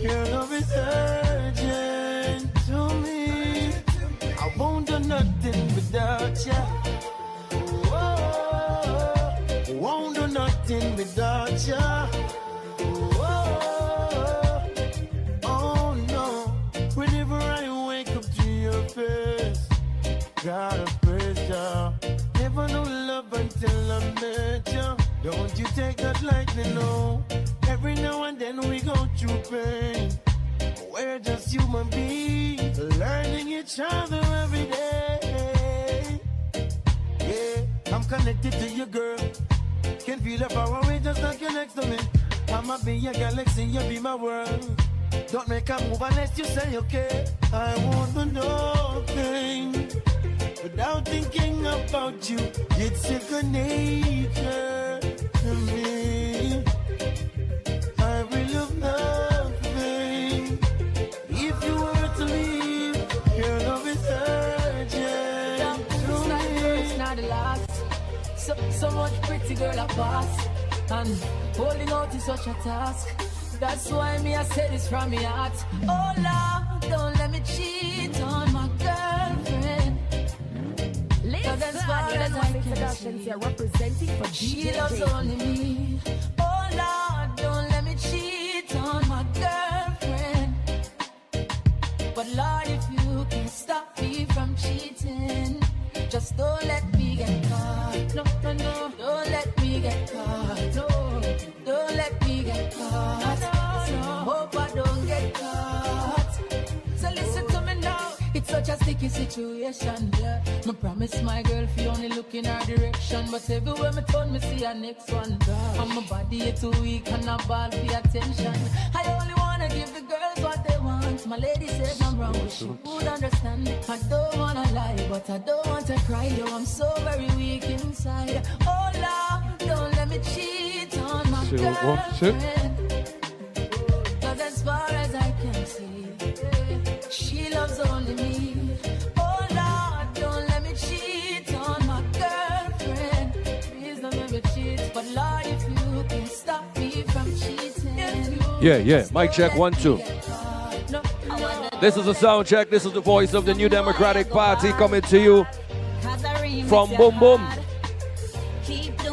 Your love is urgent to me. I won't do nothing without you. Oh, won't do nothing without you. Oh no. Whenever I wake up to your face, gotta praise you. Never knew love until I met you. Don't you take that lightly, no. Every now and then we go through pain. We're just human beings, learning each other every day. Yeah, I'm connected to you, girl. Can feel it far away, just like you're next to me. I'ma be your galaxy, you be my world. Don't make a move unless you say okay. I won't do nothing without thinking about you. It's second nature to me. I will love nothing if you were to leave. Your love is urgent to me. It's not the last. So much pretty girl I pass, and holding out is such a task. That's why me I say this from my heart. Oh Lord, don't let me cheat on my girlfriend. Cause as far as I can see, representing for she loves only me. Oh Lord, don't let me cheat on my girlfriend. But Lord, if you can stop me from cheating, just don't let me get caught. No, no, no, don't let me get caught. No, don't let me get caught. So hope I don't get caught. So listen to me now. It's such a sticky situation, yeah. Me promise my girl fi only look in her direction, but everywhere me turn, me see her next one. And my body is too weak and I ball for attention. I only wanna give the girls what they want. My lady says I'm wrong, but she would understand. I don't wanna lie, but I don't want to cry. Yo, I'm so very weak inside. Oh Lord, don't let me cheat on my girlfriend. Cause as far as I can see, she loves only me. Oh Lord, don't let me cheat on my girlfriend. Please don't let me cheat. But Lord, if you can stop me from cheating. Yeah. Mic check 1, 2. This is a sound check. This is the voice of the New Democratic Party coming to you from Boom Boom.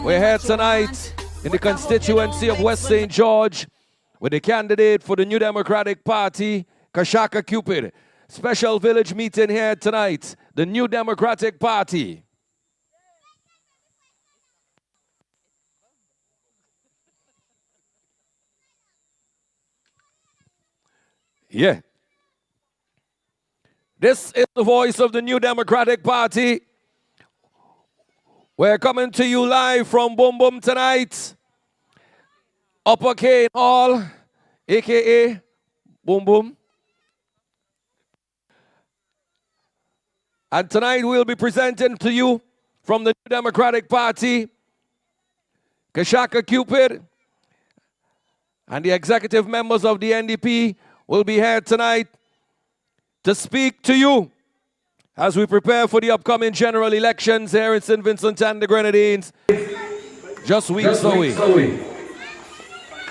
We're here tonight in the constituency of West St. George with the candidate for the New Democratic Party, KASHAKA Cupid. Special village meeting here tonight. The New Democratic Party. Yeah. This is the voice of the New Democratic Party. We're coming to you live from Boom Boom tonight. Upper Cane Hall, a.k.a. Boom Boom. And tonight we'll be presenting to you from the New Democratic Party, KASHAKA Cupid, and the executive members of the NDP will be here tonight to speak to you as we prepare for the upcoming general elections here in St. Vincent and the Grenadines, just weeks away.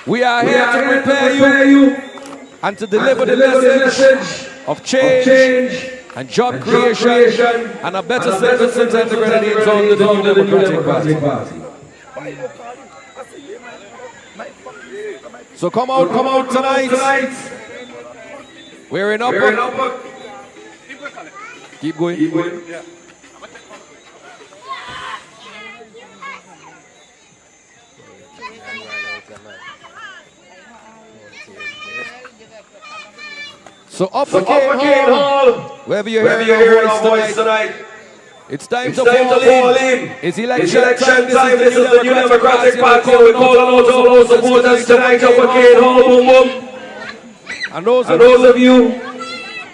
We are here to prepare you and to deliver the message of change and job creation and a better St. Vincent and the Grenadines under the New Democratic Party. So come out tonight. We're in upper. Keep going. Yeah. So Upper Cane Hall, wherever you're hearing our voice tonight, it's time to fall in. It's election time. This is the New Democratic Party. We call on all those supporters tonight. Upper Cane Hall, Boom Boom. And those of you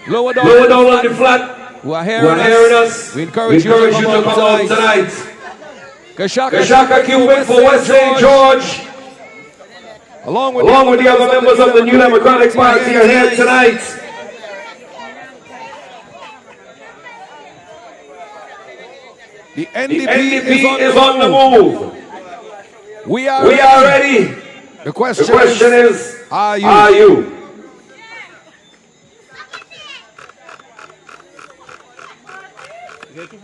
lower down on the flat who are hearing us, we encourage you to come out tonight. KASHAKA Cupid for West St. George, along with the other members of the New Democratic Party are here tonight. The NDP is on the move. We are ready. The question is, are you? All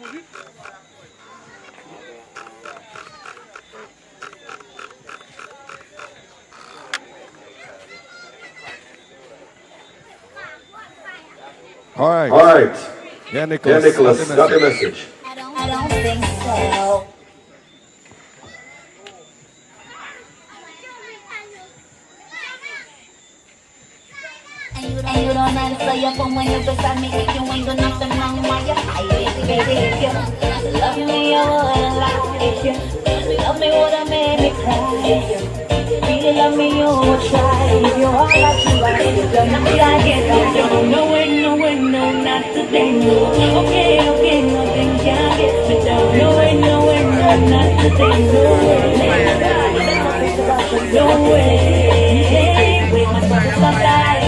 right. All right. Yeah, Nicholas. Yeah, Nicholas, got the message. I don't think so. And you don't answer your phone when you're beside me. If you ain't got nothing wrong, why you hiding, baby? If you love me, you wouldn't lie. If you love me, would've made me cry. If you really love me, you would try. If you all that you like, you're not like it. No way, no, not today, no. Okay, nothing can get me down. No way, no, not today, no. No way, wait, my brother's gonna die.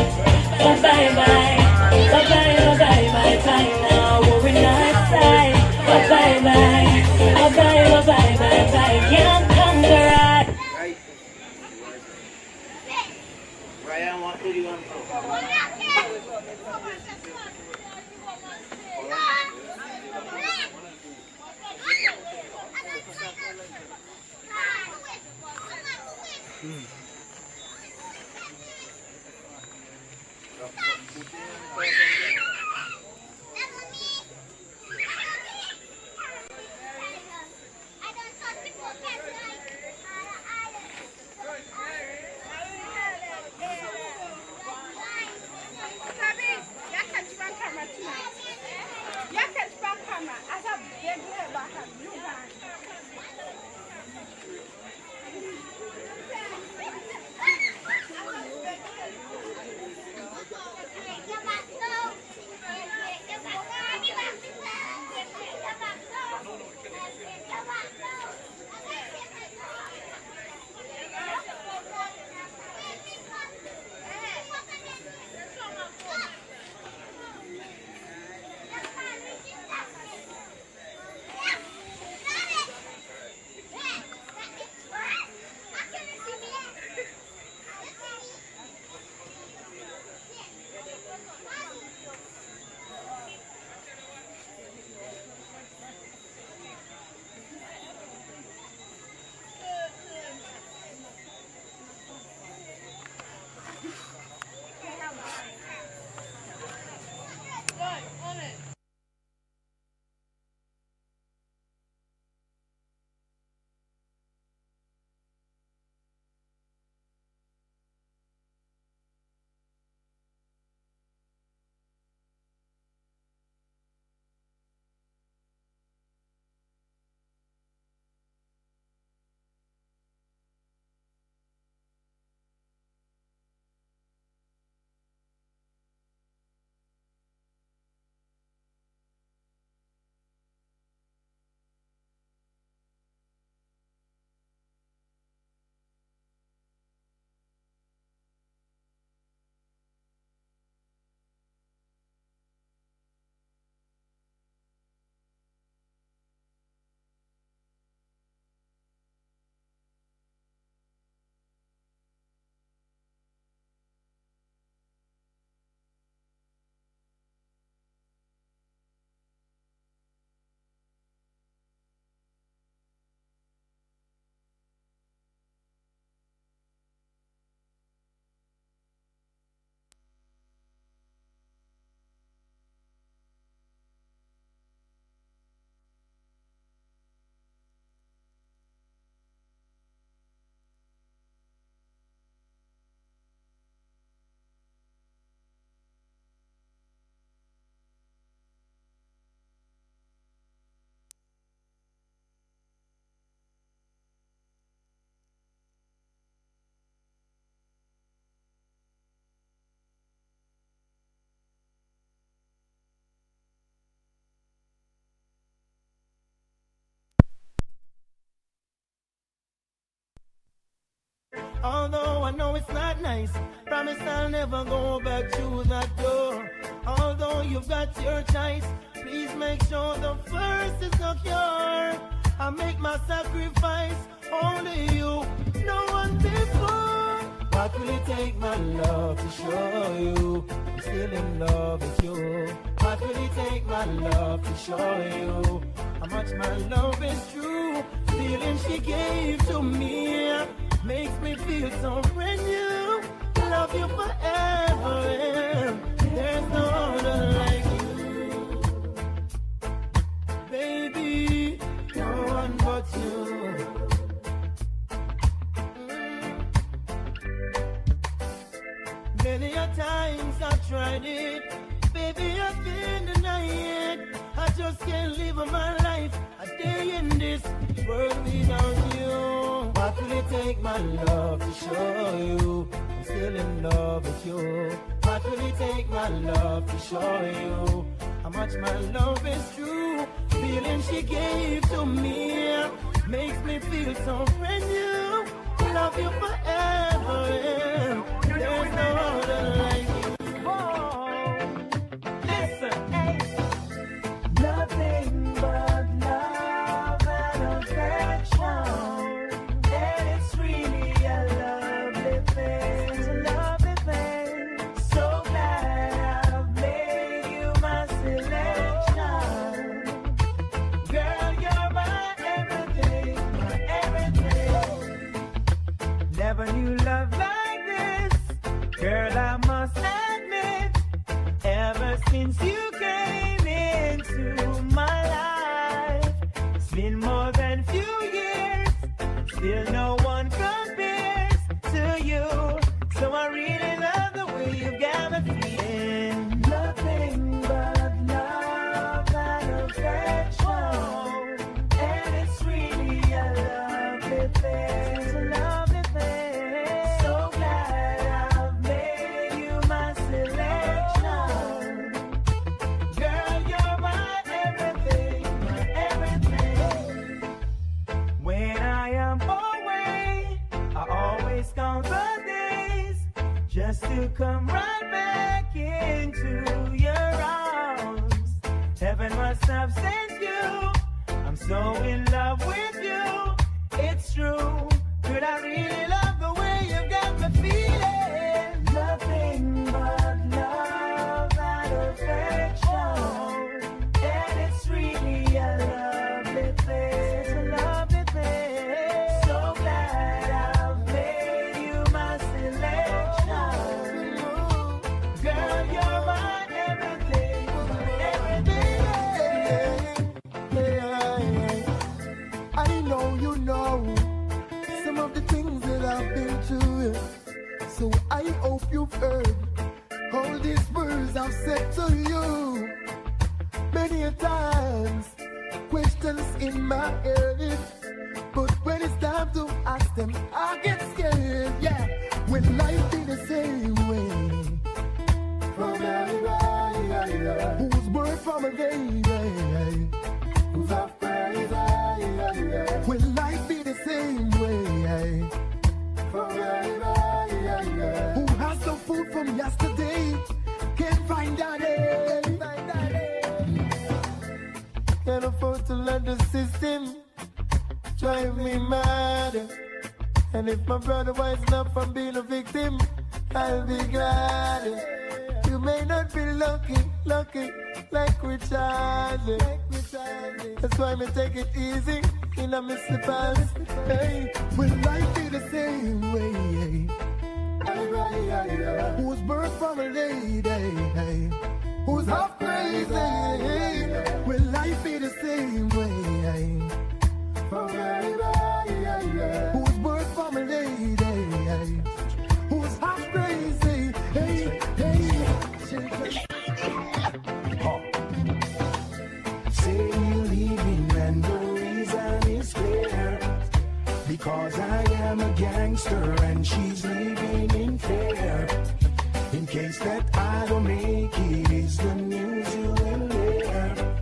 Bye now, worry not side. Bye, can't come to right. Ryan, what do you want? Although I know it's not nice, promise I'll never go back to that door. Although you've got your choice, please make sure the first is secure. I make my sacrifice, only you, no one before. What will it take, my love, to show you I'm still in love with you? What will it take, my love, to show you how much my love is true? Feeling she gave to me makes me feel so brand new. Love you forever, there's no other like you. Baby, no one but you. Many a times I've tried it, baby, I've been denying it. I just can't live my life a day in this world without you. What will it take, my love, to show you I'm still in love with you? What will it take, my love, to show you how much my love is true? Feeling she gave to me makes me feel so brand new. Love you forever, there's no other like you. Whoa. Listen, hey. Nothing but love and affection, and it's really a lovely thing. It's a lovely thing. So glad I've made you my selection. Girl, you're my everything, my everything. Never knew love like this, girl, I must admit. Ever since you came into my life, it's been more than few years, still no one compares to you. So I really love the way you got me feeling. Nothing but love and affection, and it's really a lovely thing. It's a lovely thing. So glad I've made you my selection. Girl, you're my everything, my everything. When I am away, I always count the days just to come right back into your arms. Heaven must have sent you. I'm so in love with you. It's true. Could I really love the way you got me feeling? Nothing but love and affection, and it's really a lovely thing. It's a lovely thing. So glad I've made you my selection. Girl, you're my everything, everything. I know you know some of the things that I've been through, so I hope you've heard all these words I've said to you. Many a times, questions in my head, but when it's time to ask them, I get scared. Yeah, when life be the same way, from everybody, who's born from a baby, who's off crazy. When life be the same way, from everybody, who has no food from yesterday, can't find that day. Can't afford to let the system drive me mad. And if my brother wise enough from being a victim, I'll be glad. You may not be lucky like we Charlie. That's why me take it easy in a slippers. Hey, when life be the same way, who's birth from a lady, who's half crazy. When life be the same way, who's birth from a lady, who's half crazy. Hey, say you're leaving and the reason is clear, because I am a gangster and she's leaving in fear. In case that I don't make it, is the news you will hear.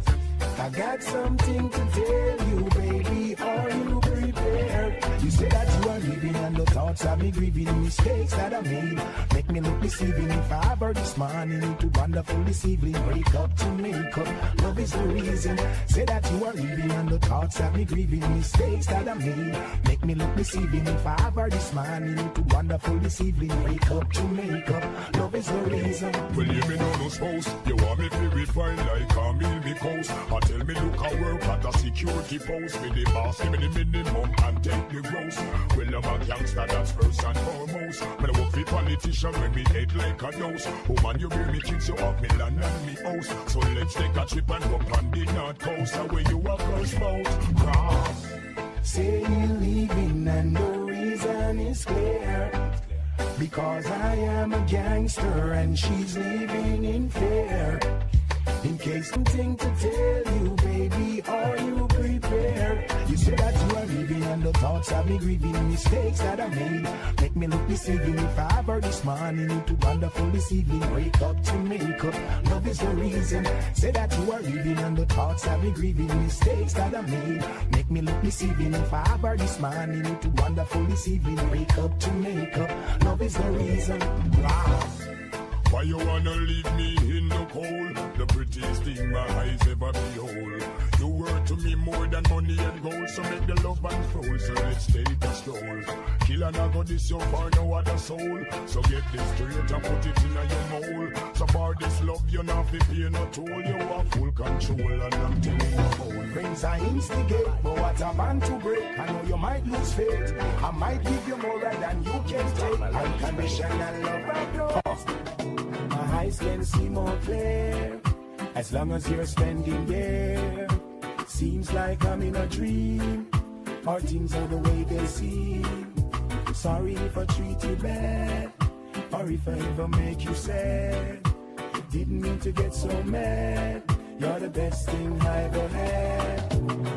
I got something to tell you, baby, are you prepared? You say that you are leaving and the thoughts of me grieving the mistakes that I made. Make me look deceiving. If I ever this morning into wonderful this evening, break up to make up. Love is the reason. Say that you are leaving and the thoughts of me grieving the mistakes that I made. Make me look deceiving. If I ever this morning into wonderful this evening, break up to make up. Love is the reason. Well, you me know no spouse. You want me to refine like a meal me coast. I tell me look I work at a security post. With the boss, give me the minimum and take the gross. Well, I'm a gangster, that's first and foremost. When I work for politician, when me head like a nose. Woman, you bring me kids, you have me land and me house. So let's take a trip and go on the north coast. Where you are first boat. Cross. Say you leaving and the reason is clear. Because I am a gangster and she's living in fear. In case something to tell you, baby, are you prepared? You say that you are leaving and the thoughts of me grieving the mistakes that I made. Make me look deceiving. If I ever this morning into wonderful this evening, break up to make up. Love is the reason. Say that you are leaving and the thoughts of me grieving the mistakes that I made. Make me look deceiving. If I ever this morning into wonderful this evening, break up to make up. Love is the reason. Wow. Why you wanna leave me in the cold? The prettiest thing my eyes ever behold. You were to me more than money and gold. So make the love unfold, so let's take a stroll. Kill and I go this you for no other soul. So get this straight and put it in your mold. So for this love you not fi pay no toll. You have full control and I'm telling you all. Friends I instigate, but what a man to break. I know you might lose faith. I might give you more than you can take. Unconditional love. My eyes can see more clear as long as you're standing there. Seems like I'm in a dream, or things are the way they seem. Sorry if I treat you bad, or if I ever make you sad. Didn't mean to get so mad. You're the best thing I ever had.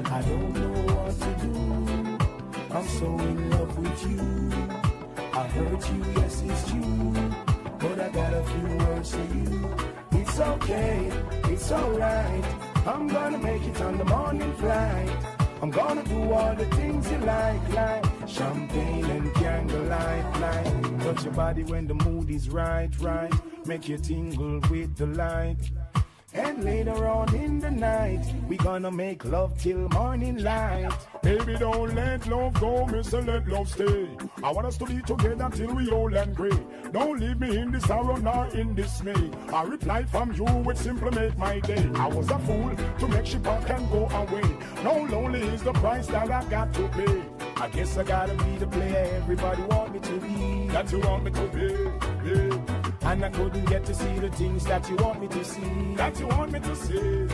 I don't know what to do. I'm so in love with you. I hurt you, yes it's true, but I got a few words for you. It's okay, it's alright. I'm gonna make it on the morning flight. I'm gonna do all the things you like champagne and candlelight, light. Touch your body when the mood is right. Make you tingle with the light. And later on in the night, we gonna make love till morning light. Baby, don't let love go, mister, let love stay. I want us to be together till we old and grey. Don't leave me in this sorrow nor in dismay. A reply from you would simply make my day. I was a fool to make she back and go away. No lonely is the price that I got to pay. I guess I gotta be the player everybody want me to be. That you want me to be, yeah. And I couldn't get to see the things that you want me to see. That you want me to see.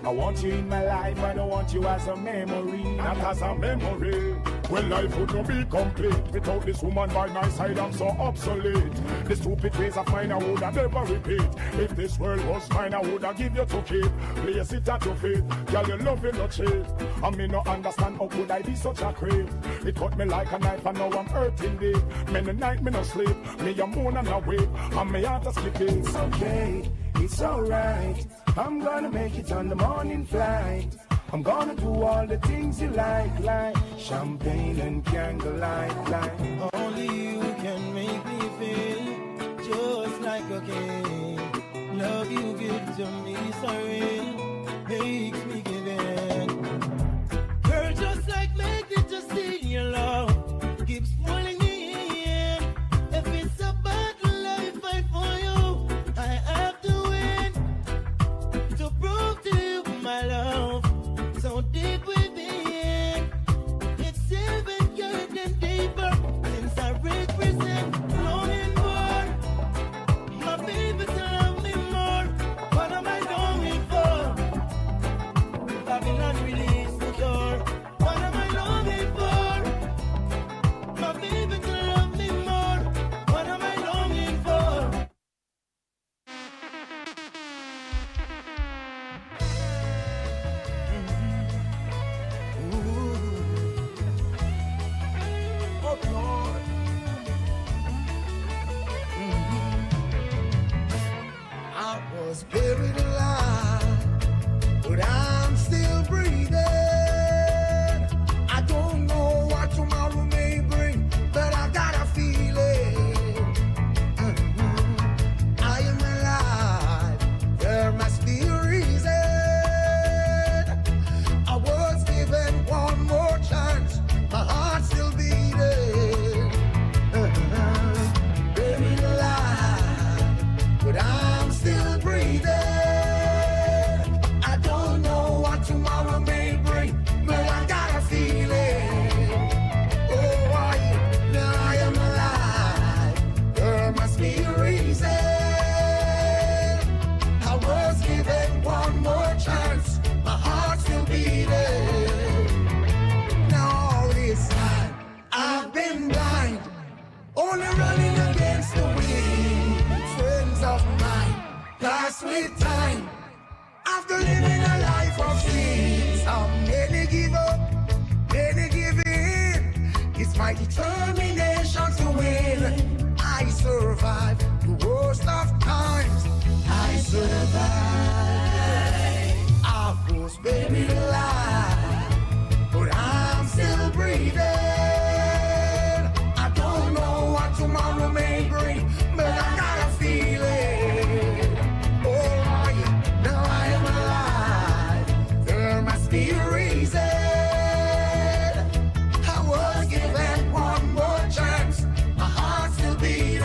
I want you in my life, I don't want you as a memory. Not as a memory. Well, life would not be complete without this woman by my side. I'm so obsolete. The stupid ways of mine I would have never repeat. If this world was mine, I would have give you to keep. Place it at your feet. Girl, you love it not cheap. I may not understand how could I be such a creep. It cut me like a knife and now I'm hurting deep. Many night me no sleep. Me a moan and a weep. And me heart a skip it. It's okay, it's alright. I'm gonna make it on the morning flight. I'm gonna do all the things you like champagne and candlelight, light. Only you can make me feel just like a king. Love you give to me so real, makes me give in. Girl, just like magnet, just in your love keeps pulling me in. If it's a battle I fight for you, I have to win. To prove to you my love so deep within, it's even getting deeper since I represent longing for my baby to love me more. What am I going for? Babylon pass with time. After living a life of sin, some many give up, many give in. It's my determination to win. I survive the worst of times. I survive. I was buried alive, but I'm still breathing. I don't know what tomorrow may bring, but I got a feeling. Oh, now I am alive. There must be a reason. I was given one more chance. My heart's still beating.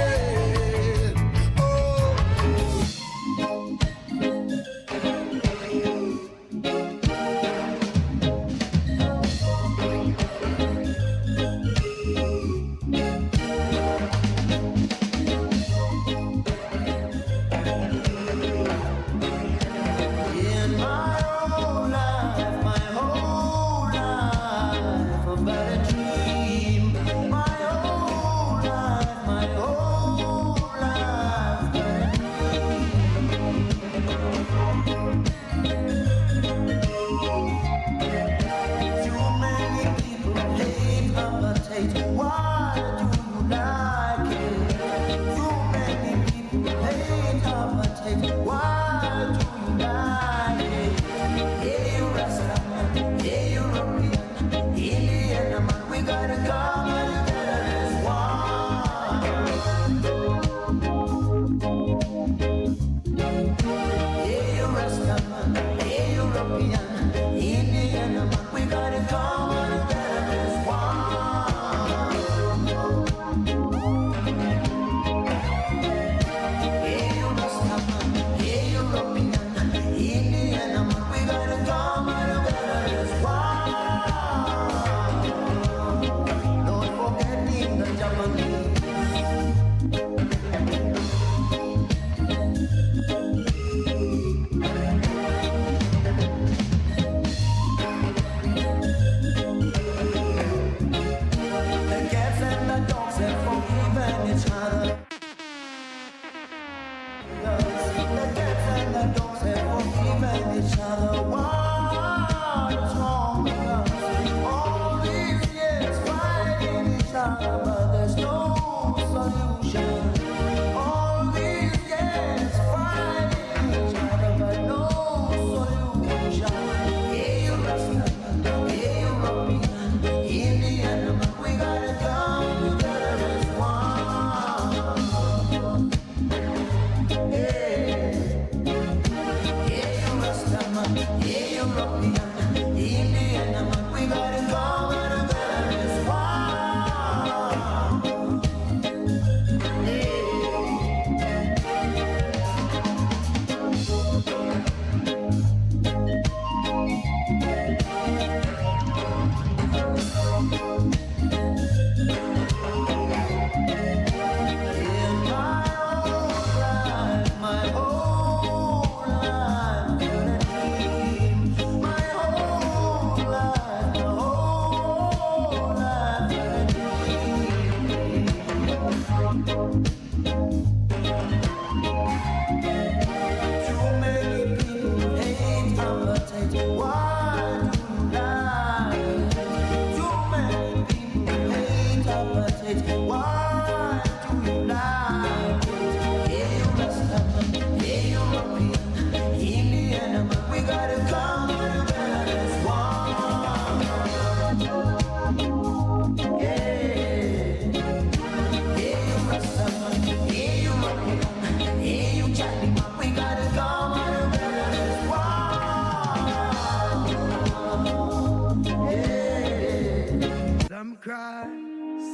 Some cry,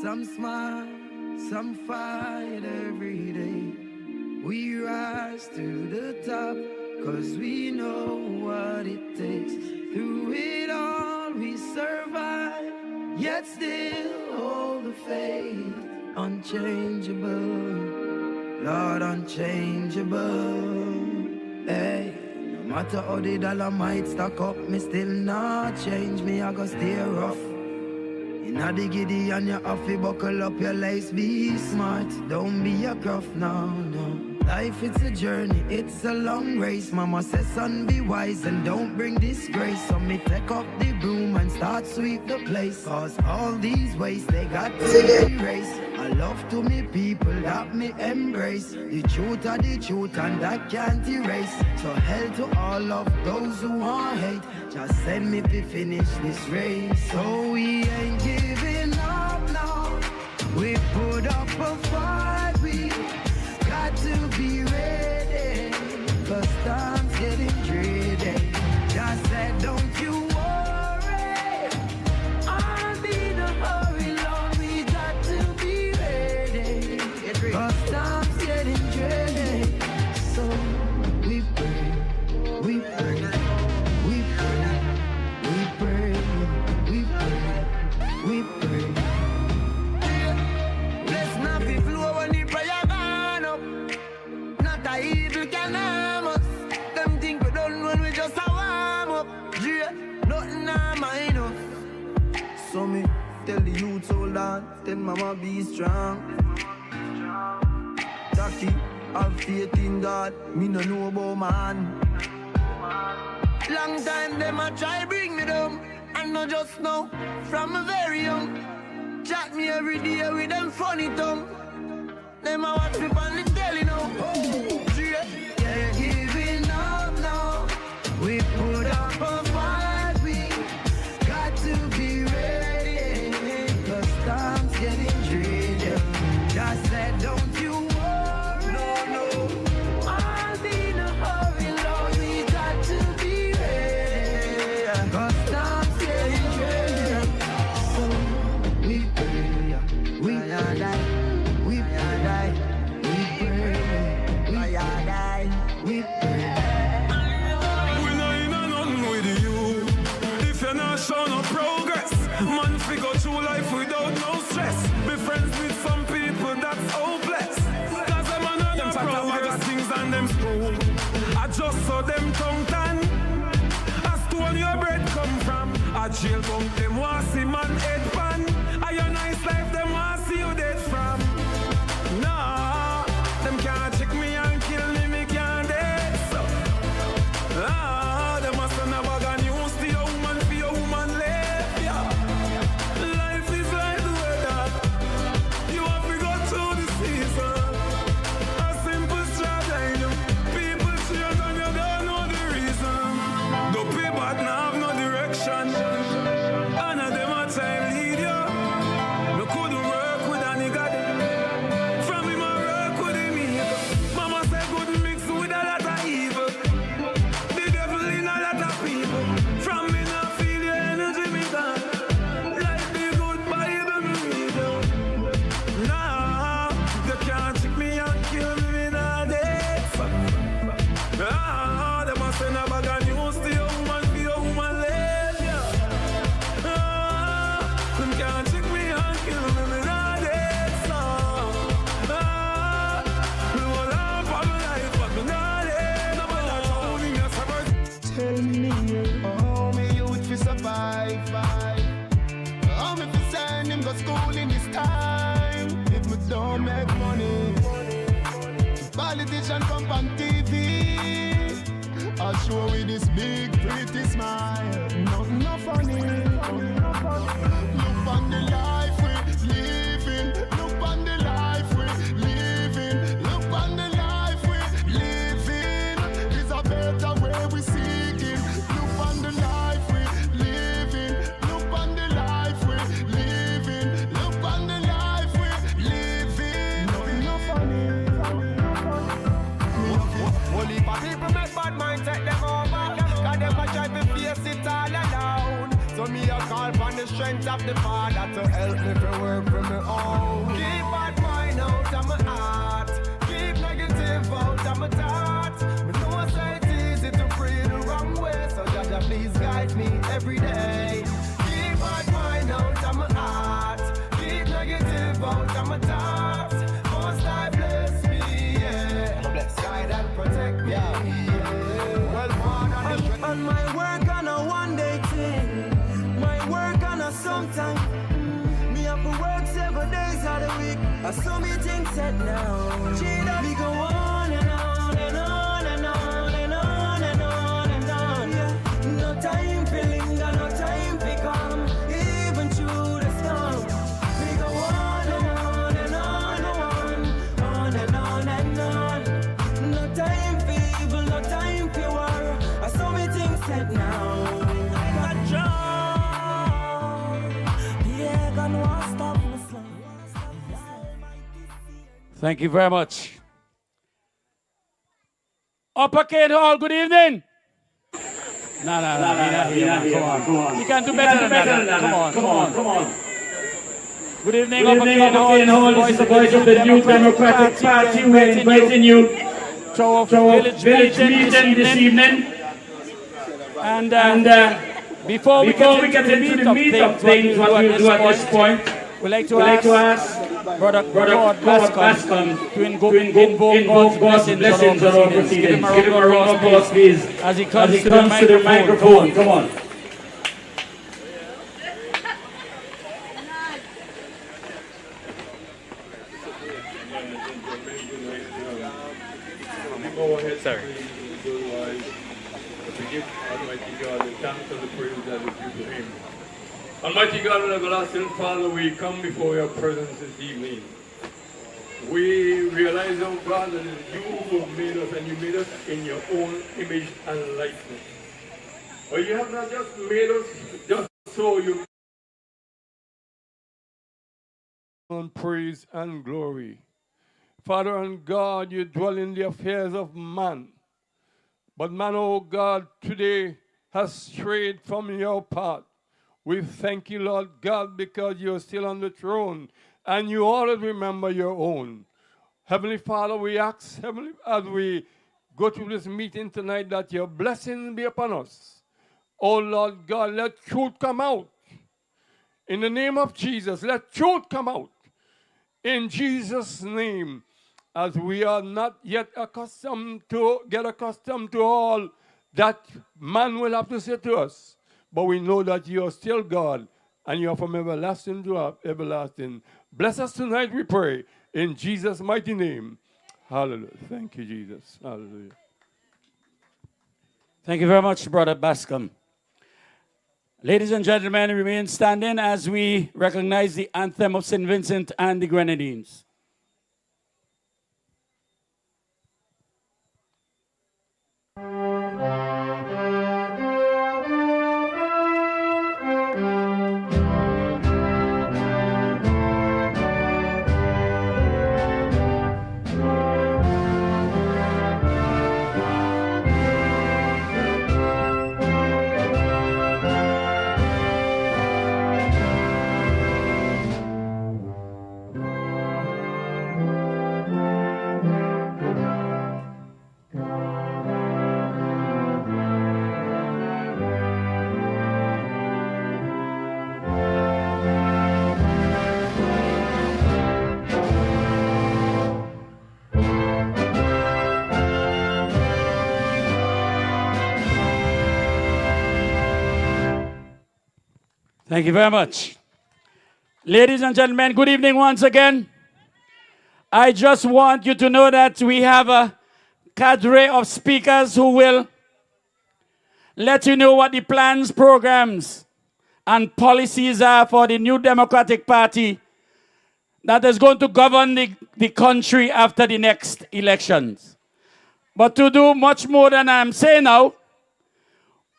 some smile, some fight every day. We rise to the top, 'cause we know what it takes. Through it all we survive, yet still hold the faith. Unchangeable, Lord, unchangeable. Hey, no matter how the dollar might stack up, me still not change. Me, I go stay rough. Inna the giddy and you have to buckle up your lace. Be smart, don't be a gruff, no, no. Life it's a journey, it's a long race. Mama says son be wise and don't bring disgrace. So me take up the broom and start sweep the place. Cause all these ways they got to be erased. I love to me people that me embrace. The truth are the truth and that can't erase. So hell to all of those who want hate. Just send me to finish this race. So we ain't giving up now. We put up a fight, we got to be ready, cause time's getting dreary. Just said don't you worry, I'll be the hurry, Lord, we got to be ready, cause time's getting dreary. So we pray, we pray, we pray, we pray, we pray, we pray. Bless not be flow when the prayer gone up. Not a evil can harm us. Them think we done when we just a warm up. Yeah, nothing harm enough. So me tell the youth hold on, tell mama be strong. Ducky, have faith in God, me no know about man. Long time them a try bring me down, and not just now, from a very young. Chat me every day with them funny tongue. Them a watch me on the telly now. Yeah, giving up now. We put up a fight. We got to be ready, cause time's getting dreary. Just said don't you worry. No, I'll be in a hurry, Lord. We got to be ready, cause time's getting dreary. So we pray, we are die, we are die, we pray, we are die, we pray. We know you know nothing with you. If you're not showing no progress, man, figure through life without no stress. Be friends with some people that's hopeless. Cause them are not progress things and them school. I just saw them tongue tan. I stole your bread come from. I jail bunk them want see man head pan. I your nice life them want see you dead from. Nah, them can't check me and kill me, me can't dead so. Them must have got news to your woman for your woman live, yeah. Life is like the weather. You have to go through the season. A simple struggle. People change and you don't know the reason. The people now have no direction. And them a time lead you. No couldn't work with a nigga. From him I work with him evil. Mama said couldn't mix with a lot of evil. The devil in a lot of people. From me now feel your energy me gone. Life be good Bible me read you. Nah, you can't trick me and kill me in a day. They must send a bag of news to your woman for your woman live, yeah. Them can't trick me and kill me in a day, so. We will laugh on my life, but me not dead. No matter how many years I've worked. Tell me how me youth fi survive. How me fi send him go school in this time. If me don't make money, politician come on TV. I show with this big pretty smile. Nothing no funny. Look on the life we living. Look on the life we living. Look on the life we living. Is a better way we seeking. Look on the life we living. Look on the life we living. Look on the life we living. Nothing no funny. Only for people make bad mind take them over. Cause them a try to face it all alone. So me a call for the strength of the Father to help me to work for me own. Keep bad mind out of my heart. Keep negative out of my thoughts. Me know say it's easy to free the wrong way. So Jaja please guide me every day. Keep bad mind out of my heart. Keep negative out of my thoughts. Most I bless me, yeah. Guide and protect me, yeah. Well, on my work on a one-day thing. My work on a sometime. Me have to work 7 days out of the week. I saw me things set now. We go on Thank you very much. Upper Kane Hall, good evening. No. Come on. You can do better than that. Come on. Good evening, Upper Kane Hall. This is the voice of the New Democratic Party. We're inviting you to our village meeting this evening. And before we get into the meat of things, what we'll do at this point, we'd like to ask Brother Claude Bascom to invoke God's blessings on our proceedings. Give him a round of applause, please, as he comes to the microphone. Come on. Sorry. Almighty God, the thanks and the praise that is due to Him. Almighty God and everlasting Father, we come before your presence this evening. We realize, oh God, that it's you who have made us, and you made us in your own image and likeness. But you have not just made us just so you praise and glory. Father and God, you dwell in the affairs of man. But man, oh God, today has strayed from your path. We thank you, Lord God, because you're still on the throne and you always remember your own. Heavenly Father, we ask, as we go through this meeting tonight, that your blessings be upon us. Oh Lord God, let truth come out. In the name of Jesus, let truth come out. In Jesus' name, as we are not yet accustomed to all that man will have to say to us. But we know that you are still God, and you are from everlasting to everlasting. Bless us tonight, we pray, in Jesus' mighty name. Hallelujah. Thank you, Jesus. Hallelujah. Thank you very much, Brother Bascom. Ladies and gentlemen, remain standing as we recognize the anthem of St. Vincent and the Grenadines. Thank you very much. Ladies and gentlemen, good evening once again. I just want you to know that we have a cadre of speakers who will let you know what the plans, programs, and policies are for the New Democratic Party that is going to govern the country after the next elections. But to do much more than I'm saying now,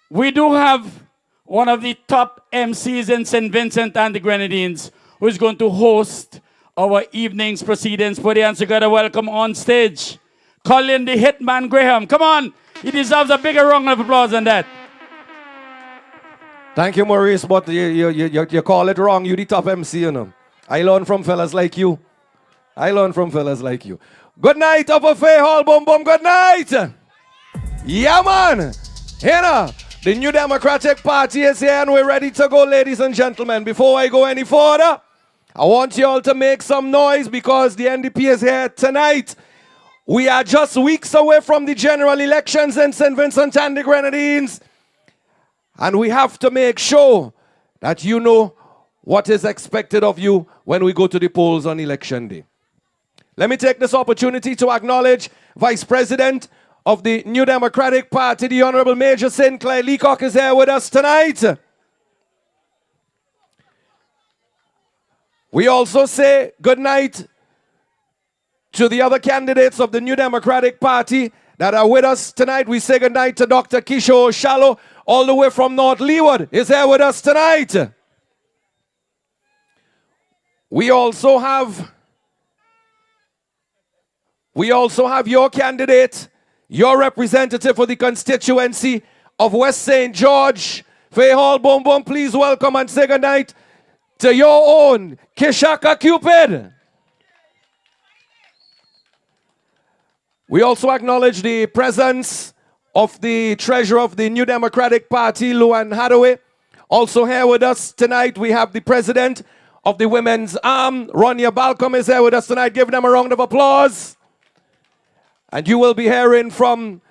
we do have one of the top MCs in St. Vincent and the Grenadines who is going to host our evening's proceedings. Put your hands together, welcome on stage, Colin the Hitman Graham. Come on, he deserves a bigger round of applause than that. Thank you, Maurice, but you call it wrong. You the top MC, you know. I learn from fellas like you. Good night, Upper Fay Hall, boom, boom, good night. Yeah, man. Here now. The New Democratic Party is here and we're ready to go, ladies and gentlemen. Before I go any further, I want you all to make some noise because the NDP is here tonight. We are just weeks away from the general elections in St. Vincent and the Grenadines. And we have to make sure that you know what is expected of you when we go to the polls on election day. Let me take this opportunity to acknowledge Vice President of the New Democratic Party, the Honorable Major St. Clair Leacock is here with us tonight. We also say good night to the other candidates of the New Democratic Party that are with us tonight. We say good night to Dr. Kishore Shallow, all the way from North Leeward, is here with us tonight. We also have we also have your candidate, your representative for the constituency of West St. George. Faye Hall, boom, boom, please welcome and say goodnight to your own KASHAKA Cupid. We also acknowledge the presence of the treasurer of the New Democratic Party, Luan Hathaway. Also here with us tonight, we have the president of the Women's Arm, Ronya Balcom, is here with us tonight. Give them a round of applause. And you will be hearing from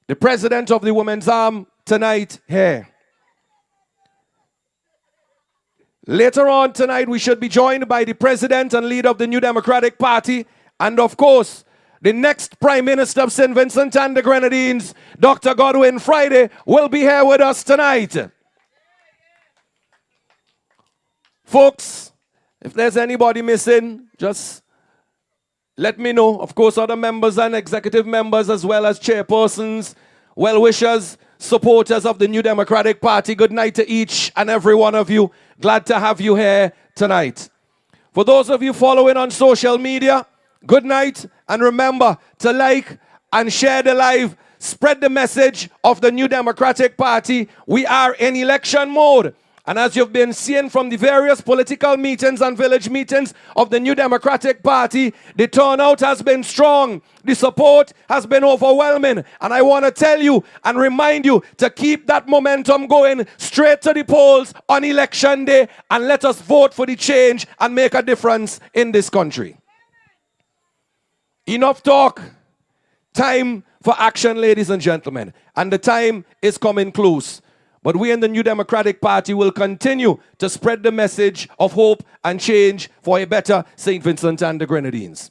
the president of the Women's Arm tonight here. Later on tonight, we should be joined by the president and leader of the New Democratic Party, and of course, the next Prime Minister of St. Vincent and the Grenadines, Dr. Godwin Friday, will be here with us tonight. Folks, if there's anybody missing, just let me know. Of course, other members and executive members, as well as chairpersons, well-wishers, supporters of the New Democratic Party, good night to each and every one of you. Glad to have you here tonight. For those of you following on social media, good night, and remember to like and share the live. Spread the message of the New Democratic Party. We are in election mode. And as you've been seeing from the various political meetings and village meetings of the New Democratic Party, the turnout has been strong. The support has been overwhelming. And I want to tell you and remind you to keep that momentum going straight to the polls on election day, and let us vote for the change and make a difference in this country. Enough talk. Time for action, ladies and gentlemen. And the time is coming close. But we in the New Democratic Party will continue to spread the message of hope and change for a better St. Vincent and the Grenadines.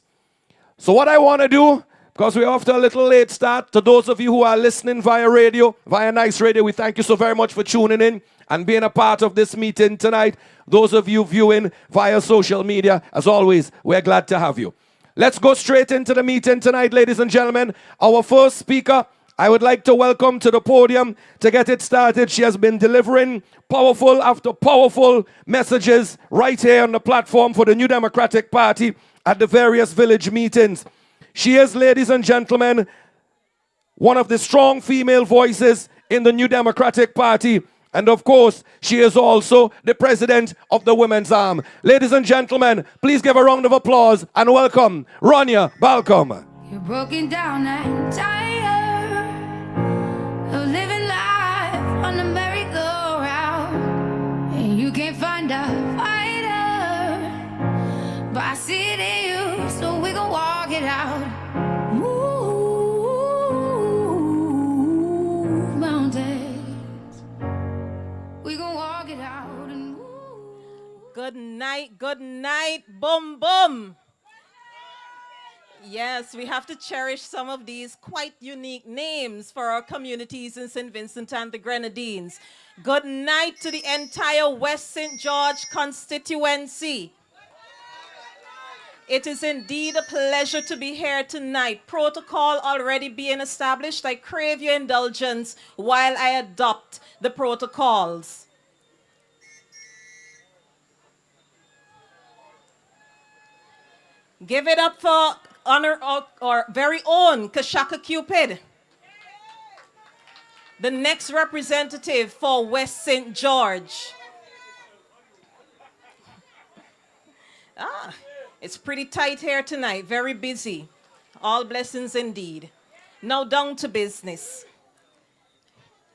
So what I want to do, because we're off to a little late start, to those of you who are listening via radio, via Nice Radio, we thank you so very much for tuning in and being a part of this meeting tonight. Those of you viewing via social media, as always, we're glad to have you. Let's go straight into the meeting tonight, ladies and gentlemen. Our first speaker, I would like to welcome to the podium to get it started. She has been delivering powerful after powerful messages right here on the platform for the New Democratic Party at the various village meetings. She is, ladies and gentlemen, one of the strong female voices in the New Democratic Party. And of course, she is also the president of the Women's Arm. Ladies and gentlemen, please give a round of applause and welcome Ronya Balcom. You're broken down and tired of living life on the merry-go-round, and you can't find a fighter, but I see it in you, so we gon' walk it out. Move mountains, we gon' walk it out and move. Good night, boom, boom. Yes, we have to cherish some of these quite unique names for our communities in St. Vincent and the Grenadines. Good night to the entire West St. George constituency. It is indeed a pleasure to be here tonight. Protocol already being established. I crave your indulgence while I adopt the protocols. Give it up for honor our very own KASHAKA Cupid, the next representative for West St. George. It's pretty tight here tonight, very busy. All blessings indeed. Now down to business.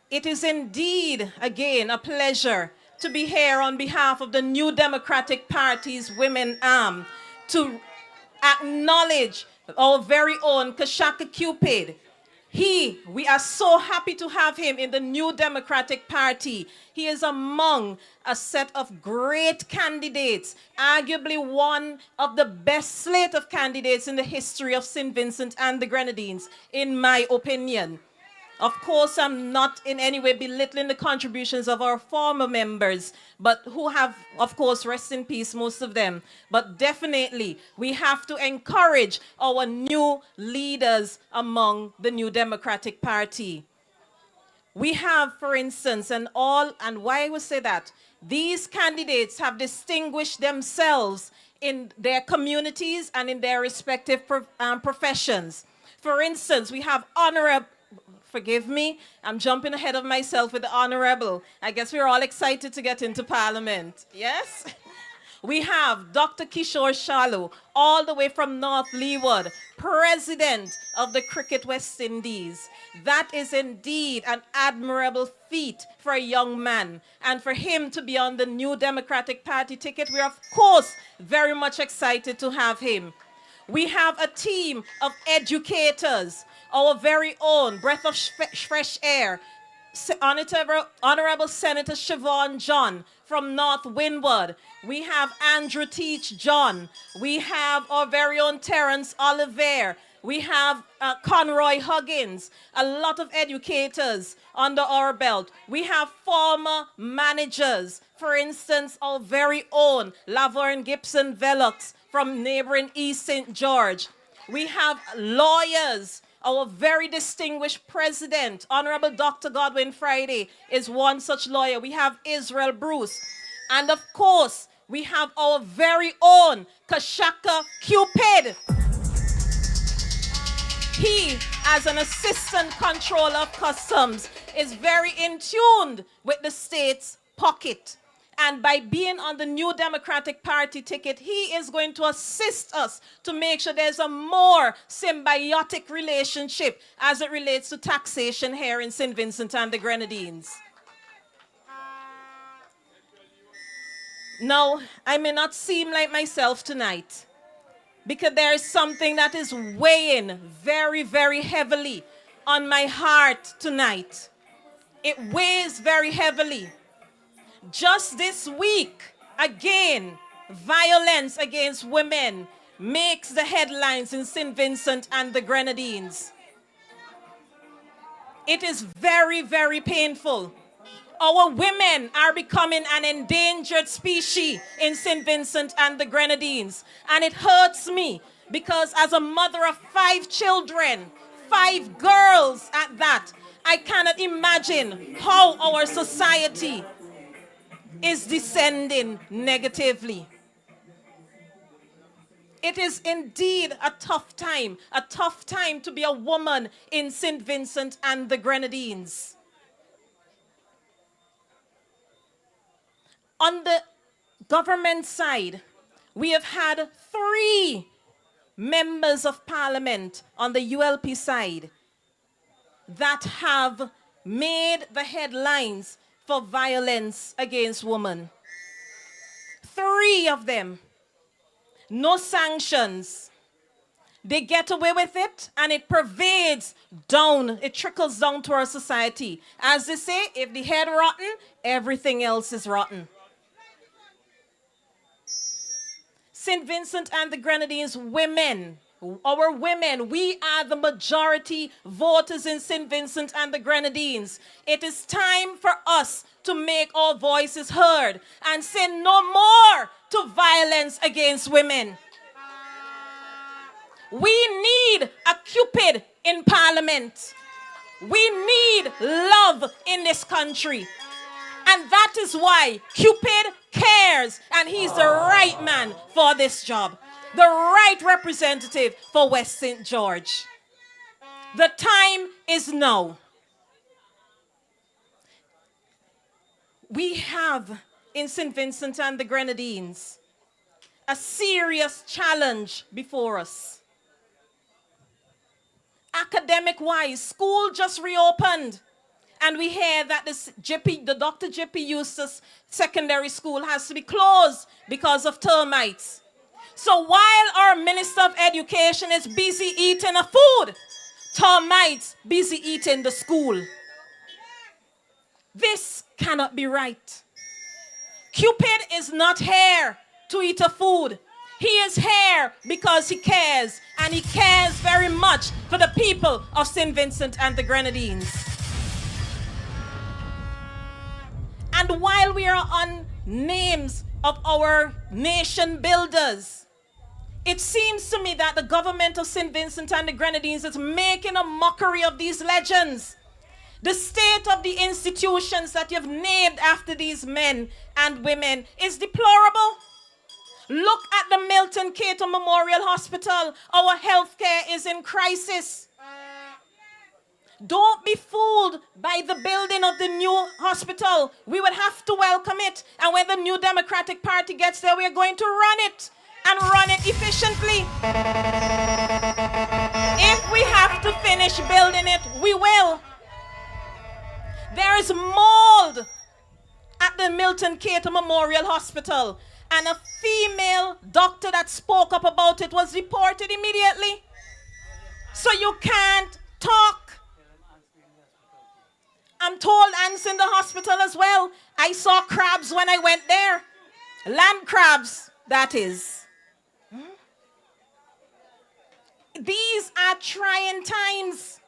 It is indeed, again, a pleasure to be here on behalf of the New Democratic Party's Women Arm to acknowledge our very own KASHAKA Cupid. We are so happy to have him in the New Democratic Party. He is among a set of great candidates, arguably one of the best slate of candidates in the history of St. Vincent and the Grenadines, in my opinion. Of course, I'm not in any way belittling the contributions of our former members, but who have, of course, rest in peace, most of them. But definitely, we have to encourage our new leaders among the New Democratic Party. We have, for instance, and why I would say that, these candidates have distinguished themselves in their communities and in their respective professions. For instance, we have honorable, forgive me, I'm jumping ahead of myself with the honorable. I guess we're all excited to get into Parliament. Yes? We have Dr. Kishore Shalu, all the way from North Leeward, President of the Cricket West Indies. That is indeed an admirable feat for a young man. And for him to be on the New Democratic Party ticket, we're of course very much excited to have him. We have a team of educators, our very own breath of fresh air, Honorable Senator Siobhan John from North Windward. We have Andrew Teach John. We have our very own Terence Oliver. We have Conroy Huggins, a lot of educators under our belt. We have former managers, for instance, our very own Laverne Gibson Velox from neighboring East St. George. We have lawyers. Our very distinguished president, Honorable Dr. Godwin Friday, is one such lawyer. We have Israel Bruce. And of course, we have our very own KASHAKA Cupid. He, as an assistant controller of customs, is very in tune with the state's pocket. And by being on the New Democratic Party ticket, he is going to assist us to make sure there's a more symbiotic relationship as it relates to taxation here in St. Vincent and the Grenadines. Now, I may not seem like myself tonight because there is something that is weighing very, very heavily on my heart tonight. It weighs very heavily. Just this week, again, violence against women makes the headlines in St. Vincent and the Grenadines. It is very, very painful. Our women are becoming an endangered species in St. Vincent and the Grenadines. And it hurts me because as a mother of 5 children, 5 girls at that, I cannot imagine how our society is descending negatively. It is indeed a tough time to be a woman in St. Vincent and the Grenadines. On the government side, we have had 3 members of parliament on the ULP side that have made the headlines for violence against women. 3 of them. No sanctions. They get away with it and it pervades down, it trickles down to our society. As they say, if the head rotten, everything else is rotten. St. Vincent and the Grenadines women, our women, we are the majority voters in St. Vincent and the Grenadines. It is time for us to make our voices heard and say no more to violence against women. We need a Cupid in Parliament. We need love in this country. And that is why Cupid cares and he's the right man for this job. The right representative for West St. George. The time is now. We have in St. Vincent and the Grenadines a serious challenge before us. Academic-wise, school just reopened. And we hear that the Dr. J.P. Eustace Secondary School has to be closed because of termites. So while our Minister of Education is busy eating the food, termites busy eating the school. This cannot be right. Cupid is not here to eat a food. He is here because he cares, and he cares very much for the people of St. Vincent and the Grenadines. And while we are on names of our nation builders, it seems to me that the government of St. Vincent and the Grenadines is making a mockery of these legends. The state of the institutions that you've named after these men and women is deplorable. Look at the Milton Cato Memorial Hospital. Our healthcare is in crisis. Don't be fooled by the building of the new hospital. We would have to welcome it. And when the new Democratic Party gets there, we are going to run it and run it efficiently. If we have to finish building it, we will. There is mold at the Milton Cato Memorial Hospital. And a female doctor that spoke up about it was deported immediately. So you can't talk. I'm told ants in the hospital as well. I saw crabs when I went there. Land crabs, that is. These are trying times.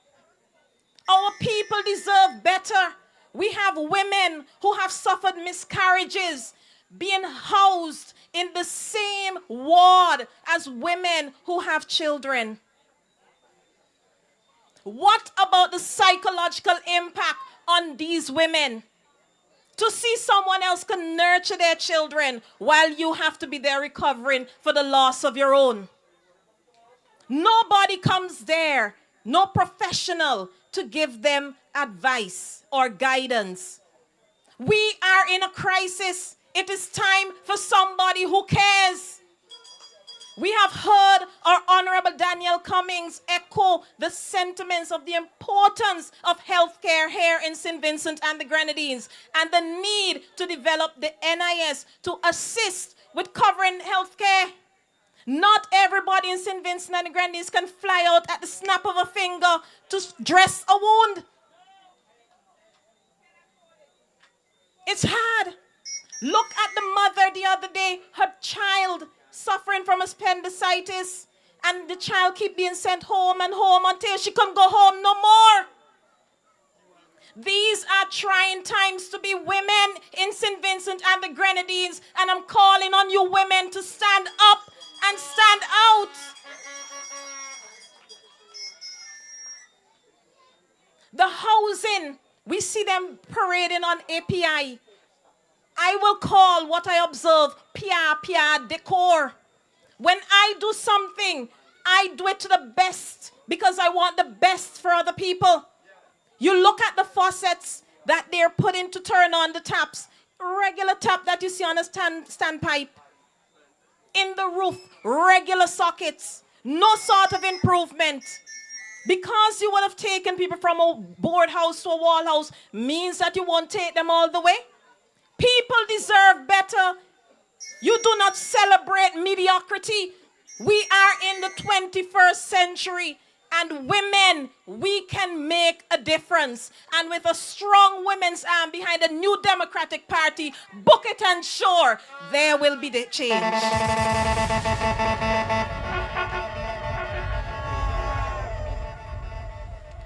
Our people deserve better. We have women who have suffered miscarriages being housed in the same ward as women who have children. What about the psychological impact on these women? To see someone else can nurture their children while you have to be there recovering for the loss of your own. Nobody comes there, no professional, to give them advice or guidance. We are in a crisis. It is time for somebody who cares. We have heard our Honorable Daniel Cummings echo the sentiments of the importance of healthcare here in St. Vincent and the Grenadines and the need to develop the NIS to assist with covering healthcare. Not everybody in St. Vincent and the Grenadines can fly out at the snap of a finger to dress a wound. It's hard. Look at the mother the other day, her child suffering from appendicitis, and the child keep being sent home and home until she can go home no more. These are trying times to be women in St. Vincent and the Grenadines, and I'm calling on you women to stand up and stand out. The housing, we see them parading on API. I will call what I observe PR decor. When I do something, I do it to the best because I want the best for other people. You look at the faucets that they're putting to turn on the taps. Regular tap that you see on a standpipe. In the roof, regular sockets. No sort of improvement. Because you would have taken people from a board house to a wall house means that you won't take them all the way. People deserve better. You do not celebrate mediocrity. We are in the 21st century, and women, we can make a difference. And with a strong women's arm behind the new Democratic Party, book it and sure, there will be the change.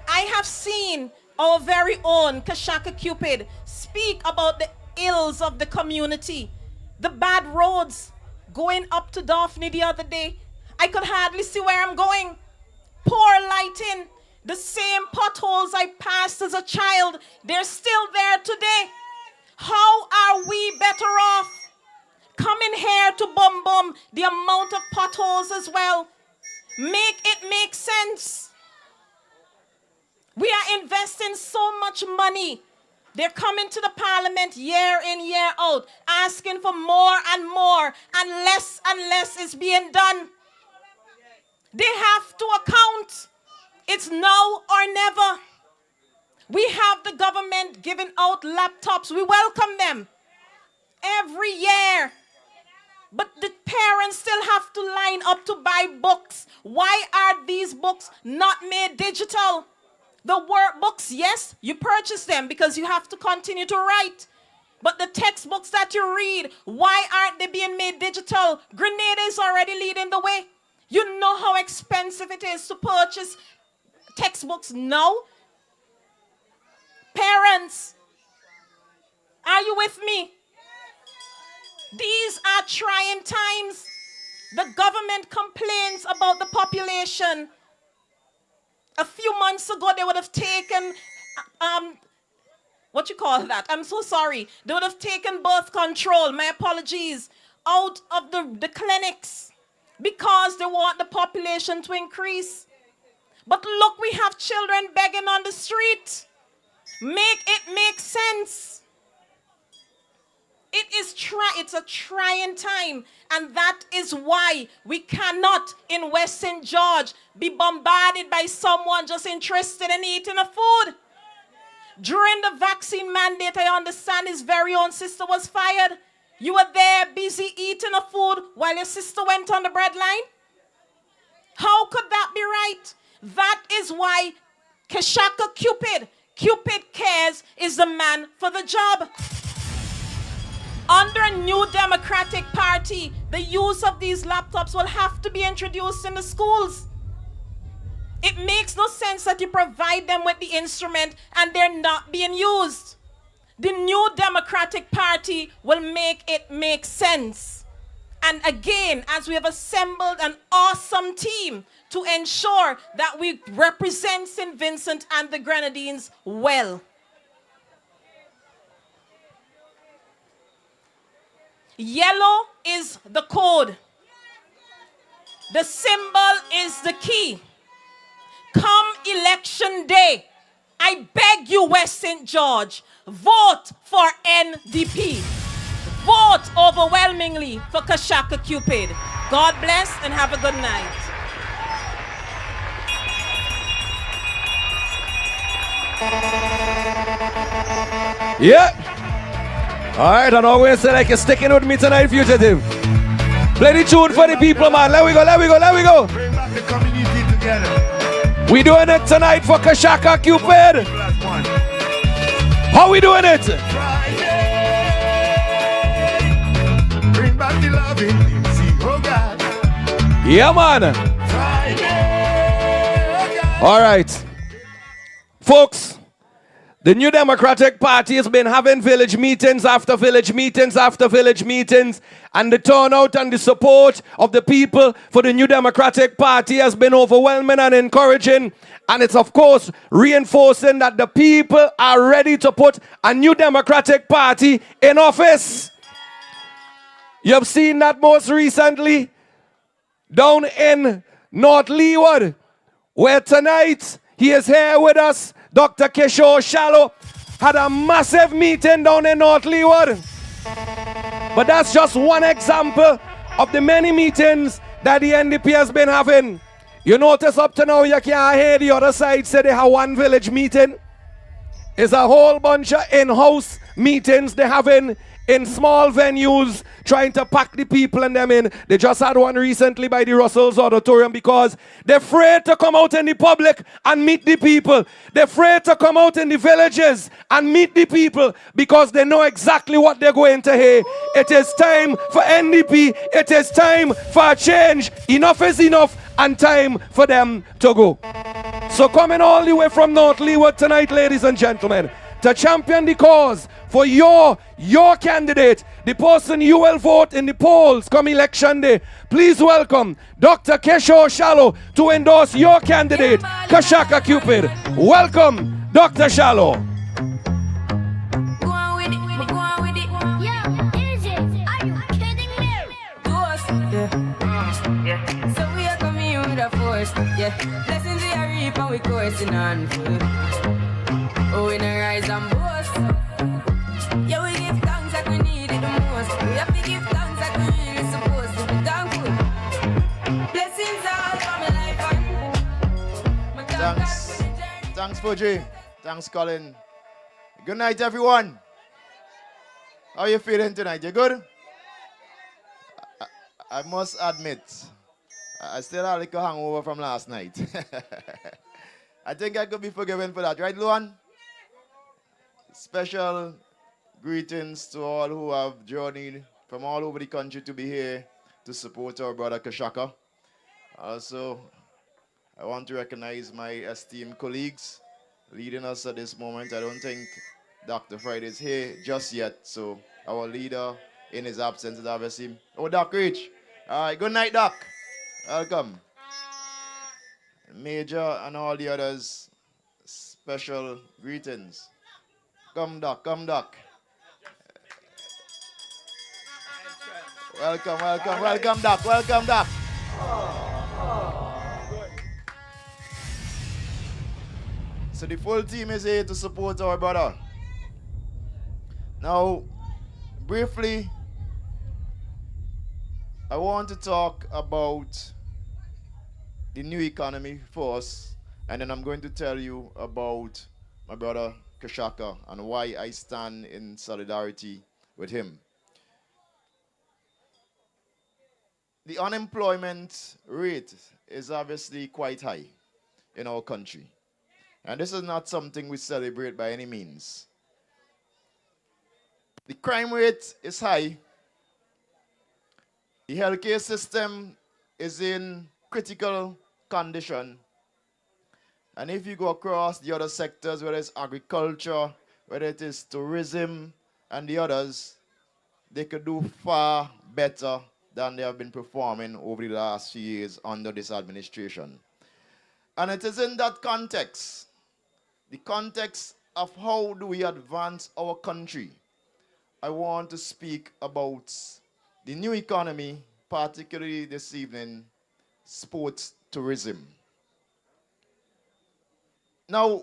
I have seen our very own KASHAKA Cupid speak about the ills of the community. The bad roads. Going up to Daphne the other day, I could hardly see where I'm going. Poor lighting. The same potholes I passed as a child, they're still there today. How are we better off? Coming here to bum the amount of potholes as well. Make it make sense. We are investing so much money. They're coming to the parliament year in, year out, asking for more and more, and less is being done. They have to account. It's now or never. We have the government giving out laptops. We welcome them every year. But the parents still have to line up to buy books. Why are these books not made digital? The workbooks, yes, you purchase them because you have to continue to write. But the textbooks that you read, why aren't they being made digital? Grenada is already leading the way. You know how expensive it is to purchase textbooks now? Parents, are you with me? These are trying times. The government complains about the population. A few months ago, they would have taken, what you call that? I'm so sorry. They would have taken birth control, my apologies, out of the clinics because they want the population to increase. But look, we have children begging on the street. Make it make sense. It's a trying time, and that is why we cannot in West St. George be bombarded by someone just interested in eating a food. During the vaccine mandate, I understand his very own sister was fired. You were there busy eating a food while your sister went on the breadline? How could that be right? That is why KASHAKA Cupid Cares is the man for the job. Under a new Democratic Party, the use of these laptops will have to be introduced in the schools. It makes no sense that you provide them with the instrument and they're not being used. The new Democratic Party will make it make sense. And again, as we have assembled an awesome team to ensure that we represent St. Vincent and the Grenadines well. Yellow is the code. The symbol is the key. Come election day, I beg you, West St. George, vote for NDP. Vote overwhelmingly for KASHAKA Cupid. God bless and have a good night. Yeah. All right, and always say like you're sticking with me tonight, fugitive. Play the tune for the people, man. Let we go. Bring back the community together. We doing it tonight for KASHAKA Cupid. How we doing it? Friday. Bring back the loving. See, oh God. Yeah, man. Friday. Oh God. All right. Folks, the New Democratic Party has been having village meetings after village meetings after village meetings, and the turnout and the support of the people for the New Democratic Party has been overwhelming and encouraging, and it's of course reinforcing that the people are ready to put a New Democratic Party in office. You've seen that most recently down in North Leeward, where tonight he is here with us. Dr. Kishore Shallow had a massive meeting down in North Leeward. But that's just one example of the many meetings that the NDP has been having. You notice up to now you can't hear the other side say they have one village meeting. It's a whole bunch of in-house meetings they having in small venues, trying to pack the people and them in. They just had one recently by the Russell's Auditorium because they're afraid to come out in the public and meet the people. They're afraid to come out in the villages and meet the people because they know exactly what they're going to hear. It is time for NDP. It is time for a change. Enough is enough, and time for them to go. So coming all the way from North Leeward tonight, ladies and gentlemen, to champion the cause for your candidate, the person you will vote in the polls come election day. Please welcome Dr. Kishore Shallow to endorse your candidate, KASHAKA Cupid. Welcome, Dr. Shallow. Go on with it, go on with it. Yo, is it? Are you kidding me? To us, yeah. So we are coming with a force, yeah. Blessings we are reap and we coursing on full. Oh, we no rise and boast. Yeah, we give thanks like we need it the most. We have to give thanks like we really supposed to be thankful. Blessings all for my life and my Thanks. Thanks, Fuji. Thanks, Colin. Good night, everyone. How are you feeling tonight? You good? I must admit, I still have a little hangover from last night. I think I could be forgiven for that, right, Luan? Special greetings to all who have journeyed from all over the country to be here to support our brother KASHAKA. Also, I want to recognize my esteemed colleagues leading us at this moment. I don't think Dr. Friday is here just yet, so our leader in his absence is obviously... Oh, Doc Rich. All right, good night, Doc. Welcome. Major and all the others, special greetings. Come, Doc, come, Doc. Welcome, Doc. Welcome, Doc. So the full team is here to support our brother. Now, briefly, I want to talk about the new economy first, and then I'm going to tell you about my brother KASHAKA and why I stand in solidarity with him. The unemployment rate is obviously quite high in our country. And this is not something we celebrate by any means. The crime rate is high. The healthcare system is in critical condition. And if you go across the other sectors, whether it's agriculture, whether it is tourism, and the others, they could do far better than they have been performing over the last few years under this administration. And it is in that context, the context of how do we advance our country, I want to speak about the new economy, particularly this evening, sports tourism. Now,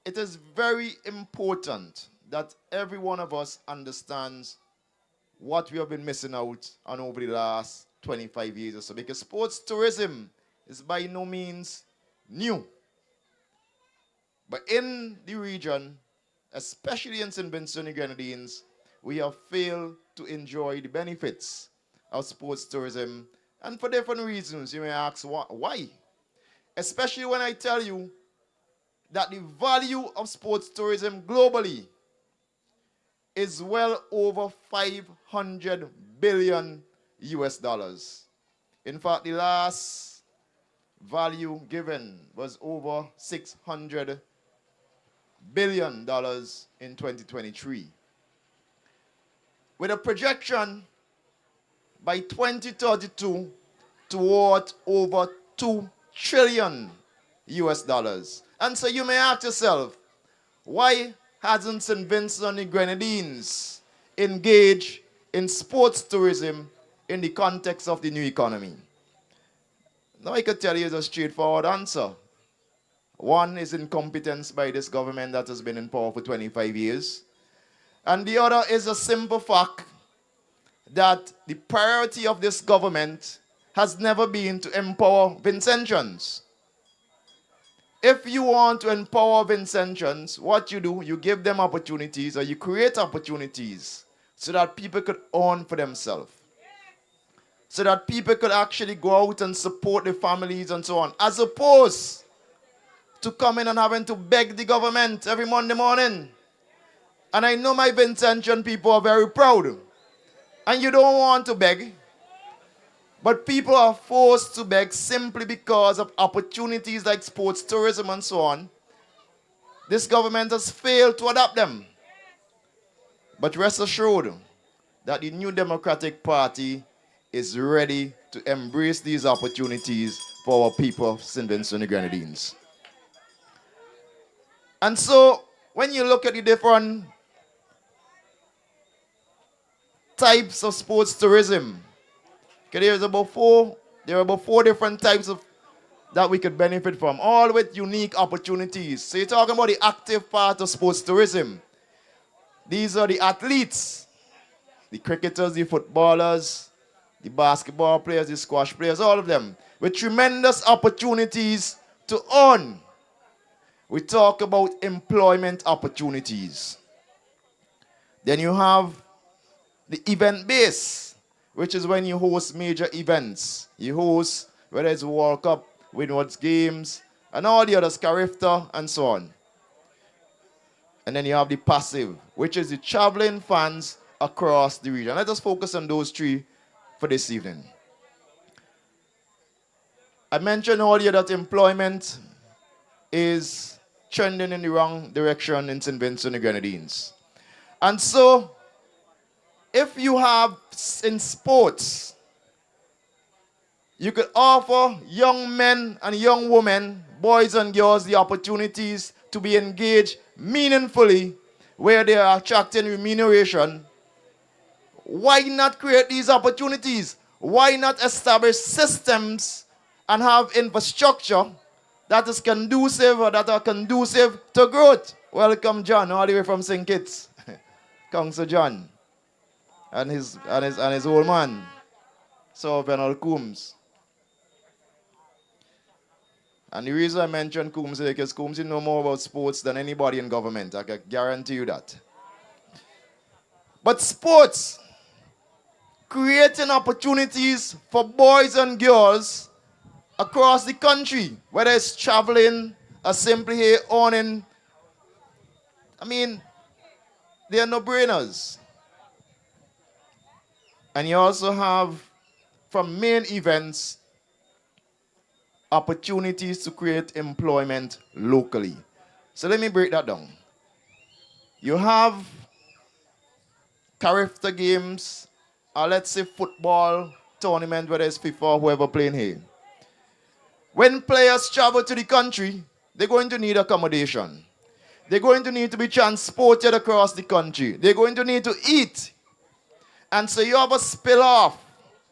it is very important that every one of us understands what we have been missing out on over the last 25 years or so, because sports tourism is by no means new. But in the region, especially in St. Vincent and Grenadines, we have failed to enjoy the benefits of sports tourism, and for different reasons. You may ask why? Especially when I tell you that the value of sports tourism globally is well over 500 billion US dollars. In fact, the last value given was over $600 billion in 2023. With a projection by 2032 toward over 2 trillion US dollars. And so you may ask yourself, why hasn't St. Vincent and the Grenadines engaged in sports tourism in the context of the new economy? Now I could tell you a straightforward answer. One is incompetence by this government that has been in power for 25 years. And the other is a simple fact that the priority of this government has never been to empower Vincentians. If you want to empower Vincentians, what you do, you give them opportunities, or you create opportunities so that people could earn for themselves. So that people could actually go out and support their families and so on, as opposed to coming and having to beg the government every Monday morning. And I know my Vincentian people are very proud. And you don't want to beg. But people are forced to beg simply because of opportunities like sports tourism and so on. This government has failed to adapt them. But rest assured that the New Democratic Party is ready to embrace these opportunities for our people of St. Vincent and the Grenadines. And so, when you look at the different types of sports tourism, okay, there are about four different types of that we could benefit from, all with unique opportunities. So you're talking about the active part of sports tourism. These are the athletes, the cricketers, the footballers, the basketball players, the squash players, all of them, with tremendous opportunities to earn. We talk about employment opportunities. Then you have the event base, which is when you host major events. You host, whether it's World Cup, Winward's Games, and all the others, Carifta, and so on. And then you have the passive, which is the traveling fans across the region. Let us focus on those three for this evening. I mentioned earlier that employment is trending in the wrong direction in St. Vincent and the Grenadines. And so, if you have in sports, you could offer young men and young women, boys and girls, the opportunities to be engaged meaningfully where they are attracting remuneration. Why not create these opportunities? Why not establish systems and have infrastructure that is conducive or that are conducive to growth? Welcome, John, all the way from St. Kitts. Councillor John and his old man, Sir Venal Coombs. And the reason I mention Coombs is because Coombs know more about sports than anybody in government. I can guarantee you that. But sports, creating opportunities for boys and girls across the country, whether it's traveling or simply here owning, I mean, they are no-brainers. And you also have, from main events, opportunities to create employment locally. So let me break that down. You have character games, or let's say football tournament, whether it's FIFA or whoever playing here. When players travel to the country, they're going to need accommodation. They're going to need to be transported across the country. They're going to need to eat. And so you have a spill off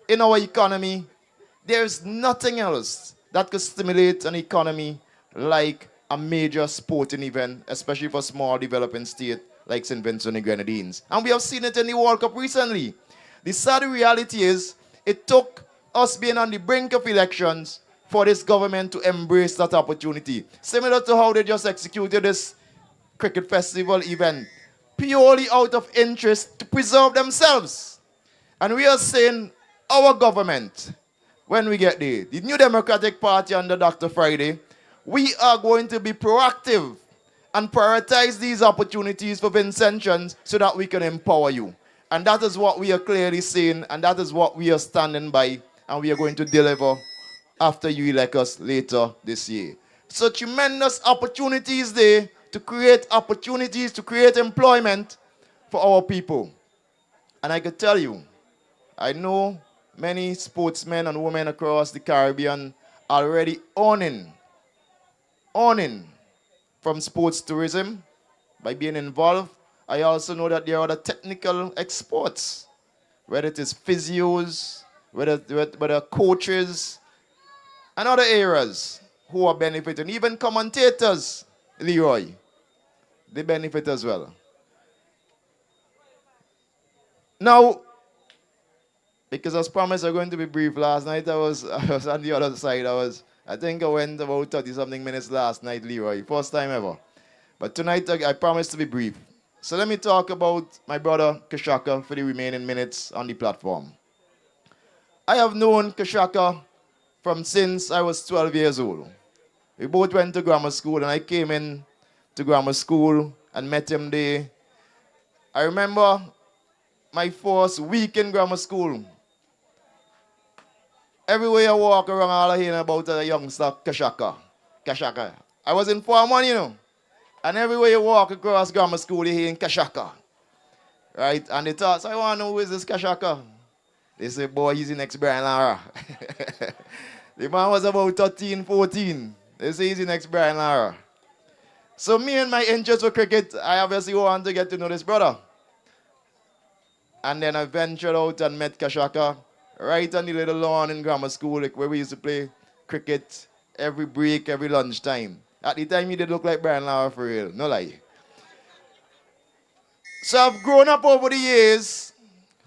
in our economy. There's nothing else that could stimulate an economy like a major sporting event, especially for small developing state like St. Vincent and Grenadines. And we have seen it in the World Cup recently. The sad reality is it took us being on the brink of elections for this government to embrace that opportunity. Similar to how they just executed this cricket festival event, purely out of interest to preserve themselves. And we are saying our government, when we get there, the New Democratic Party under Dr. Friday, we are going to be proactive and prioritize these opportunities for Vincentians so that we can empower you. And that is what we are clearly saying, and that is what we are standing by, and we are going to deliver after you elect us later this year. So tremendous opportunities there to create opportunities, to create employment for our people. And I could tell you, I know many sportsmen and women across the Caribbean already owning from sports tourism by being involved. I also know that there are other technical exports, whether it is physios, whether coaches, and other areas who are benefiting. Even commentators, Leroy, they benefit as well. Now, because as promised, I'm going to be brief. Last night I was on the other side. I think I went about 30-something minutes last night, Leroy. First time ever. But tonight I promised to be brief. So let me talk about my brother KASHAKA for the remaining minutes on the platform. I have known KASHAKA from since I was 12 years old. We both went to grammar school, and I came in to grammar school and met him there. I remember my first week in grammar school. Everywhere I walk around, all I hear about a youngster, KASHAKA. I was in Form 1, you know. And everywhere you walk across grammar school, you hear KASHAKA. Right? And they thought, so I want to know who is this KASHAKA? They say, boy, he's the next Brian Lara. The man was about 13, 14. They say he's the next Brian Lara. So me and my interest for cricket, I obviously want to get to know this brother. And then I ventured out and met KASHAKA right on the little lawn in grammar school, like where we used to play cricket every break, every lunchtime. At the time, he did look like Brian Lara for real, no lie. So I've grown up over the years,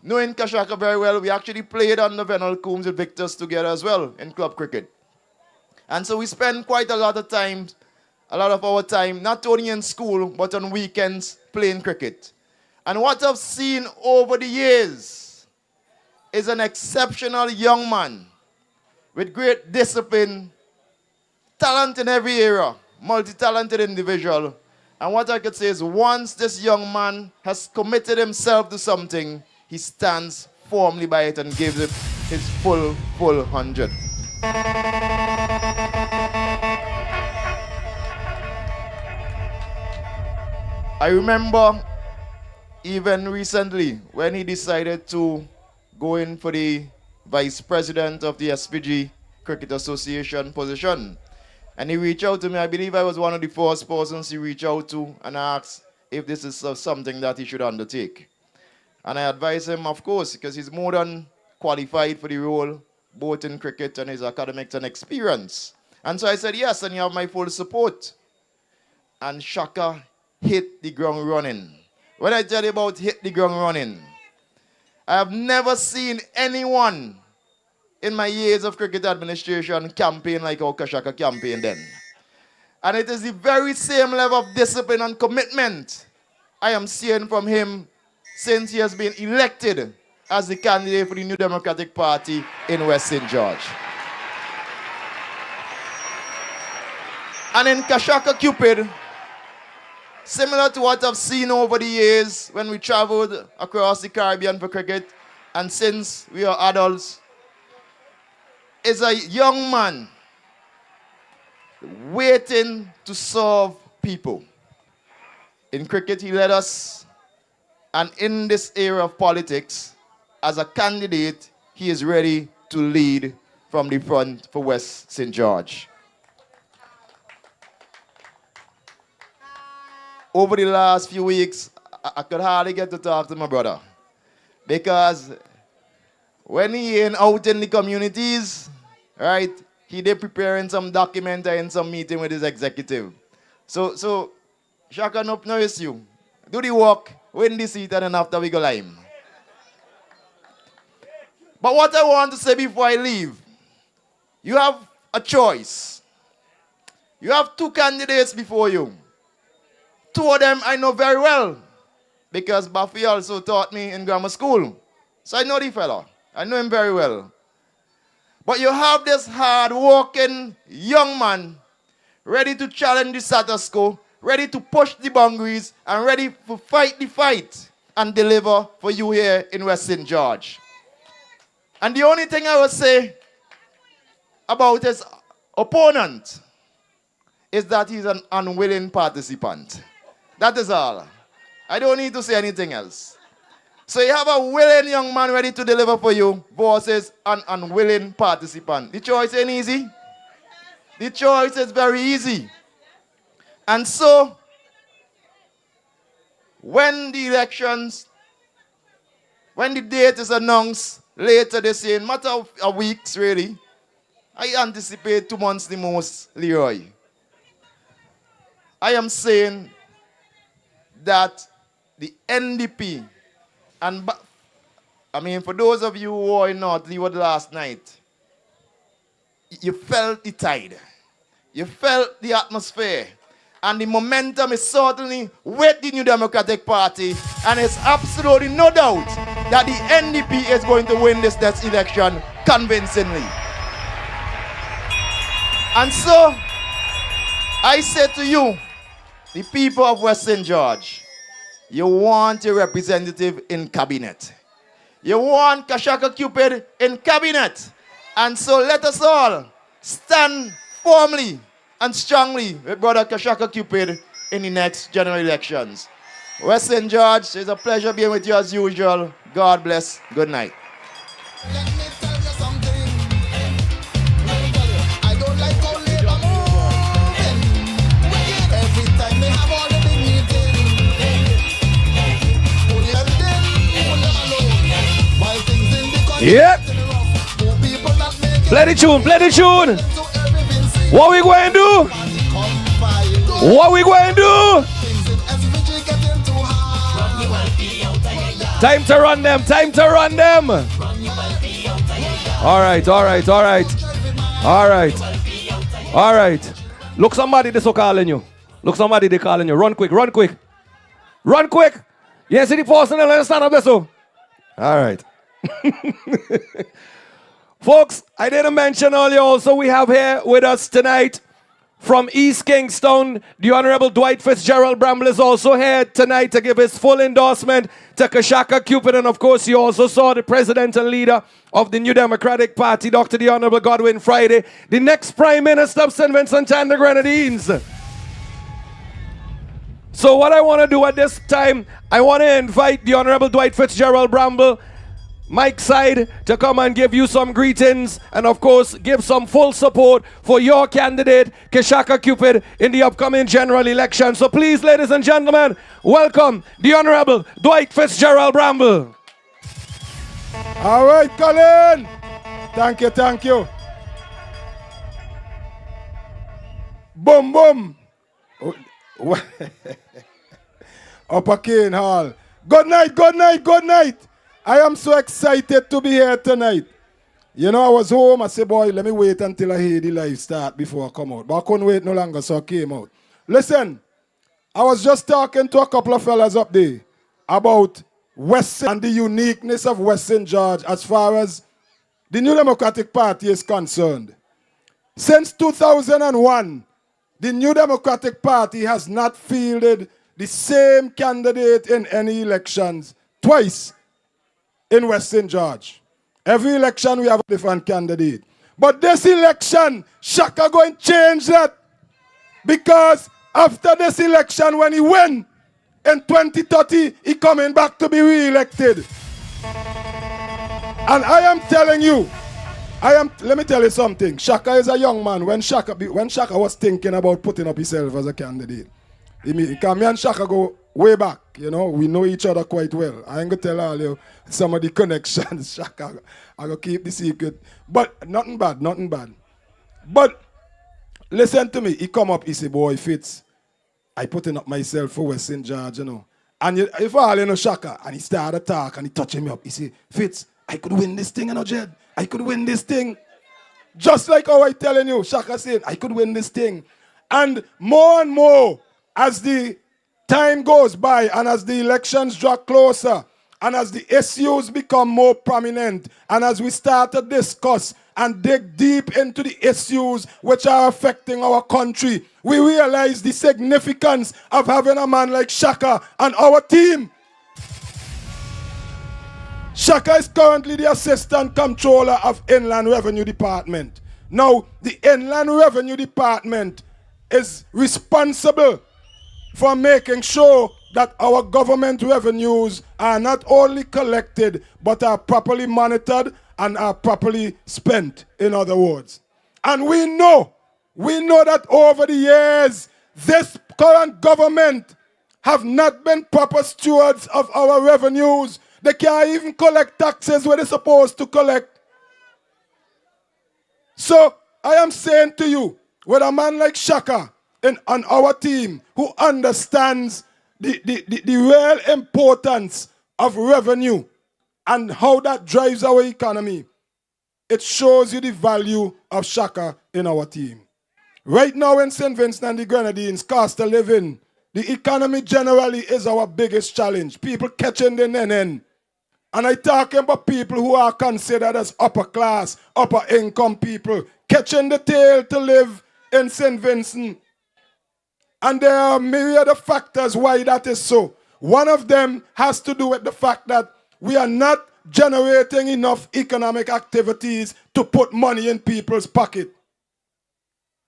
knowing KASHAKA very well. We actually played on the Venal Coombs with Victors together as well in club cricket. And so we spend quite a lot of our time, not only in school, but on weekends playing cricket. And what I've seen over the years is an exceptional young man with great discipline, talent in every area, multi-talented individual. And what I could say is once this young man has committed himself to something, he stands firmly by it and gives it his full 100. I remember even recently when he decided to go in for the vice president of the SPG Cricket Association position. And he reached out to me. I believe I was one of the first persons he reached out to and asked if this is something that he should undertake. And I advise him, of course, because he's more than qualified for the role, both in cricket and his academics and experience. And so I said, yes, and you have my full support. And Shaka hit the ground running. When I tell you about hit the ground running, I have never seen anyone in my years of cricket administration campaign like how KASHAKA campaigned then. And it is the very same level of discipline and commitment I am seeing from him since he has been elected as the candidate for the New Democratic Party in West St. George. And in KASHAKA Cupid, similar to what I've seen over the years when we traveled across the Caribbean for cricket, and since we are adults, is a young man waiting to serve people. In cricket, he led us, and in this era of politics, as a candidate, he is ready to lead from the front for West St. George. Over the last few weeks, I could hardly get to talk to my brother. Because when he ain't out in the communities, right, he did preparing some document and some meeting with his executive. So Shaka, no issue. Do the work, win the seat, and then after we go lime. But what I want to say before I leave, you have a choice. You have two candidates before you. Two of them I know very well because Buffy also taught me in grammar school. So I know the fella. I know him very well. But you have this hard-working young man ready to challenge the status quo, ready to push the boundaries, and ready to fight the fight and deliver for you here in West St. George. And the only thing I would say about his opponent is that he's an unwilling participant. That is all. I don't need to say anything else. So you have a willing young man ready to deliver for you versus an unwilling participant. The choice ain't easy. The choice is very easy. And so, when the date is announced later this year, in a matter of weeks really, I anticipate 2 months the most, Leroy. I am saying that the NDP, and I mean, for those of you who are in North Leeward last night, you felt the tide. You felt the atmosphere. And the momentum is certainly with the New Democratic Party. And it's absolutely no doubt that the NDP is going to win this next election convincingly. And so, I say to you, the people of West St. George, you want a representative in cabinet. You want KASHAKA Cupid in cabinet. And so let us all stand firmly and strongly with Brother KASHAKA Cupid in the next general elections. West St. George, it's a pleasure being with you as usual. God bless. Good night. Yep. Play the tune, play the tune. What we going to do? What we going to do? Time to run them, time to run them. All right, all right, all right. All right. All right. Look, somebody they so calling you. Look, somebody they calling you. Run quick, run quick. Run quick. You see the person that stand up there so? All right. Folks, I didn't mention earlier also we have here with us tonight from East Kingston, the Honorable Dwight Fitzgerald Bramble is also here tonight to give his full endorsement to KASHAKA Cupid. And of course, you also saw the president and leader of the New Democratic Party, Dr. the Honorable Godwin Friday, the next Prime Minister of St. Vincent and the Grenadines. So what I want to do at this time, I want to invite the Honorable Dwight Fitzgerald Bramble Mike's side to come and give you some greetings and, of course, give some full support for your candidate, KASHAKA Cupid, in the upcoming general election. So please, ladies and gentlemen, welcome the Honorable Dwight Fitzgerald Bramble. All right, Colin. Thank you, thank you. Boom, boom. Upper Cane Hall. Good night, good night, good night. I am so excited to be here tonight. You know, I was home. I said, boy, let me wait until I hear the live start before I come out. But I couldn't wait no longer, so I came out. Listen, I was just talking to a couple of fellas up there about West and the uniqueness of West St.GEORGE as far as the New Democratic Party is concerned. Since 2001, the New Democratic Party has not fielded the same candidate in any elections twice in West St.GEORGE. Every election we have a different candidate. But this election, Shaka going to change that. Because after this election, when he win in 2030, he coming back to be re-elected. And I am telling you, let me tell you something. Shaka is a young man. When Shaka was thinking about putting up himself as a candidate, because me and Shaka go way back, you know, we know each other quite well. I ain't gonna tell all you some of the connections, Shaka. I gonna keep the secret. But nothing bad, nothing bad. But listen to me, he come up, he say, boy, Fitz, I putting up myself for West St.GEORGE, you know. And if all you know Shaka, and he started to talk and he touching me up, he say, Fitz, I could win this thing, you know, Jed. I could win this thing. Just like how I telling you, Shaka saying, I could win this thing. And more, as the time goes by and as the elections draw closer and as the issues become more prominent and as we start to discuss and dig deep into the issues which are affecting our country, we realize the significance of having a man like Shaka on our team. Shaka is currently the Assistant Controller of Inland Revenue Department. Now, the Inland Revenue Department is responsible for making sure that our government revenues are not only collected, but are properly monitored and are properly spent, in other words. And we know that over the years, this current government have not been proper stewards of our revenues. They can't even collect taxes where they're supposed to collect. So I am saying to you, with a man like Shaka on our team who understands the real importance of revenue and how that drives our economy, it shows you the value of Shaka in our team. Right now in St. Vincent and the Grenadines, cost of living, the economy generally is our biggest challenge. People catching the NN. And I'm talking about people who are considered as upper class, upper income people, catching the tail to live in St. Vincent. And there are myriad of factors why that is so. One of them has to do with the fact that we are not generating enough economic activities to put money in people's pocket.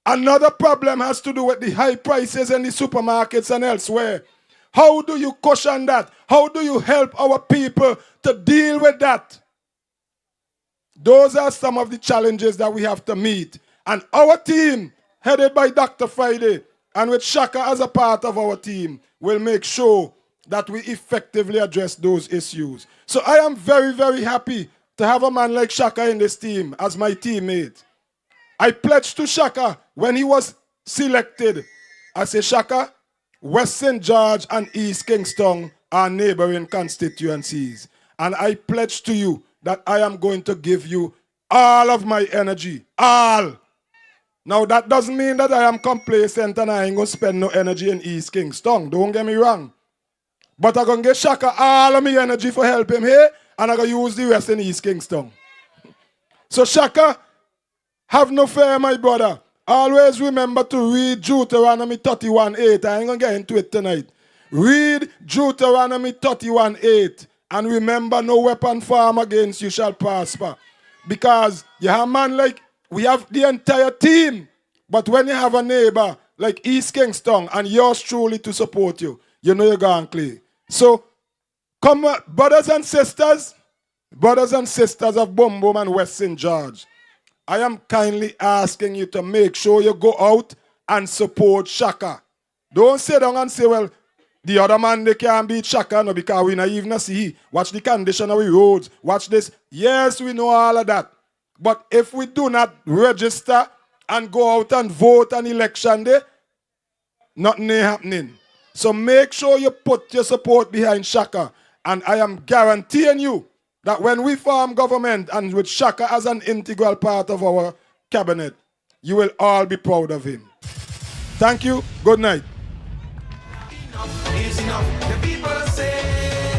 Another problem has to do with the high prices in the supermarkets and elsewhere. How do you cushion that? How do you help our people to deal with that? Those are some of the challenges that we have to meet. And our team, headed by Dr. Friday, and with Shaka as a part of our team, will make sure that we effectively address those issues. So I am very, very happy to have a man like Shaka in this team as my teammate. I pledged to Shaka when he was selected. I say, Shaka, West St.GEORGE and East Kingston are neighboring constituencies. And I pledge to you that I am going to give you all of my energy. All. Now, that doesn't mean that I am complacent and I ain't going to spend no energy in East Kingston. Don't get me wrong. But I'm going to give Shaka all of my energy for help him here, and I'm going to use the rest in East Kingston. So, Shaka, have no fear, my brother. Always remember to read Deuteronomy 31:8. I ain't going to get into it tonight. Read Deuteronomy 31:8. And remember, no weapon formed against you shall prosper. Because you have a man like, we have the entire team. But when you have a neighbor like East Kingston and yours truly to support you, you know you're going to play. So, come, brothers and sisters, Brothers and sisters of Boom Boom and West St. George, I am kindly asking you to make sure you go out and support Shaka. Don't sit down and say, well, the other man, they can't beat Shaka no, because we not even see. Watch the condition of the roads. Watch this. Yes, we know all of that. But if we do not register and go out and vote on election day, nothing ain't happening. So make sure you put your support behind Shaka. And I am guaranteeing you that when we form government and with Shaka as an integral part of our cabinet, you will all be proud of him. Thank you. Good night.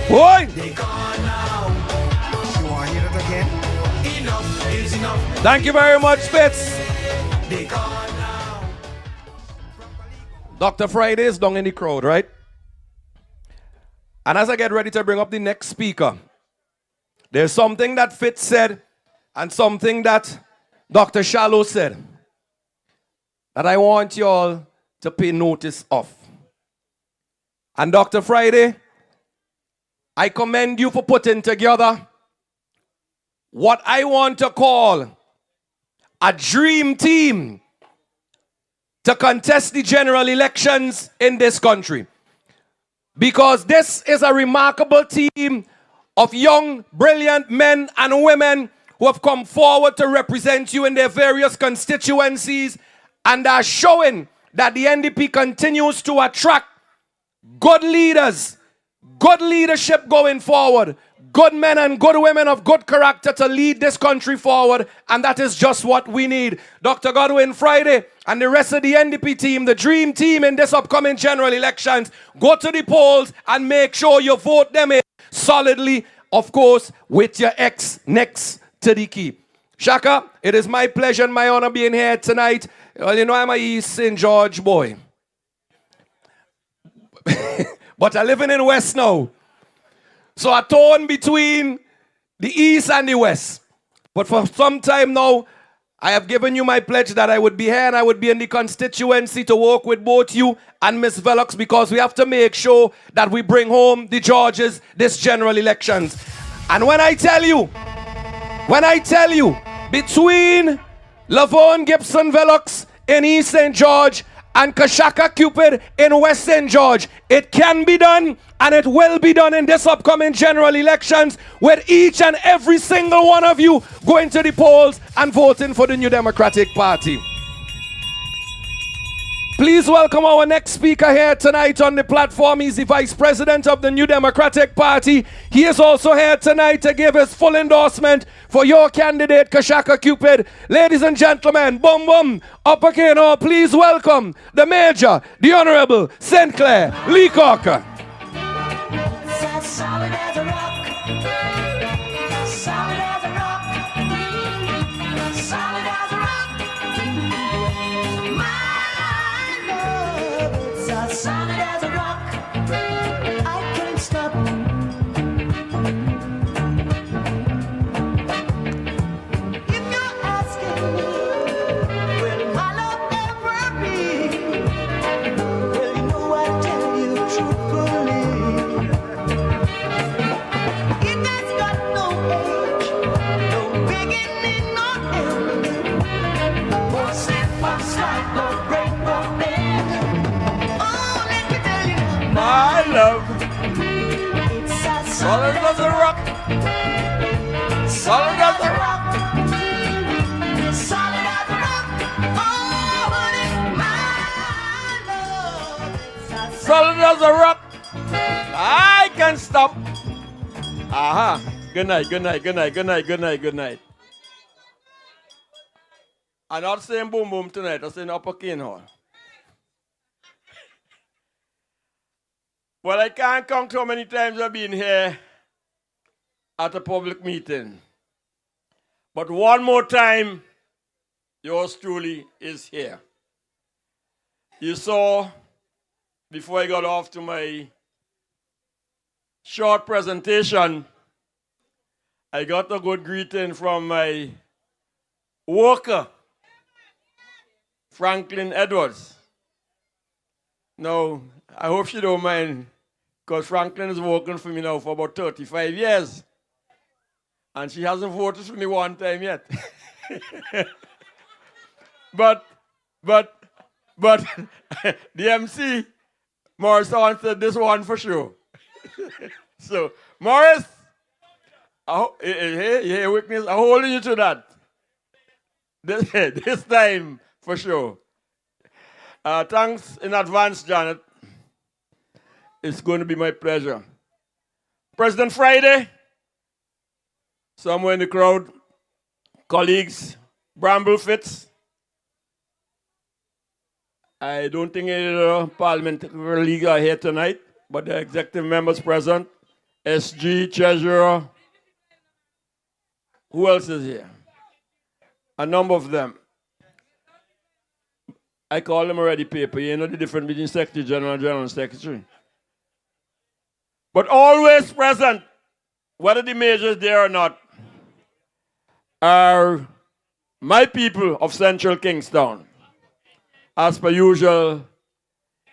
Boy! They gone now. You want to hear it again? Enough is enough. Thank you very much, Fitz. They gone now. Dr. Friday is down in the crowd, right? And as I get ready to bring up the next speaker, there's something that Fitz said and something that Dr. Shallow said that I want you all to pay notice of. And Dr. Friday, I commend you for putting together what I want to call a dream team to contest the general elections in this country. Because this is a remarkable team of young, brilliant men and women who have come forward to represent you in their various constituencies and are showing that the NDP continues to attract good leaders, good leadership going forward, good men and good women of good character to lead this country forward, and that is just what we need. Dr. Godwin Friday and the rest of the NDP team, the dream team in this upcoming general elections, go to the polls and make sure you vote them in solidly, of course, with your X next to the key. Shaka, it is my pleasure and my honor being here tonight. Well, you know I'm a East St. George boy. But I'm living in West now. So I torn between the East and the West. But for some time now, I have given you my pledge that I would be here and I would be in the constituency to work with both you and Miss Velox, because we have to make sure that we bring home the Georges this general elections. And when I tell you, between Laverne Gibson Velox in East St. George and KASHAKA Cupid in West St. George, it can be done and it will be done in this upcoming general elections, with each and every single one of you going to the polls and voting for the New Democratic Party. Please welcome our next speaker here tonight on the platform. He's the Vice President of the New Democratic Party. He is also here tonight to give his full endorsement for your candidate, KASHAKA Cupid. Ladies and gentlemen, boom boom, up again, all please welcome the Major, the Honorable St. Clair Lee Corker. Solid as a rock. Solid as a rock. Solid as a rock. My love, it's as solid as a rock. I can't stop. If you're asking me, will my love ever be? Well, you know I tell you truthfully. My love, It's as solid as a rock, solid as a rock. solid as a rock. Oh, honey, my love. It's as Solid as a rock. I can't stop. Aha. Good night, good night, good night, good night, good night, good night. I'm not saying boom boom tonight, I'm saying Upper Cane Hall. Well, I can't count how many times I've been here at a public meeting. But one more time, yours truly is here. You saw, before I got off to my short presentation, I got a good greeting from my worker, Franklin Edwards. Now, I hope she don't mind, because Franklin is working for me now for about 35 years. And she hasn't voted for me one time yet. but the MC, Morris answered this one for sure. So, Morris, hey, witness, I'm holding you to that. This time, for sure. Thanks in advance, Janet. It's going to be my pleasure. President Friday, somewhere in the crowd, colleagues, Bramble Fitz. I don't think any of the parliamentary league are here tonight, but the executive members present, SG, Treasurer, who else is here? A number of them. I call them already paper. You know the difference between Secretary General and General Secretary. But always present, whether the major is there or not, are my people of Central Kingstown. As per usual,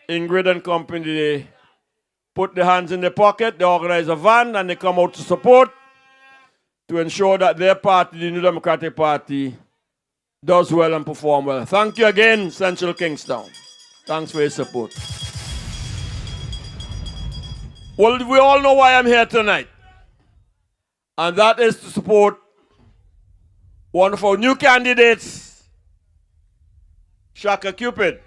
Ingrid and company, they put their hands in their pocket, they organize a van, and they come out to support to ensure that their party, the New Democratic Party, does well and perform well. Thank you again, Central Kingstown. Thanks for your support. Well, we all know why I'm here tonight. And that is to support one of our new candidates, KASHAKA Cupid.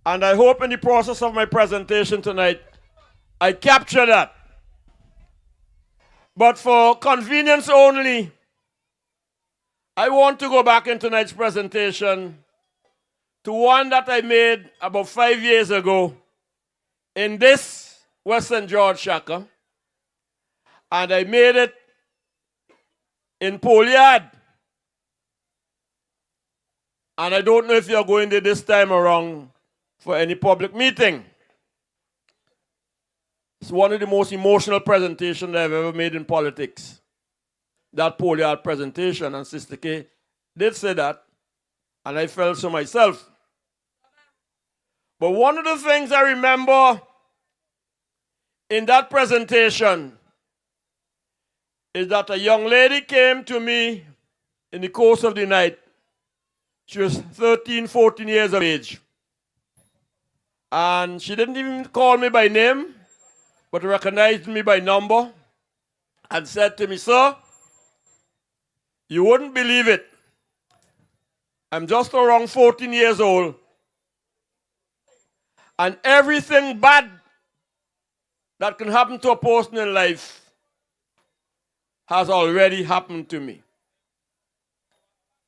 And I hope in the process of my presentation tonight, I capture that. But for convenience only, I want to go back in tonight's presentation to one that I made about 5 years ago in this West St.GEORGE Shaka. And I made it in Poliad. And I don't know if you're going there this time around for any public meeting. It's one of the most emotional presentations I've ever made in politics. That Poliad presentation, and Sister K did say that, and I felt so myself. But one of the things I remember in that presentation is that a young lady came to me in the course of the night. She was 13, 14 years of age. And she didn't even call me by name, but recognized me by number and said to me, "Sir, you wouldn't believe it. I'm just around 14 years old. And everything bad that can happen to a person in life has already happened to me."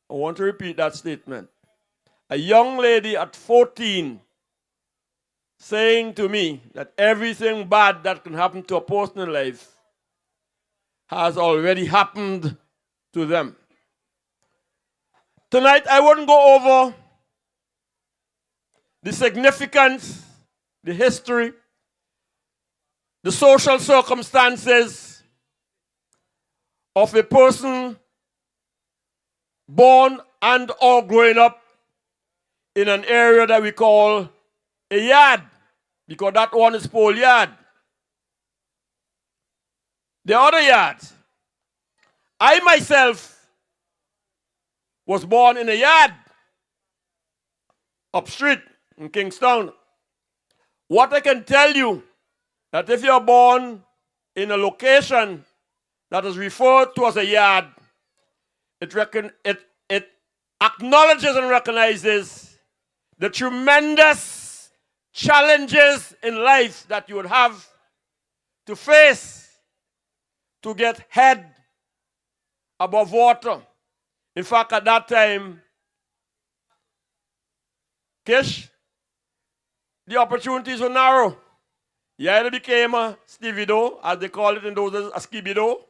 I want to repeat that statement. A young lady at 14 saying to me that everything bad that can happen to a person in life has already happened to them. Tonight, I wouldn't go over the significance, the history, the social circumstances of a person born and or growing up in an area that we call a yard, because that one is Pole Yard. The other yards, I myself was born in a yard up street in Kingstown. What I can tell you, that if you're born in a location that is referred to as a yard, it acknowledges and recognizes the tremendous challenges in life that you would have to face to get head above water. In fact, at that time, Kish, the opportunities were narrow. You either became a Stevido, as they call it in those days, a Skibido,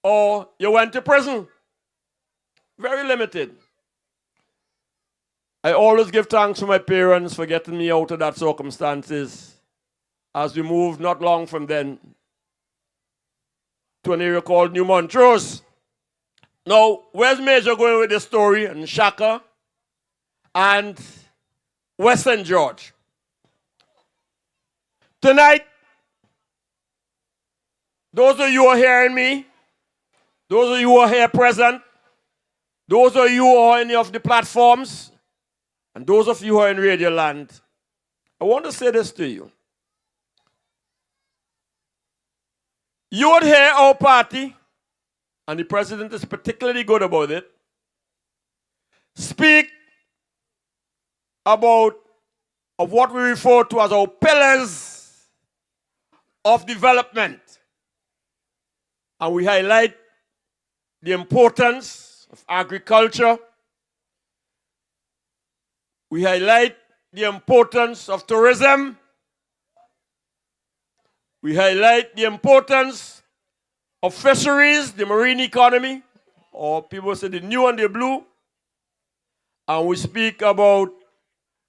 or you went to prison. Very limited. I always give thanks to my parents for getting me out of that circumstances as we moved not long from then to an area called New Montrose. Now, where's Major going with this story in Shaka and West St.GEORGE? Tonight, those of you who are hearing me, those of you who are here present, those of you who are on any of the platforms, and those of you who are in Radio Land, I want to say this to you. You would hear our party, and the president is particularly good about it, speak about of what we refer to as our pillars of development. And we highlight the importance of agriculture. We highlight the importance of tourism. We highlight the importance of fisheries, the marine economy, or people say the new and the blue. And we speak about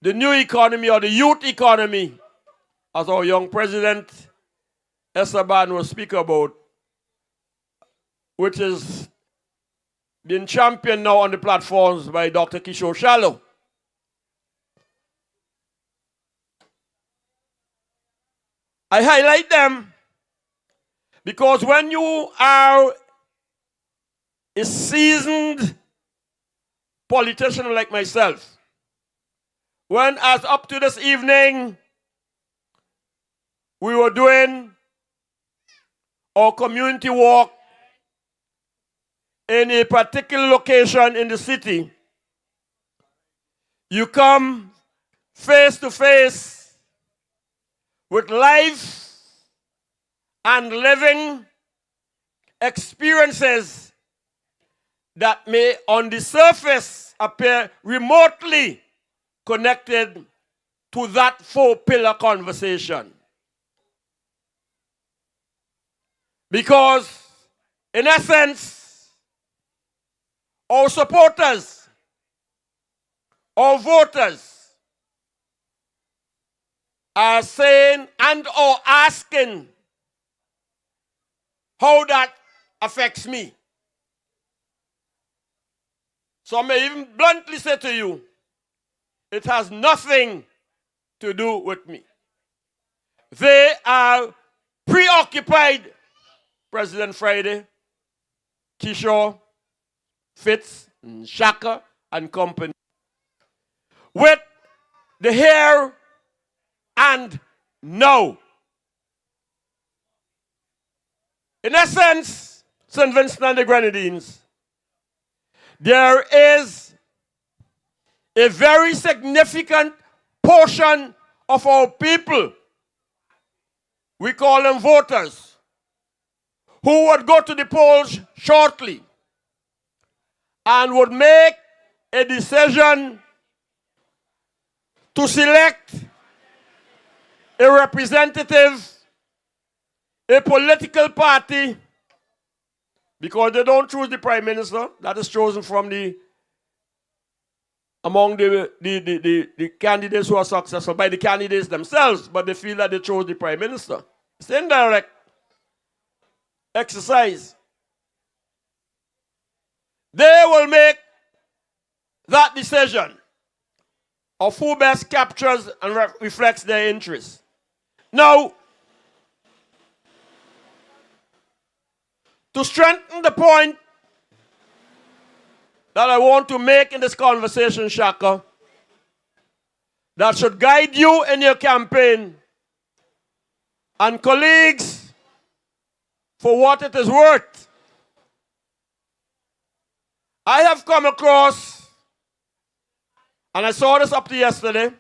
the new economy or the youth economy, as our young president, Esteban, will speak about, which is being championed now on the platforms by Dr. Kishore Shallow. I highlight them because when you are a seasoned politician like myself, when as up to this evening, we were doing our community walk in a particular location in the city, you come face to face with life and living experiences that may on the surface appear remotely connected to that four-pillar conversation. Because, in essence, our supporters, our voters are saying and or asking how that affects me. So I may even bluntly say to you, it has nothing to do with me. They are preoccupied, President Friday, Kishore, Fitz, and Shaka, and company, with the here and now. In essence, St. Vincent and the Grenadines, there is a very significant portion of our people, we call them voters, who would go to the polls shortly and would make a decision to select a representative, a political party, because they don't choose the prime minister. That is chosen from among the candidates who are successful by the candidates themselves, but they feel that they chose the prime minister. It's indirect exercise. They will make that decision of who best captures and reflects their interests. Now, to strengthen the point that I want to make in this conversation, Shaka, that should guide you in your campaign, and colleagues, for what it is worth, I have come across, and I saw this up to yesterday,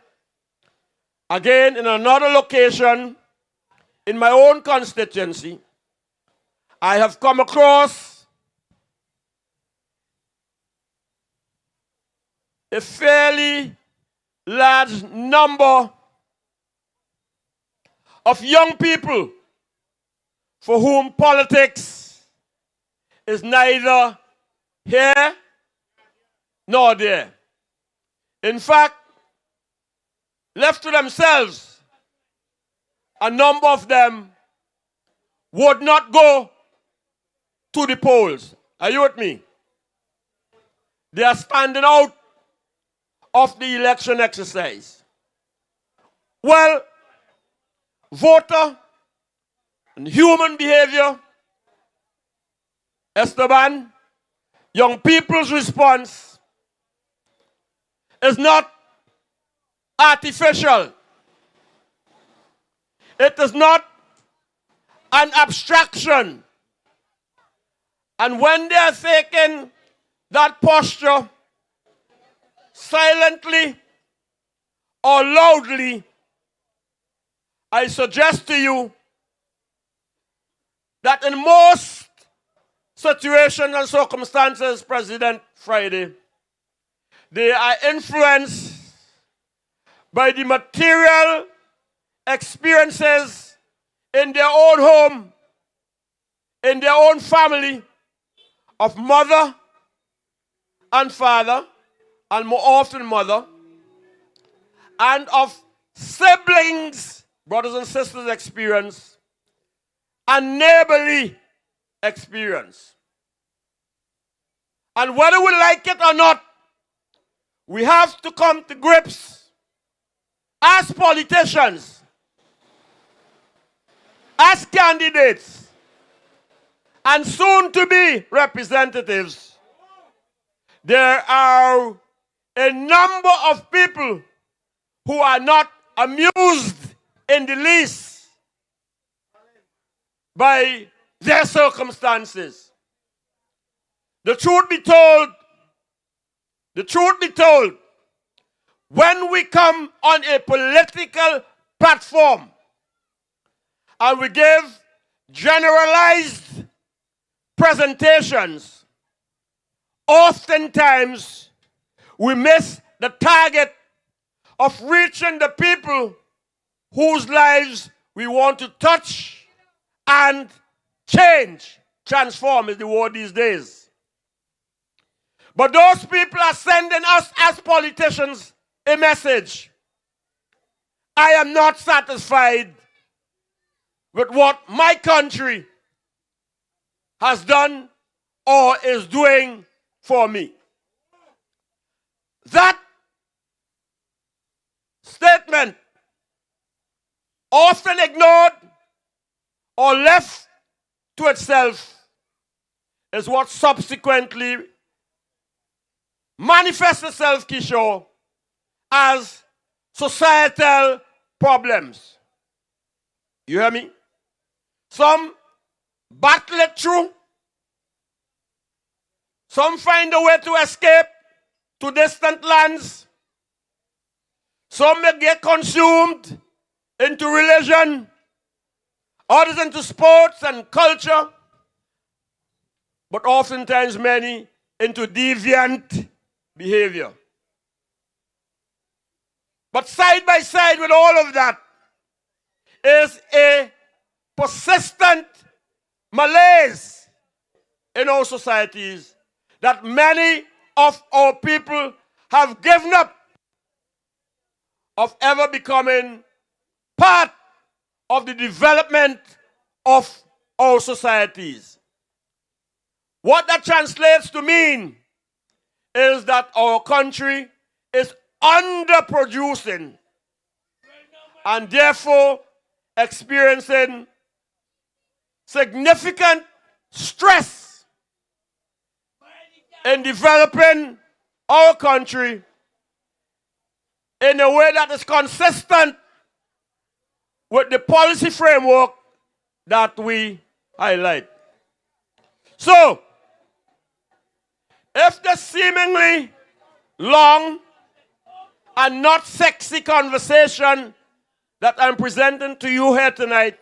again in another location in my own constituency, I have come across a fairly large number of young people for whom politics is neither here nor there. In fact, left to themselves, a number of them would not go to the polls. Are you with me? They are standing out of the election exercise. Well, voter and human behavior Esteban, young people's response is not artificial. It is not an abstraction. And when they are taking that posture silently or loudly, I suggest to you that in most situations and circumstances, President Friday, they are influenced by the material experiences in their own home, in their own family, of mother and father, and more often mother, and of siblings, brothers and sisters experience, and neighborly experience. And whether we like it or not, we have to come to grips as politicians, as candidates, and soon to be representatives. There are a number of people who are not amused in the least by their circumstances. The truth be told, when we come on a political platform and we give generalized presentations, oftentimes we miss the target of reaching the people whose lives we want to touch and change. Transform is the word these days. But those people are sending us as politicians a message. I am not satisfied with what my country has done or is doing for me. That statement, often ignored or left to itself, is what subsequently manifests itself, Kishore, as societal problems. You hear me? Some battle it through. Some find a way to escape to distant lands. Some may get consumed into religion, others into sports and culture, but oftentimes many into deviant behavior. But side by side with all of that is a persistent malaise in our societies that many of our people have given up of ever becoming part of the development of our societies. What that translates to mean is that our country is underproducing and therefore experiencing significant stress in developing our country in a way that is consistent with the policy framework that we highlight. So, if the seemingly long and not sexy conversation that I'm presenting to you here tonight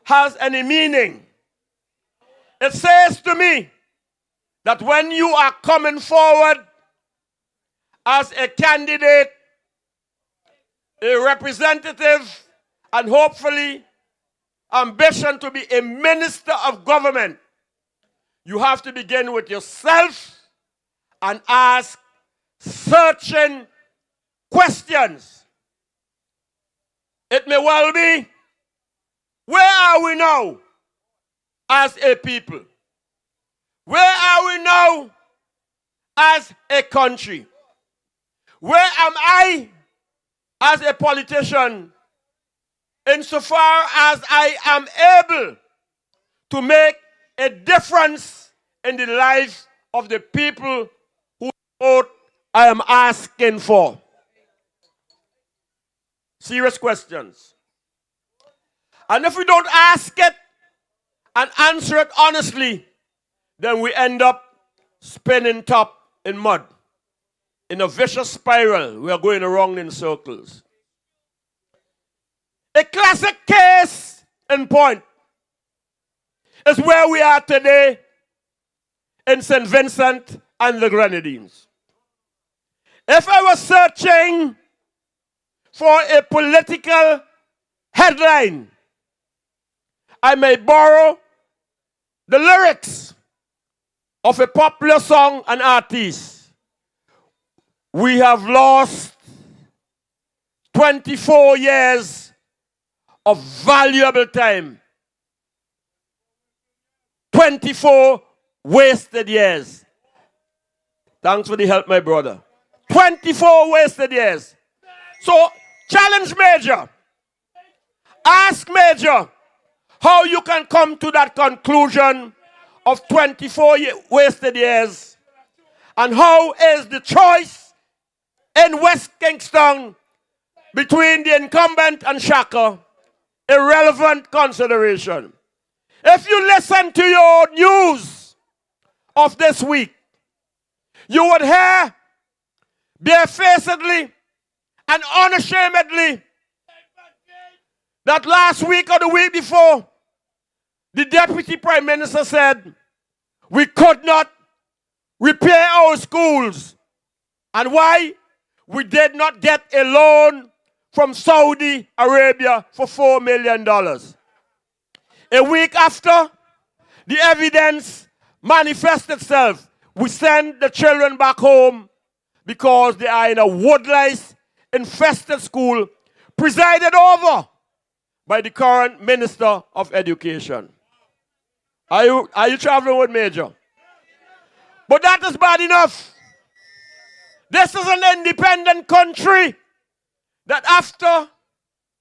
has any meaning, it says to me that when you are coming forward as a candidate, a representative, and hopefully ambition to be a minister of government, you have to begin with yourself and ask searching questions. It may well be, where are we now as a people? Where are we now as a country? Where am I as a politician insofar as I am able to make a difference in the life of the people who vote I am asking for. Serious questions. And if we don't ask it and answer it honestly, then we end up spinning top in mud. In a vicious spiral, we are going around in circles. A classic case in point is where we are today in St. Vincent and the Grenadines. If I was searching for a political headline, I may borrow the lyrics of a popular song and artist. We have lost 24 years of valuable time. 24 wasted years. Thanks for the help, my brother. 24 wasted years. So, challenge Major. Ask Major how you can come to that conclusion of 24 wasted years. And how is the choice in West Kingston between the incumbent and Shaka a relevant consideration? If you listen to your news of this week, you would hear barefacedly and unashamedly that last week or the week before, the Deputy Prime Minister said we could not repair our schools. And why? We did not get a loan from Saudi Arabia for $4 million. A week after, the evidence manifests itself. We send the children back home because they are in a woodlice-infested school presided over by the current Minister of Education. Are you traveling with Major? But that is bad enough. This is an independent country that after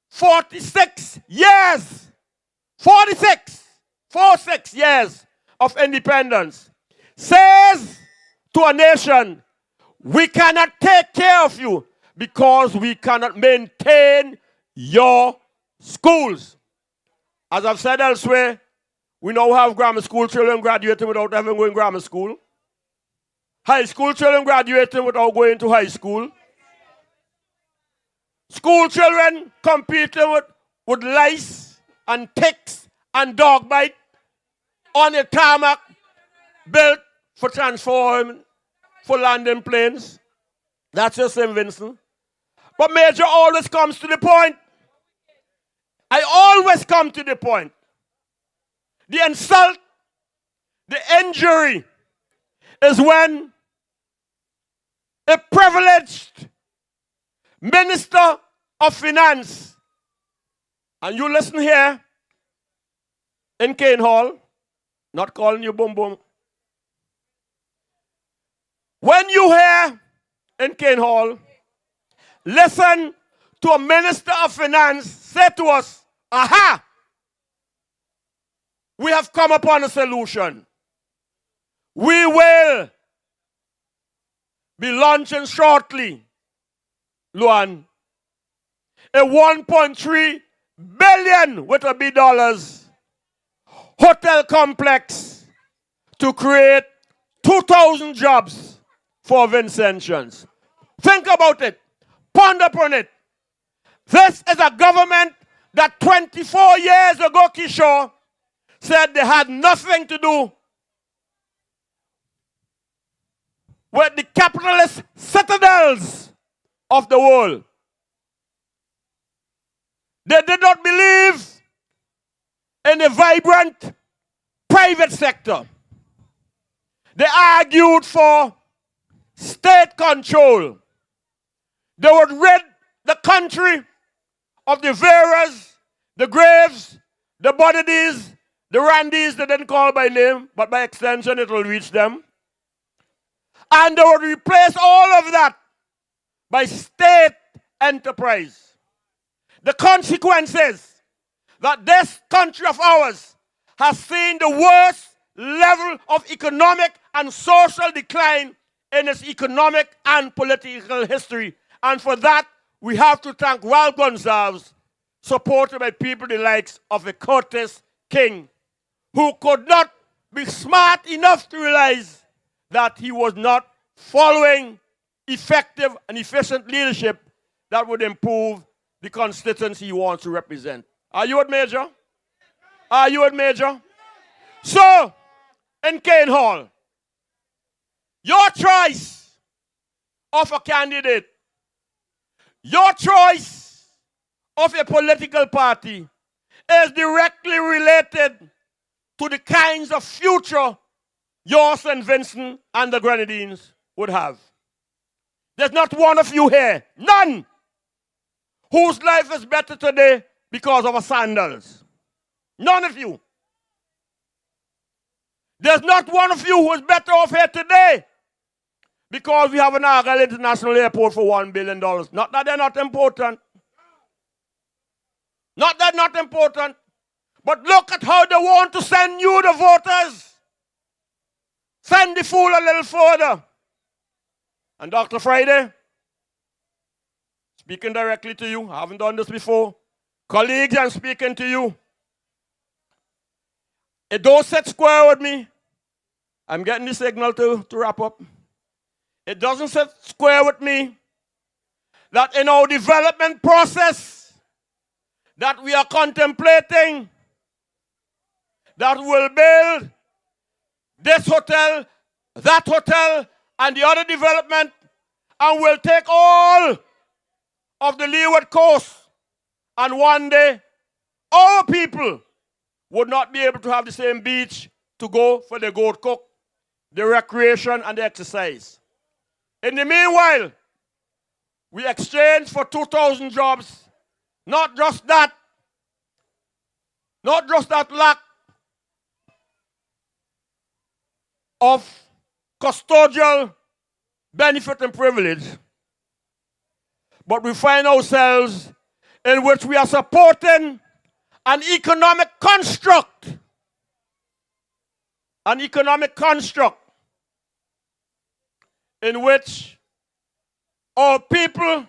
46 years, 46 years of independence, says to a nation, we cannot take care of you because we cannot maintain your schools. As I've said elsewhere, we now have grammar school children graduating without even going to grammar school. High school children graduating without going to high school. School children competing with lice and ticks and dog bite on a tarmac built for transforming for landing planes. That's just St. Vincent. But Major always comes to the point. I always come to the point. The insult, the injury is when a privileged Minister of Finance, and you listen here in Kane Hall, not calling you boom boom. When you hear in Kane Hall, listen to a Minister of Finance say to us, aha, we have come upon a solution. We will be launching shortly, Luan, a $1.3 billion with a B dollars hotel complex to create 2,000 jobs for Vincentians. Think about it. Ponder upon it. This is a government that 24 years ago, Kishore, said they had nothing to do with the capitalist citadels of the world. They did not believe in a vibrant private sector. They argued for state control. They would rid the country of the Veras, the Graves, the Boddies, the Randys, they didn't call by name, but by extension it will reach them. And they would replace all of that by state enterprise. The consequences that this country of ours has seen the worst level of economic and social decline in its economic and political history. And for that, we have to thank Ralph Gonsalves, supported by people the likes of a Curtis King, who could not be smart enough to realize that he was not following effective and efficient leadership that would improve the constituency he wants to represent. Are you at Major? Are you at Major? So, in Kane Hall, your choice of a candidate, your choice of a political party is directly related to the kinds of future your St. Vincent and the Grenadines would have. There's not one of you here, none, whose life is better today because of our sandals. None of you. There's not one of you who is better off here today because we have an Argyle International Airport for $1 billion. Not that they're not important. Not that not important. But look at how they want to send you, the voters. Send the fool a little further. And Dr. Friday, speaking directly to you, I haven't done this before. Colleagues, I'm speaking to you. It don't sit square with me. I'm getting the signal to wrap up. It doesn't sit square with me that in our development process that we are contemplating that will build this hotel, that hotel, and the other development, and will take all of the leeward coast. And one day, our people would not be able to have the same beach to go for the goat cook, the recreation, and the exercise. In the meanwhile, we exchange for 2,000 jobs. Not just that lack of custodial benefit and privilege, but we find ourselves in which we are supporting an economic construct. An economic construct in which our people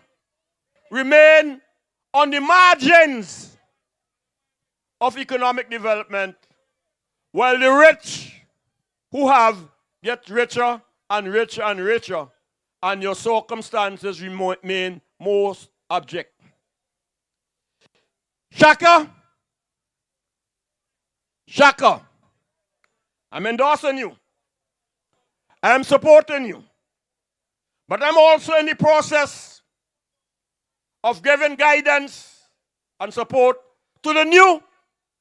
remain on the margins of economic development, while the rich who have get richer and richer and richer, and your circumstances remain most abject. Shaka, I'm endorsing you. I'm supporting you. But I'm also in the process of giving guidance and support to the new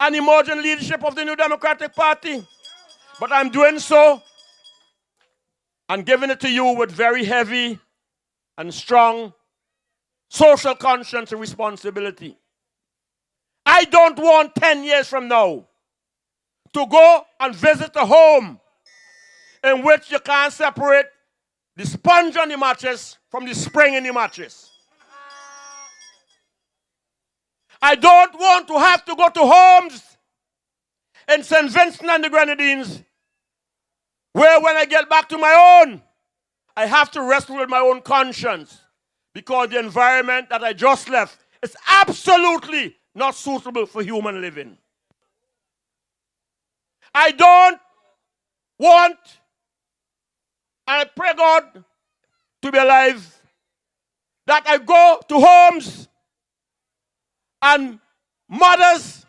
and emerging leadership of the New Democratic Party. But I'm doing so and giving it to you with very heavy and strong social conscience and responsibility. I don't want 10 years from now to go and visit a home in which you can't separate the sponge on the mattress from the spring in the mattress. I don't want to have to go to homes in St. Vincent and the Grenadines where when I get back to my own, I have to wrestle with my own conscience because the environment that I just left is absolutely not suitable for human living. I don't want, and I pray God to be alive, that I go to homes and mothers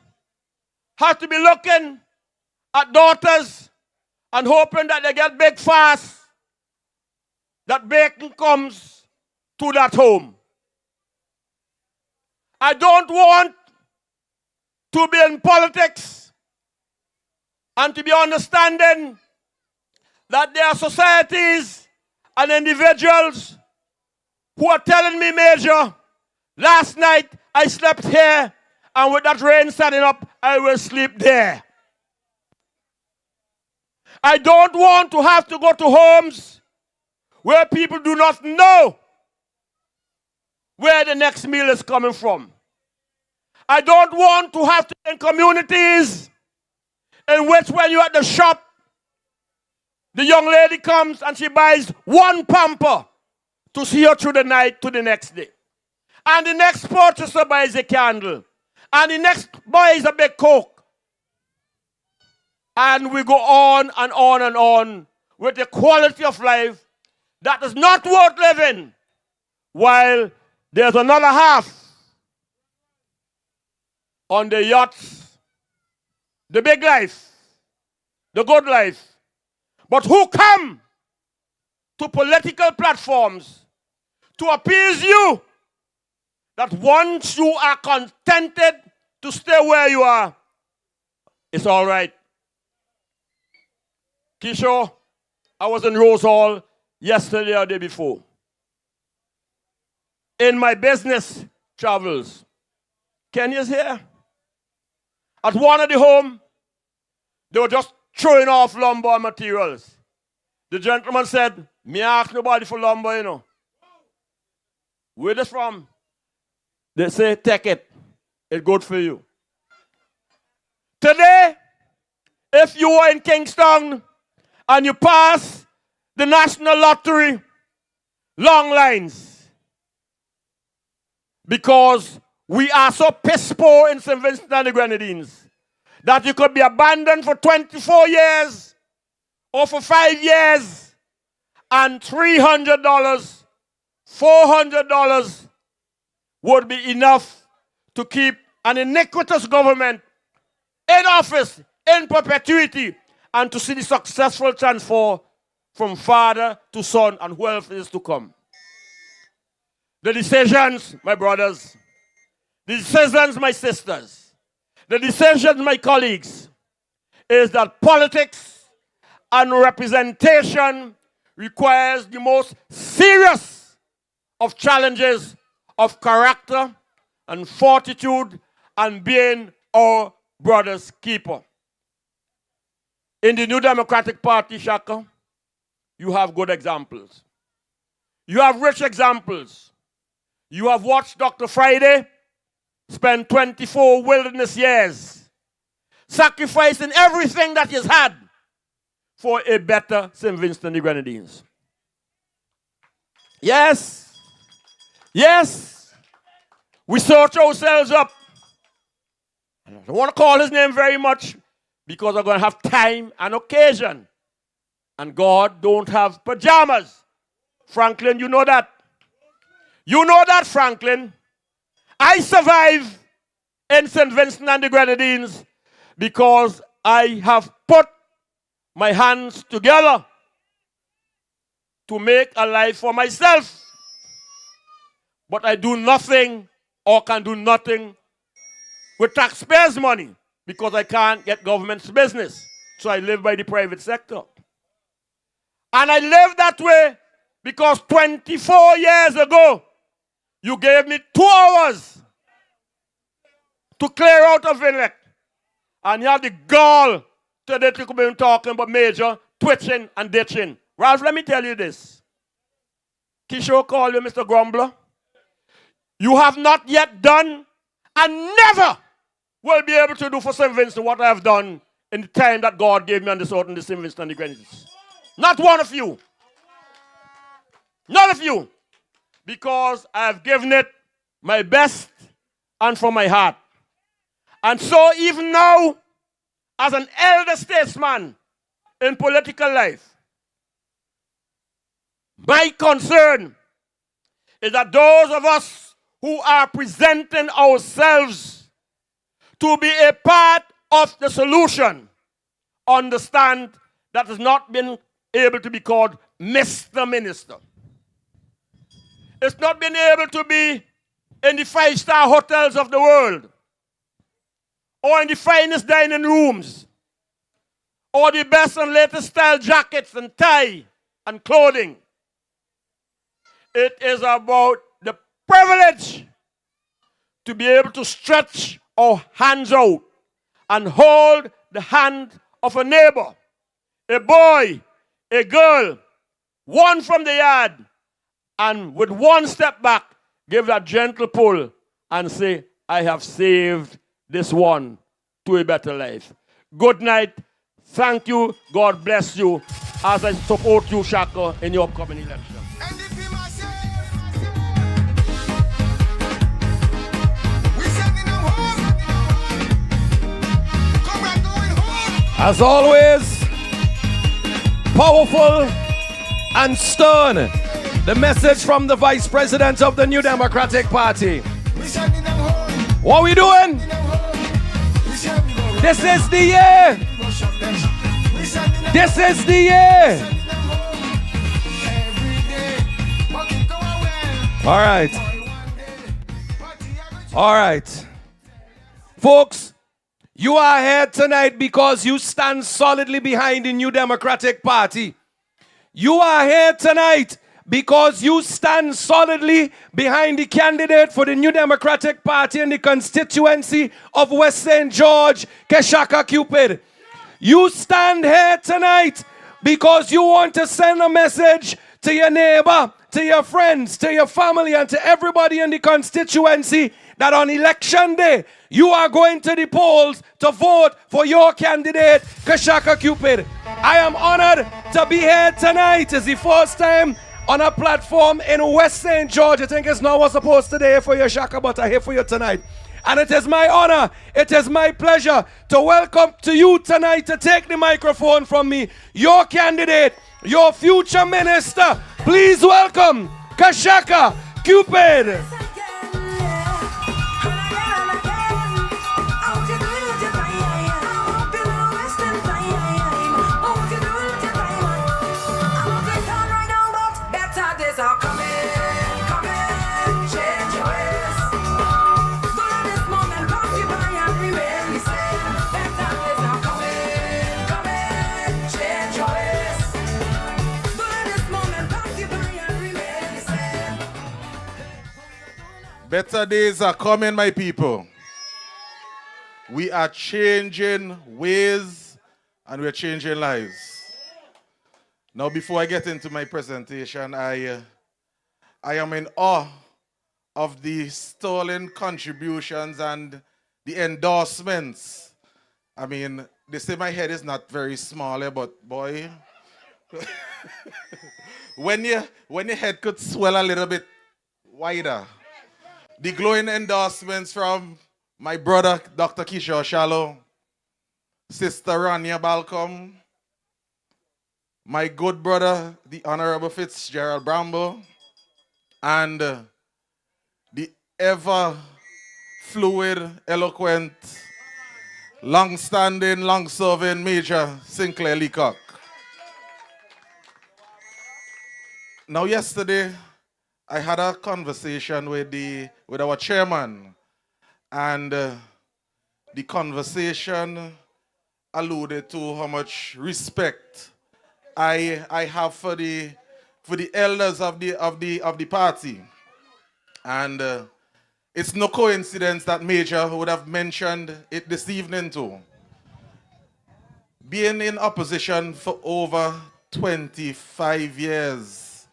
have to be looking at daughters and hoping that they get big fast, that bacon comes to that home. I don't want to be in politics and to be understanding that there are societies and individuals who are telling me, Major, last night I slept here and with that rain setting up, I will sleep there. I don't want to have to go to homes where people do not know where the next meal is coming from. I don't want to have to be in communities in which when you're at the shop The young lady comes and she buys one pamper to see her through the night to the next day. And the next purchaser buys a candle. And the next buys a big Coke. And we go on and on and on with the quality of life that is not worth living, while there's another half on the yachts, the big life, the good life, but who come to political platforms to appease you that once you are contented to stay where you are, it's all right. Kishore, I was in Rose Hall yesterday or the day before. In my business travels, Kenya's here. At one of the home, they were just throwing off lumber materials. The gentleman said, me ask nobody for lumber, you know. Where this from? They say, take it. It's good for you. Today, if you are in Kingston and you pass the national lottery, long lines. Because we are so piss poor in St. Vincent and the Grenadines that you could be abandoned for 24 years or for 5 years and $300, $400 would be enough to keep an iniquitous government in office in perpetuity and to see the successful transfer from father to son and who else is to come. The decisions, my brothers, the decisions, my sisters, the decisions, my colleagues, is that politics and representation requires the most serious of challenges of character and fortitude and being our brother's keeper. In the New Democratic Party, Shaka, you have good examples. You have rich examples. You have watched Dr. Friday spend 24 wilderness years sacrificing everything that he's had for a better St. Vincent and the Grenadines. Yes, yes, we search ourselves up. I don't want to call his name very much because I'm going to have time and occasion. And God don't have pajamas. Franklin, you know that. You know that, Franklin. I survive in St. Vincent and the Grenadines because I have put my hands together to make a life for myself. But I do nothing or can do nothing with taxpayers' money because I can't get government's business. So I live by the private sector. And I live that way because 24 years ago, you gave me 2 hours to clear out of Vinlec. And you have the gall today to come in talking about Major twitching and ditching. Ralph, let me tell you this. Kishore called you Mr. Grumbler. You have not yet done and never will be able to do for St. Vincent what I have done in the time that God gave me on this earth in the St. Vincent and the Grenadines. Not one of you. None of you. Because I have given it my best and from my heart. And so even now, as an elder statesman in political life, my concern is that those of us who are presenting ourselves to be a part of the solution understand that has not been able to be called Mr. Minister. It's not been able to be in the 5-star hotels of the world, or in the finest dining rooms, or the best and latest style jackets and tie and clothing. It is about the privilege to be able to stretch our hands out and hold the hand of a neighbor, a boy, a girl, one from the yard, and with one step back, give that gentle pull and say, I have saved this one to a better life. Good night. Thank you. God bless you. as I support you, Shaka, in your upcoming election. NDP we sending them home. Come on, going home. As always, powerful and stern. The message from the Vice President of the New Democratic Party. What we doing? This is the year. This is the year. All right. All right. Folks, you are here tonight because you stand solidly behind the New Democratic Party. You are here tonight because you stand solidly behind the candidate for the New Democratic Party in the constituency of West St. George, KASHAKA Cupid. You stand here tonight because you want to send a message to your neighbor, to your friends, to your family, and to everybody in the constituency that on election day, you are going to the polls to vote for your candidate, KASHAKA Cupid. I am honored to be here tonight. It's the first time on a platform in West St. George. I think it's not what's supposed to be for you, Shaka, but I'm here for you tonight. And it is my honor, it is my pleasure to welcome to you tonight to take the microphone from me, your candidate, your future minister. Please welcome KASHAKA Cupid. Better days are coming, my people. We are changing ways and we're changing lives. Now, before I get into my presentation, I am in awe of the sterling contributions and the endorsements. I mean, they say my head is not very small, but boy, when your head could swell a little bit wider. The glowing endorsements from my brother, Dr. Kishore Shallow, Sister Rania Balcom, my good brother, the Honorable Fitzgerald Bramble, and the ever fluid, eloquent, long-standing, long-serving Major Sinclair Leacock. Now, yesterday, I had a conversation with our chairman, and the conversation alluded to how much respect I have for the elders of the party, and it's no coincidence that Major would have mentioned it this evening too. Being in opposition for over 25 years,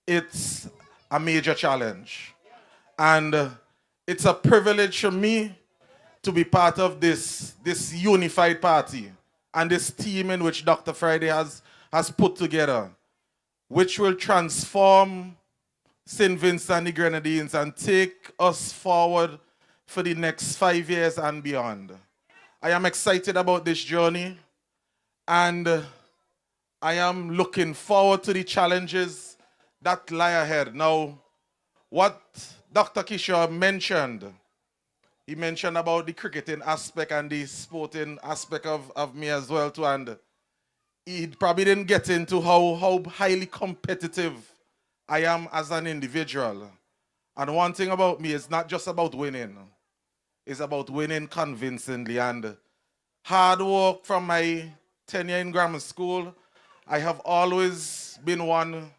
it's a major challenge. And it's a privilege for me to be part of this unified party and this team in which Dr. Friday has put together, which will transform St. Vincent and the Grenadines and take us forward for the next 5 years and beyond. I am excited about this journey, and I am looking forward to the challenges that lie ahead. Now, what Dr. Kishore mentioned, he mentioned about the cricketing aspect and the sporting aspect of me as well too, and he probably didn't get into how highly competitive I am as an individual. And one thing about me is not just about winning, it's about winning convincingly. And hard work from my tenure in grammar school, I have always been one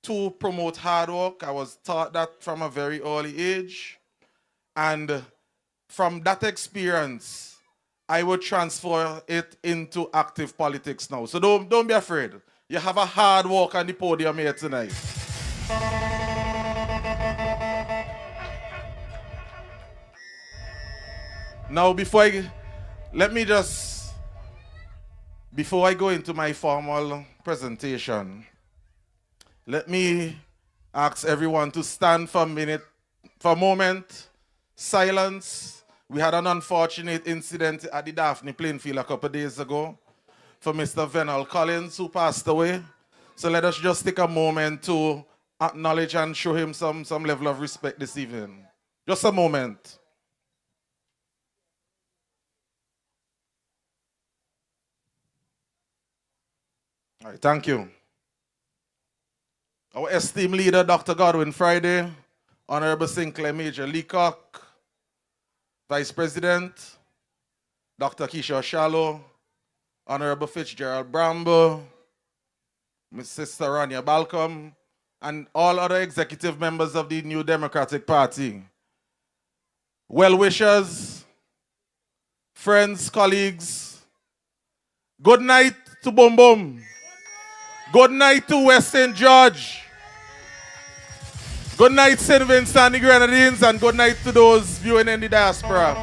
to promote hard work. I was taught that from a very early age. And from that experience, I would transfer it into active politics now. So don't be afraid. You have a hard work on the podium here tonight. Now, let me just Before I go into my formal presentation, let me ask everyone to stand for a moment. Silence. We had an unfortunate incident at the Daphne playing field a couple of days ago for Mr. Venal Collins, who passed away. So let us just take a moment to acknowledge and show him some level of respect this evening. Just a moment. All right, thank you. Our esteemed leader, Dr. Godwin Friday, Honorable Sinclair Major Leacock, Vice President, Dr. Keisha Shallow, Honorable Fitzgerald Bramble, Miss Sister Rania Balcom, and all other executive members of the New Democratic Party. Well-wishers, friends, colleagues, good night to Boom Boom. Good night to West St. George. Good night, St. Vincent and the Grenadines, and good night to those viewing in the diaspora.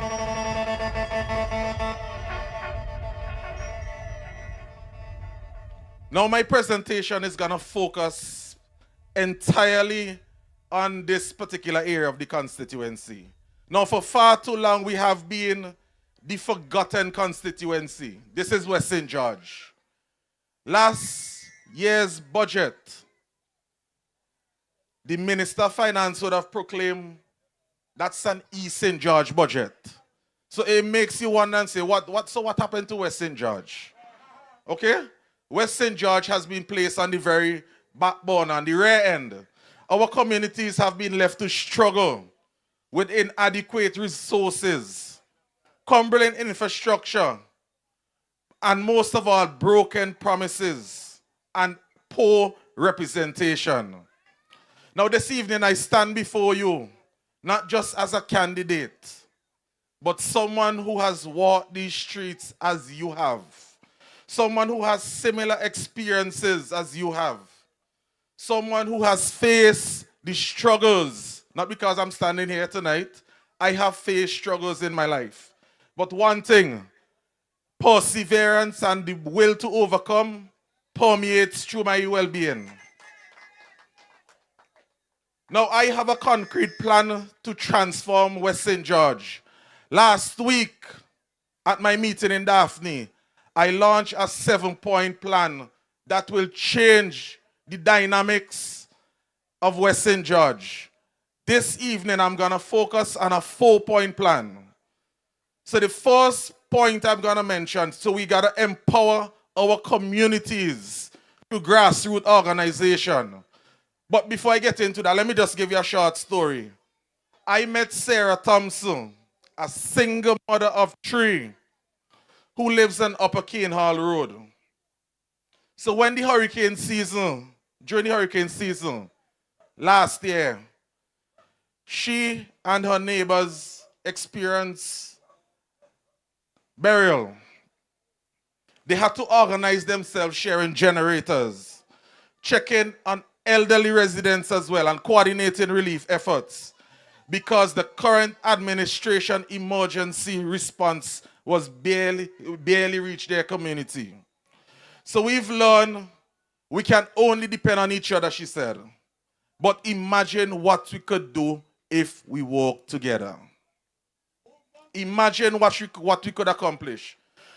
Now my presentation is going to focus entirely on this particular area of the constituency. Now for far too long we have been the forgotten constituency. This is West St. George. Last year's budget, the Minister of Finance would have proclaimed that's an East St. George budget. So it makes you wonder and say, what happened to West St. George? Okay? West St. George has been placed on the very backbone, on the rear end. Our communities have been left to struggle with inadequate resources, crumbling infrastructure, and most of all, broken promises and poor representation. Now this evening I stand before you, not just as a candidate, but someone who has walked these streets as you have. Someone who has similar experiences as you have. Someone who has faced the struggles, not because I'm standing here tonight. I have faced struggles in my life. But one thing, perseverance and the will to overcome permeates through my well-being. Now, I have a concrete plan to transform West St. George. Last week, at my meeting in Daphne, I launched a 7-point plan that will change the dynamics of West St. George. This evening, I'm going to focus on a 4-point plan. So the first point I'm going to mention, so we got to empower our communities through grassroots organization. But before I get into that, let me just give you a short story. I met Sarah Thompson, a single mother of 3, who lives on Upper Cane Hall Road. So when during the hurricane season, last year, she and her neighbors experienced burial. They had to organize themselves, sharing generators, checking on elderly residents as well, and coordinating relief efforts, because the current administration emergency response was barely reached their community. So we've learned we can only depend on each other, she said. But imagine what we could do if we work together. Imagine what we could accomplish.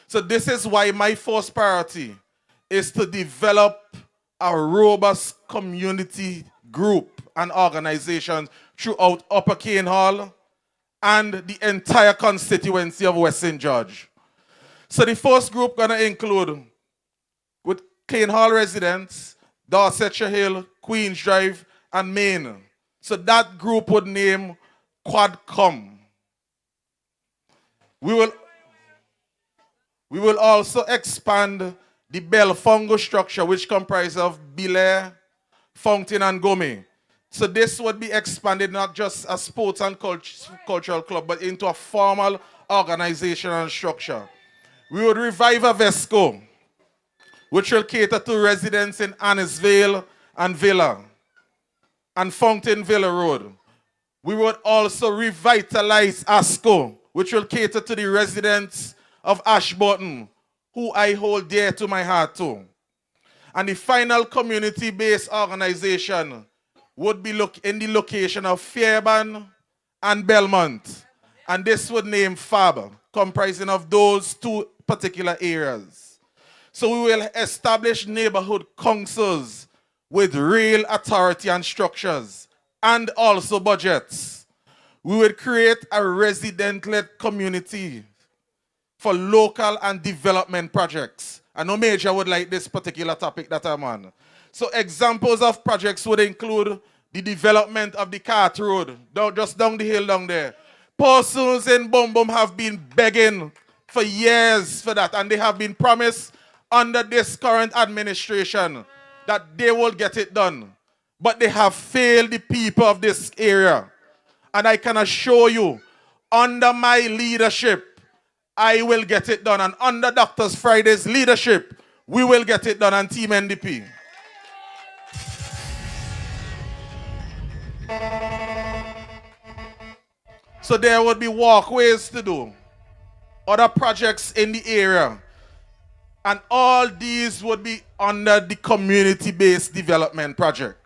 So this is why my first priority is to develop a robust community group and organization throughout Upper Cane Hall and the entire constituency of West St. George. So the first group gonna include, with Cane Hall residents, Dorsetshire Hill, Queens Drive, and Maine. So that group would name Quadcom. We will also expand the Belfongo structure, which comprises of Belair, Fountain, and Gome. So this would be expanded not just a sports and cultural club, but into a formal organization and structure. We would revive a Vesco, which will cater to residents in Annisvale and Villa, and Fountain Villa Road. We would also revitalize ASCO, which will cater to the residents of Ashburton, who I hold dear to my heart too. And the final community-based organization would be in the location of Fairbairn and Belmont. And this would name FAB, comprising of those two particular areas. So we will establish neighborhood councils with real authority and structures, and also budgets. We will create a resident-led community for local and development projects. I know Major would like this particular topic that I'm on. So examples of projects would include the development of the cart road, just down the hill down there. Persons in Bum Bum have been begging for years for that, and they have been promised under this current administration that they will get it done. But they have failed the people of this area. And I can assure you, under my leadership, I will get it done. And under Dr. Friday's leadership, we will get it done on Team NDP. So there would be walkways to do, other projects in the area. And all these would be under the community-based development project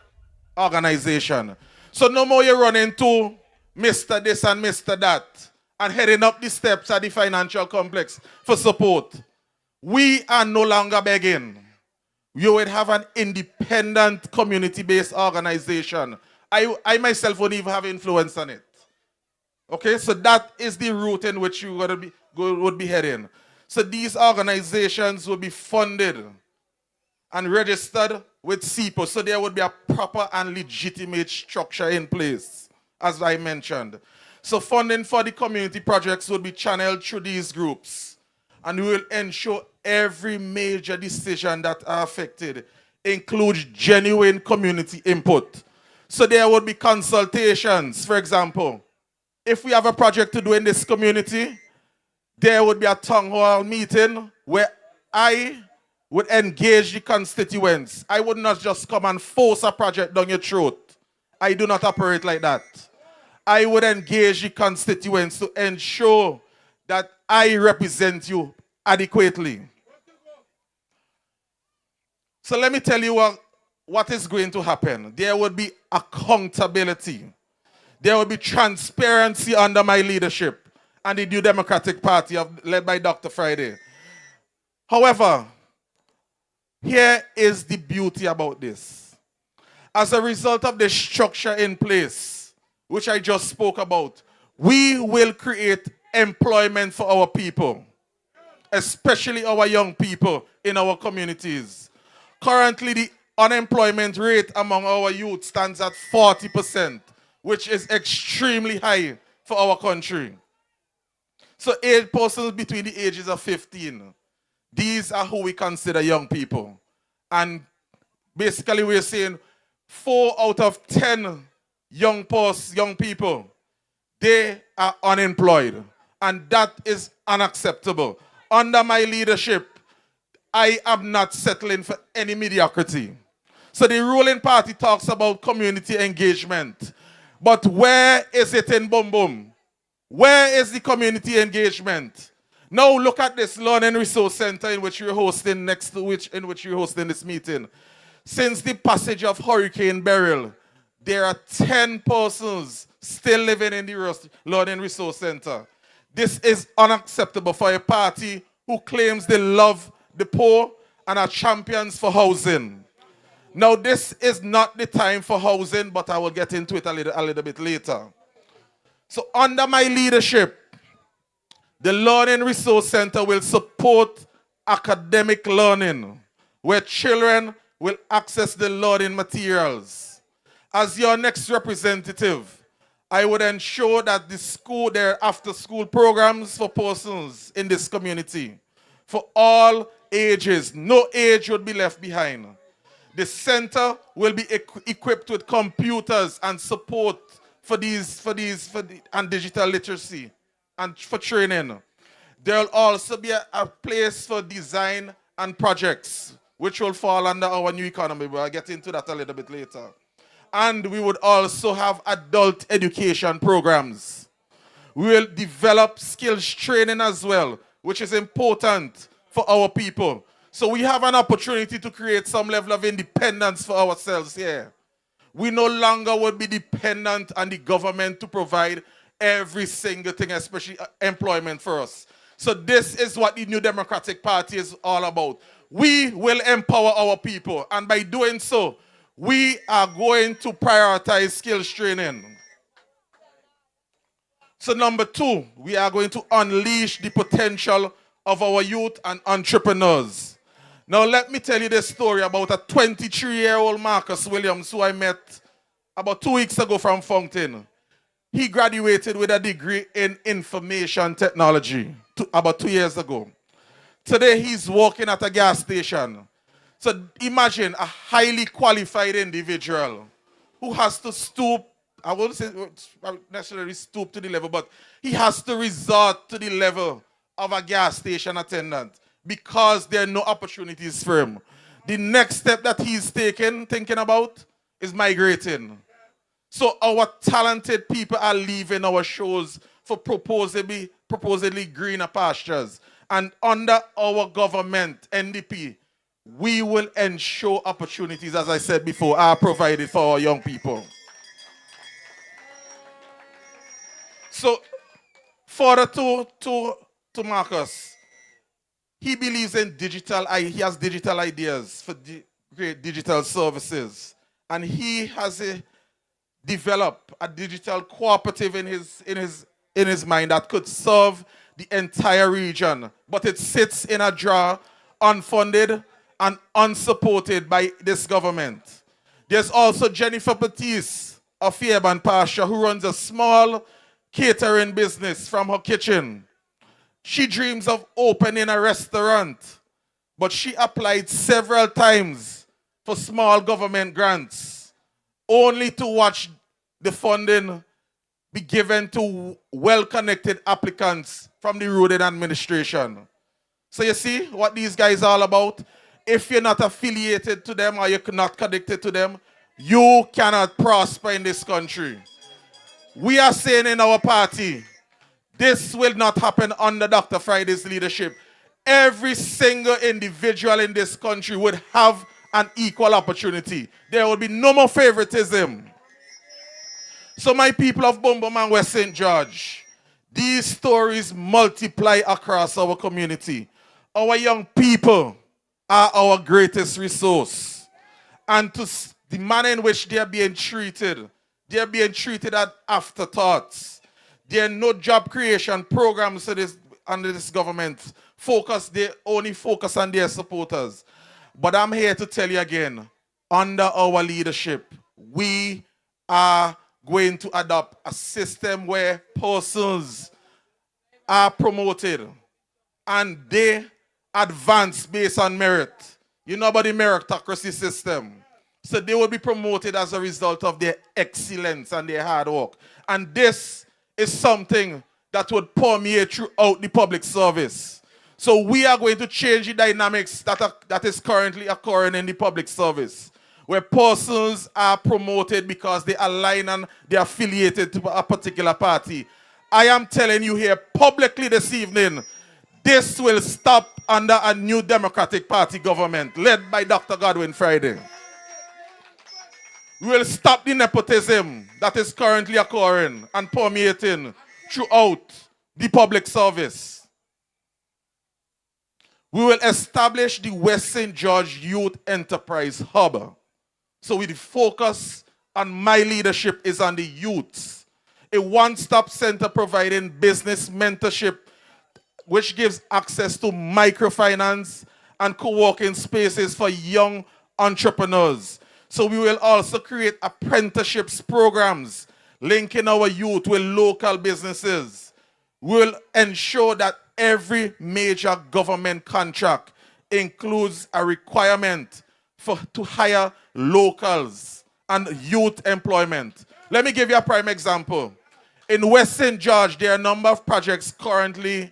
organization. So no more you run into Mr. This and Mr. That and heading up the steps at the financial complex for support. We are no longer begging. You would have an independent community-based organization. I myself wouldn't even have influence on it. Okay, so that is the route in which you would be heading. So these organizations will be funded and registered with CIPO. So there would be a proper and legitimate structure in place, as I mentioned. So funding for the community projects would be channeled through these groups. And we will ensure every major decision that are affected includes genuine community input. So there would be consultations. For example, if we have a project to do in this community, there would be a town hall meeting where I would engage the constituents. I would not just come and force a project down your throat. I do not operate like that. I would engage the constituents to ensure that I represent you adequately. So let me tell you what is going to happen. There would be accountability. There will be transparency under my leadership and the New Democratic Party led by Dr. Friday. However, here is the beauty about this. As a result of the structure in place, which I just spoke about, we will create employment for our people, especially our young people in our communities. Currently, the unemployment rate among our youth stands at 40%, which is extremely high for our country. So 8 persons between the ages of 15. These are who we consider young people. And basically we're saying 4 out of 10 young people, they are unemployed. And that is unacceptable. Under my leadership, I am not settling for any mediocrity. So the ruling party talks about community engagement. But where is it in Bum Bum? Where is the community engagement? Now look at this Learning Resource Center in which we're hosting this meeting. Since the passage of Hurricane Beryl, there are 10 persons still living in the Learning Resource Center. This is unacceptable for a party who claims they love the poor and are champions for housing. Now this is not the time for housing, but I will get into it a little bit later. So under my leadership, the Learning Resource Center will support academic learning, where children will access the learning materials. As your next representative, I would ensure that there are after-school programs for persons in this community, for all ages. No age would be left behind. The center will be equipped with computers and support and digital literacy and for training. There will also be a place for design and projects, which will fall under our new economy, but I'll get into that a little bit later. And we would also have adult education programs. We will develop skills training as well, which is important for our people. So we have an opportunity to create some level of independence for ourselves here. We no longer would be dependent on the government to provide every single thing, especially employment for us. So this is what the New Democratic Party is all about. We will empower our people, and by doing so, we are going to prioritize skills training. So number 2, we are going to unleash the potential of our youth and entrepreneurs. Now let me tell you this story about a 23-year-old Marcus Williams who I met about 2 weeks ago from Fountain. He graduated with a degree in information technology about 2 years ago. Today he's working at a gas station. So imagine a highly qualified individual who has to stoop, I wouldn't say necessarily stoop to the level, but he has to resort to the level of a gas station attendant because there are no opportunities for him. The next step that he's thinking about, is migrating. So our talented people are leaving our shows for supposedly greener pastures. And under our government, NDP, we will ensure opportunities, as I said before, are provided for our young people. So, further to Marcus, he believes in he has digital ideas for create digital services. And he has developed a digital cooperative in his mind that could serve the entire region. But it sits in a drawer, unfunded and unsupported by this government. There's also Jennifer Batiste of Fairbairn Pasture, who runs a small catering business from her kitchen. She dreams of opening a restaurant, but she applied several times for small government grants, only to watch the funding be given to well-connected applicants from the Roden administration. So you see what these guys are all about? If you're not affiliated to them or you're not connected to them, you cannot prosper in this country. We are saying in our party, this will not happen under Dr. Friday's leadership. Every single individual in this country would have an equal opportunity. There will be no more favoritism. So my people of Bumbum and West St. George, these stories multiply across our community. Our young people are our greatest resource. And to the manner in which they are being treated as afterthoughts. There are no job creation programs under this government. They only focus on their supporters. But I'm here to tell you again, under our leadership, we are going to adopt a system where persons are promoted and they advance based on merit. You know about the meritocracy system. So they will be promoted as a result of their excellence and their hard work. And this is something that would permeate throughout the public service. So we are going to change the dynamics that is currently occurring in the public service, where persons are promoted because they align and they are affiliated to a particular party. I am telling you here publicly this evening, this will stop under a new Democratic Party government led by Dr. Godwin Friday. We will stop the nepotism that is currently occurring and permeating throughout the public service. We will establish the West St. George Youth Enterprise Hub. So with the focus on my leadership is on the youths. A one-stop center providing business mentorship, which gives access to microfinance and co-working spaces for young entrepreneurs. So we will also create apprenticeships programs linking our youth with local businesses. We will ensure that every major government contract includes a requirement to hire locals and youth employment. Let me give you a prime example. In West St. George, there are a number of projects currently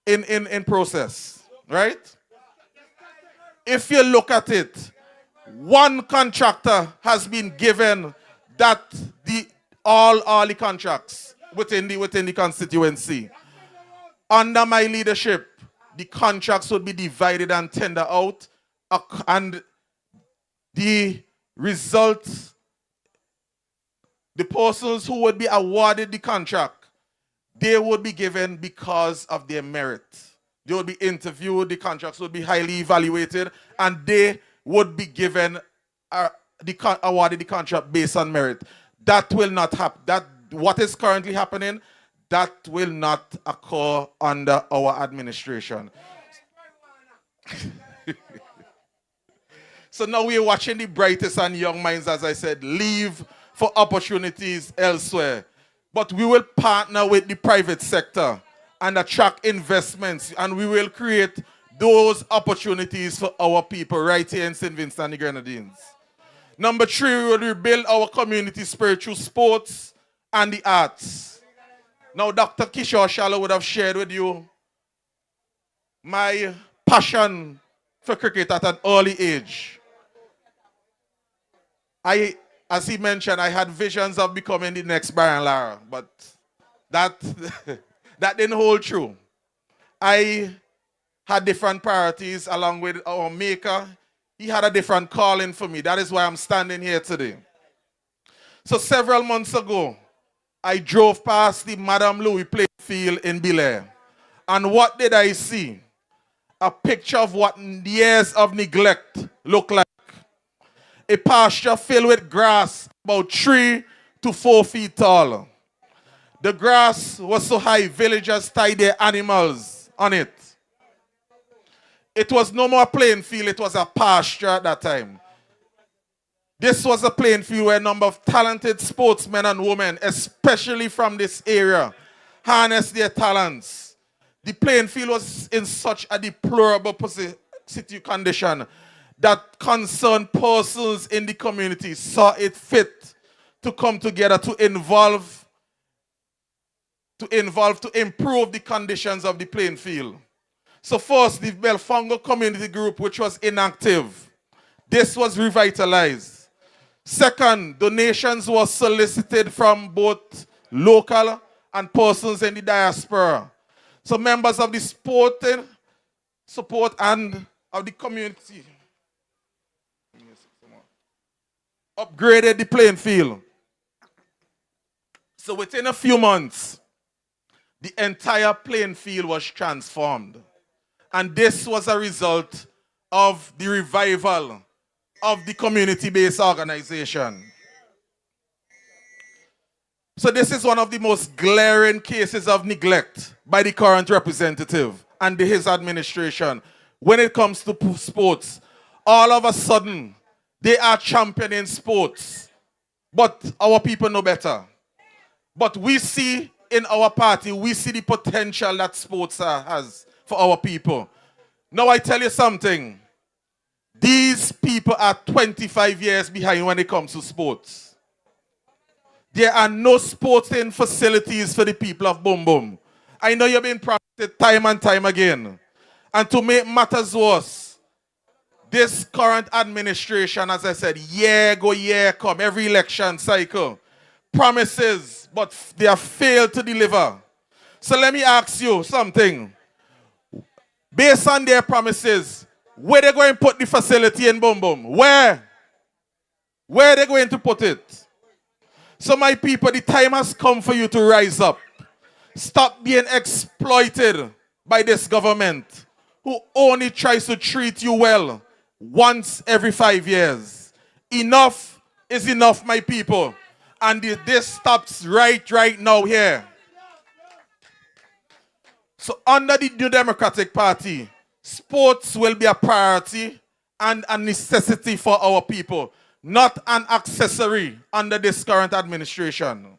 in process, right? If you look at it, one contractor has been given all the contracts within the constituency. Under my leadership, the contracts would be divided and tendered out, and the results, the persons who would be awarded the contract, they would be given because of their merit. They would be interviewed, the contracts would be highly evaluated, and they would be given awarded the contract based on merit. That will not happen. That what is currently happening, that will not occur under our administration. So now we are watching the brightest and young minds, as I said, leave for opportunities elsewhere. But we will partner with the private sector and attract investments, and we will create those opportunities for our people right here in St. Vincent and the Grenadines. Number 3, we will rebuild our community spirit through sports and the arts. Now, Dr. Kishore Shallow would have shared with you my passion for cricket at an early age. As he mentioned, I had visions of becoming the next Brian Lara, but that didn't hold true. I had different priorities along with our maker. He had a different calling for me. That is why I'm standing here today. So several months ago, I drove past the Madame Louis playing field in Belair. And what did I see? A picture of what years of neglect look like. A pasture filled with grass about 3 to 4 feet tall. The grass was so high, villagers tied their animals on it. It was no more a playing field, it was a pasture at that time. This was a playing field where a number of talented sportsmen and women, especially from this area, harnessed their talents. The playing field was in such a deplorable condition that concerned persons in the community saw it fit to come together to improve the conditions of the playing field. So first, the Belfongo community group, which was inactive, this was revitalized. Second, donations were solicited from both local and persons in the diaspora. So members of the support and of the community upgraded the playing field. So within a few months, the entire playing field was transformed. And this was a result of the revival of the community-based organization. So this is one of the most glaring cases of neglect by the current representative and his administration when it comes to sports. All of a sudden, they are championing sports, but our people know better. But we see in our party, we see the potential that sports has for our people. Now I tell you something. These people are 25 years behind when it comes to sports. There are no sporting facilities for the people of Boom Boom. I know you've been promised it time and time again. And to make matters worse, this current administration, as I said, year go, year come, every election cycle, promises, but they have failed to deliver. So let me ask you something. Based on their promises, where they going to put the facility in Boom Boom? Where? Where are they going to put it? So my people, the time has come for you to rise up. Stop being exploited by this government who only tries to treat you well once every 5 years. Enough is enough, my people. And this stops right now here. So under the New Democratic Party, sports will be a priority and a necessity for our people, not an accessory under this current administration.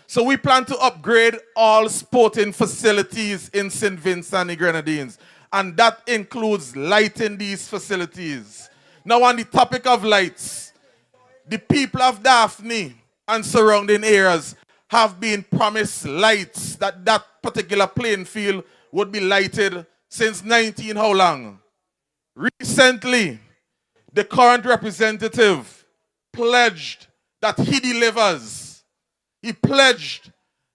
So we plan to upgrade all sporting facilities in St. Vincent and the Grenadines, and that includes lighting these facilities. Now on the topic of lights, the people of Daphne and surrounding areas have been promised lights, that particular playing field would be lighted since how long? Recently, the current representative pledged that he delivers. He pledged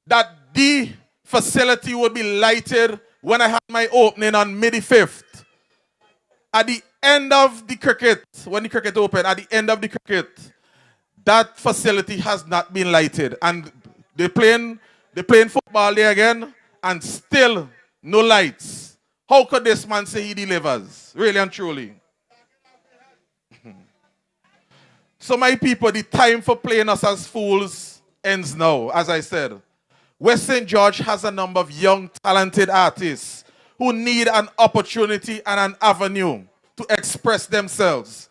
that the facility would be lighted when I had my opening on May the 5th. At the end of the cricket, when the cricket opened, at the end of the cricket, that facility has not been lighted. And they're playing football there again, and still no lights. How could this man say he delivers? Really and truly. So my people, the time for playing us as fools ends now, as I said. West St. George has a number of young, talented artists who need an opportunity and an avenue to express themselves.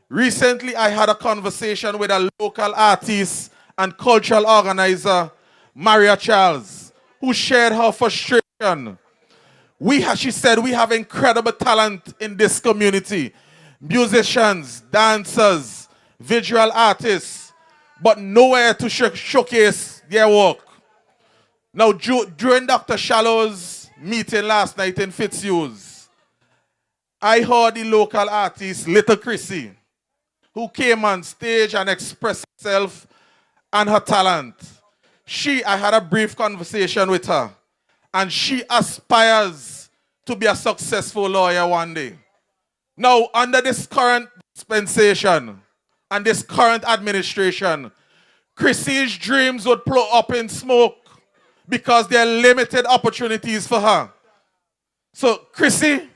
Recently, I had a conversation with a local artist and cultural organizer, Maria Charles, who shared her frustration. She said, we have incredible talent in this community. Musicians, dancers, visual artists, but nowhere to showcase their work. Now, during Dr. Shallow's meeting last night in Fitzhugh's, I heard the local artist, Little Chrissy, who came on stage and expressed herself and her talent. I had a brief conversation with her, and she aspires to be a successful lawyer one day. Now, under this current dispensation and this current administration, Chrissy's dreams would blow up in smoke because there are limited opportunities for her. So, Chrissy,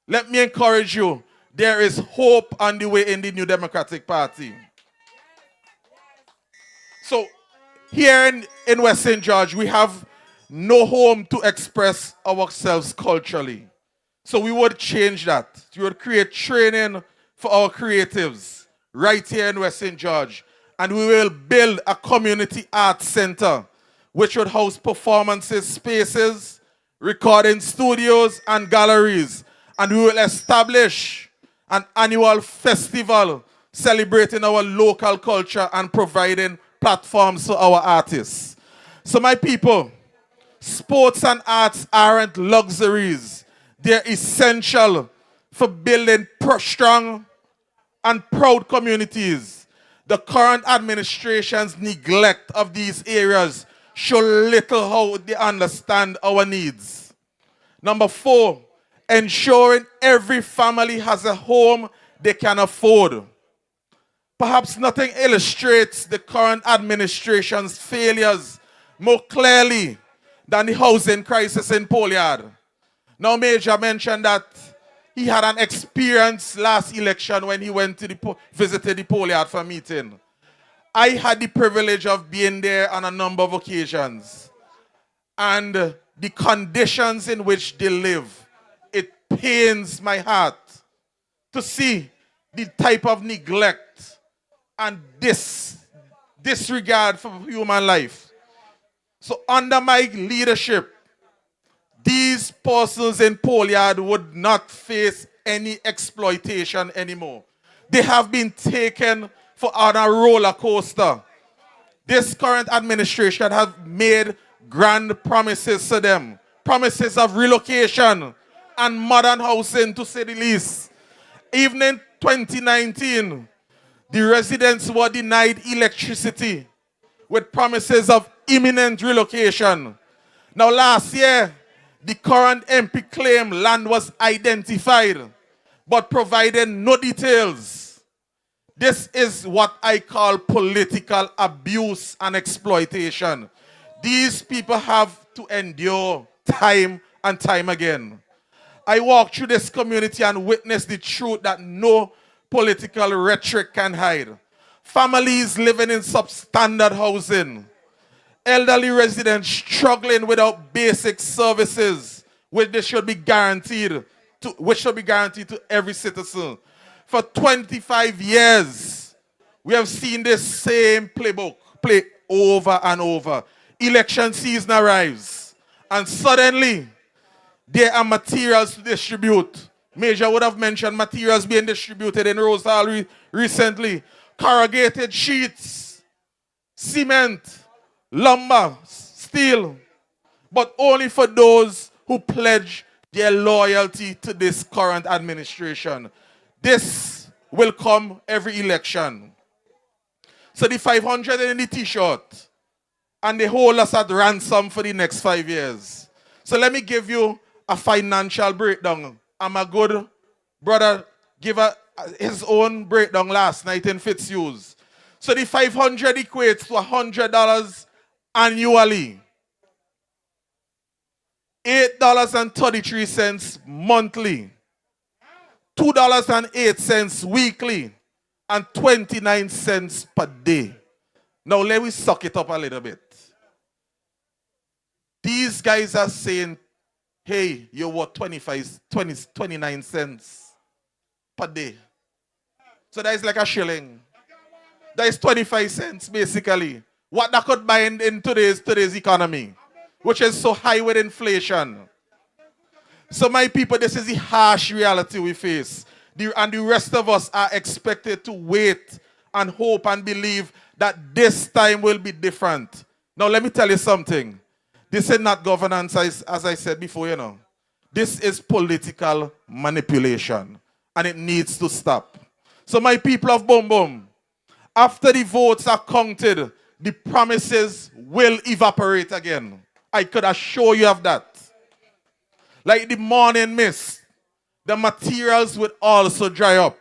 let me encourage you. There is hope on the way in the New Democratic Party. So, here in West St. George, we have no home to express ourselves culturally. So we would change that. We would create training for our creatives right here in West St. George. And we will build a community arts center which would house performances, spaces, recording studios, and galleries. And we will establish an annual festival celebrating our local culture and providing platforms for our artists. So my people, sports and arts aren't luxuries. They're essential for building strong and proud communities. The current administration's neglect of these areas show little how they understand our needs. Number 4, ensuring every family has a home they can afford. Perhaps nothing illustrates the current administration's failures more clearly than the housing crisis in Poliard. Now, Major mentioned that he had an experience last election when he went to visited the Poliard for a meeting. I had the privilege of being there on a number of occasions. And the conditions in which they live, it pains my heart to see the type of neglect and disregard for human life. So under my leadership, these persons in Poliard would not face any exploitation anymore. They have been taken on a roller coaster. This current administration has made grand promises to them. Promises of relocation and modern housing, to say the least. Even in 2019, the residents were denied electricity with promises of imminent relocation. Now, last year, the current MP claimed land was identified, but provided no details. This is what I call political abuse and exploitation. These people have to endure time and time again. I walked through this community and witnessed the truth that no political rhetoric can hide. Families living in substandard housing. Elderly residents struggling without basic services, which should be guaranteed to every citizen. For 25 years, we have seen this same playbook play over and over. Election season arrives, and suddenly there are materials to distribute. Major would have mentioned materials being distributed in Rose Hall recently. Corrugated sheets, cement, lumber, steel, but only for those who pledge their loyalty to this current administration. This will come every election. So the 500 in the t-shirt and they hold us at ransom for the next 5 years. So let me give you a financial breakdown. I'm a good brother give his own breakdown last night in Fitzhughes. So the 500 equates to $100 annually. $8.33 monthly. $2.08 weekly. And 29 cents per day. Now let me suck it up a little bit. These guys are saying, hey, you're worth 29 cents per day. So that is like a shilling. That is 25 cents basically. What that could buy in today's economy, which is so high with inflation. So my people, this is the harsh reality we face. And the rest of us are expected to wait and hope and believe that this time will be different. Now let me tell you something. This is not governance, as I said before, you know. This is political manipulation. And it needs to stop. So my people of Boom Boom, after the votes are counted, the promises will evaporate again. I could assure you of that. Like the morning mist, the materials would also dry up.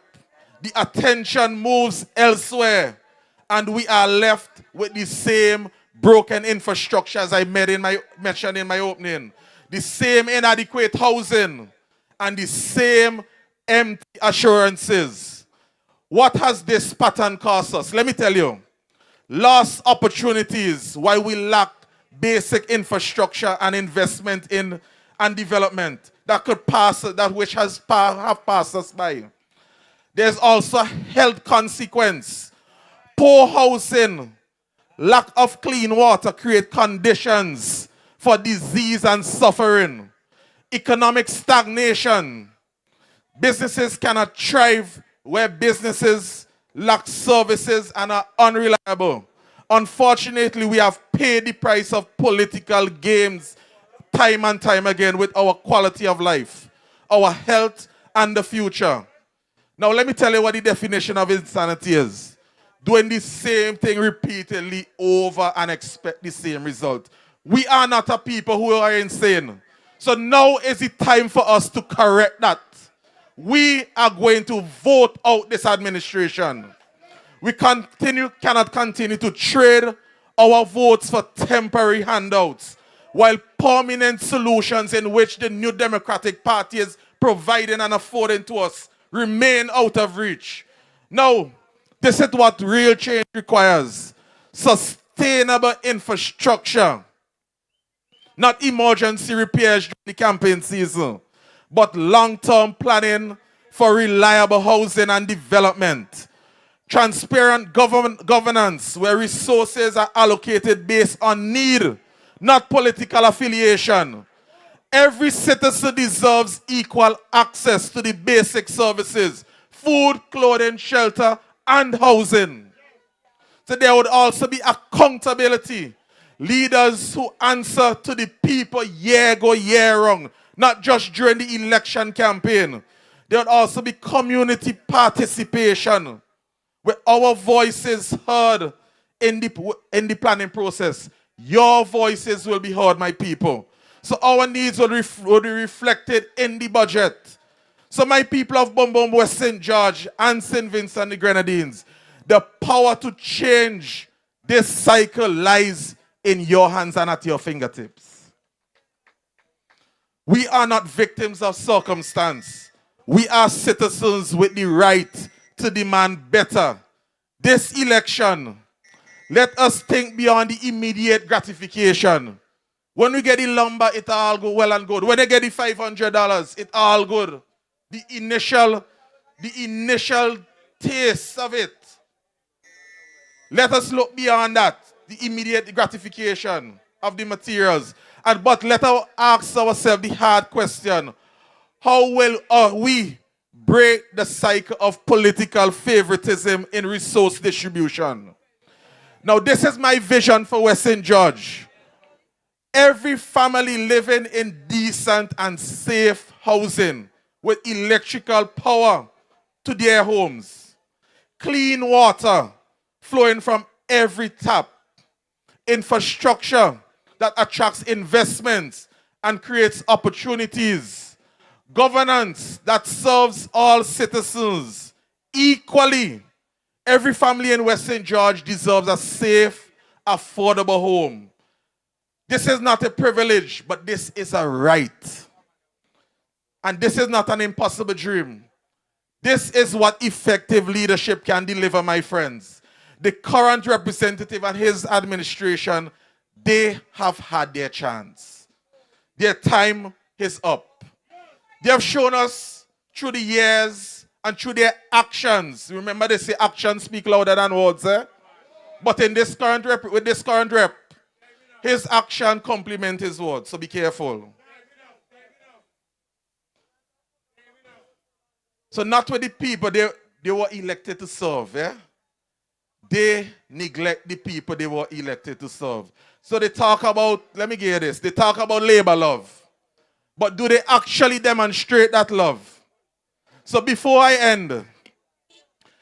The attention moves elsewhere. And we are left with the same broken infrastructure as I mentioned in my opening. The same inadequate housing. And the same empty assurances. What has this pattern cost us? Let me tell you. Lost opportunities while we lack basic infrastructure and investment in and development that could pass, that which have passed us by. There's also a health consequence. Poor housing, lack of clean water create conditions for disease and suffering. Economic stagnation. Businesses cannot thrive where businesses lack services and are unreliable. Unfortunately, we have paid the price of political games time and time again with our quality of life, our health, and the future. Now, let me tell you what the definition of insanity is. Doing the same thing repeatedly over and expect the same result. We are not a people who are insane. So now is the time for us to correct that. We are going to vote out this administration. We cannot continue to trade our votes for temporary handouts, while permanent solutions in which the New Democratic Party is providing and affording to us remain out of reach. Now, this is what real change requires. Sustainable infrastructure. Not emergency repairs during the campaign season, but long-term planning for reliable housing and development. Transparent governance where resources are allocated based on need, not political affiliation. Every citizen deserves equal access to the basic services, food, clothing, shelter, and housing. So there would also be accountability. Leaders who answer to the people year go year wrong, not just during the election campaign. There would also be community participation, where our voices heard in the planning process. Your voices will be heard, my people. So our needs will be reflected in the budget. So my people of Boom Boom, West St. George and St. Vincent the Grenadines, the power to change this cycle lies in your hands and at your fingertips. We are not victims of circumstance. We are citizens with the right to demand better. This election, let us think beyond the immediate gratification. When we get the lumber, it all go well and good. When they get the $500, it all good. The initial taste of it. Let us look beyond that, the immediate gratification of the materials. But let us ask ourselves the hard question. How will we break the cycle of political favoritism in resource distribution? Now, this is my vision for West St. George. Every family living in decent and safe housing with electrical power to their homes. Clean water flowing from every tap. infrastructure that attracts investments and creates opportunities, governance that serves all citizens equally. Every family in West St. George deserves a safe, affordable home. This is not a privilege, but this is a right. And this is not an impossible dream. This is what effective leadership can deliver, my friends. The current representative and his administration, they have had their chance. Their time is up. They have shown us through the years and through their actions. Remember they say actions speak louder than words, eh? But in this current rep, with this current rep, his action complement his words, so be careful. So not with the people they were elected to serve, yeah? They neglect the people they were elected to serve. So they talk about, let me get this, they talk about labor love. But do they actually demonstrate that love? So before I end,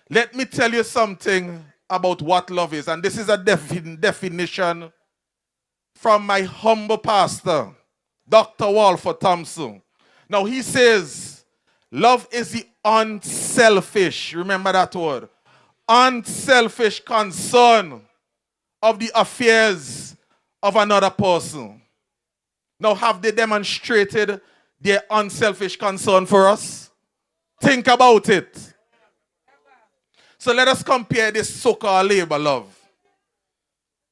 let me tell you something about what love is. And this is a definition from my humble pastor, Dr. Walford Thompson. Now he says, love is the unselfish, remember that word, unselfish concern of the affairs of another person. Now, have they demonstrated their unselfish concern for us? Think about it. So let us compare this so-called labor love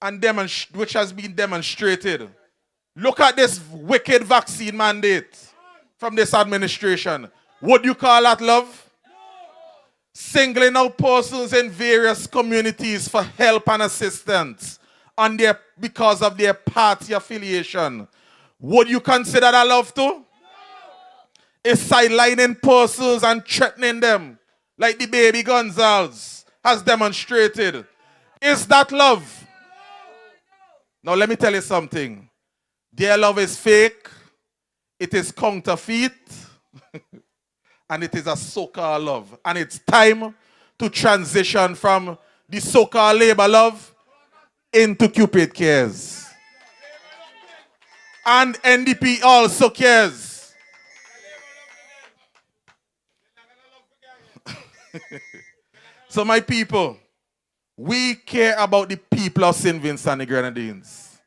and which has been demonstrated. Look at this wicked vaccine mandate from this administration. Would you call that love? Singling out persons in various communities for help and assistance because of their party affiliation. Would you consider that love too? Is sidelining persons and threatening them like the baby Gonzales has demonstrated. Is that love? Now let me tell you something. Their love is fake. It is counterfeit. And it is a so-called love. And it's time to transition from the so-called labor love into Cupid cares. And NDP also cares. So my people, we care about the people of St. Vincent and the Grenadines.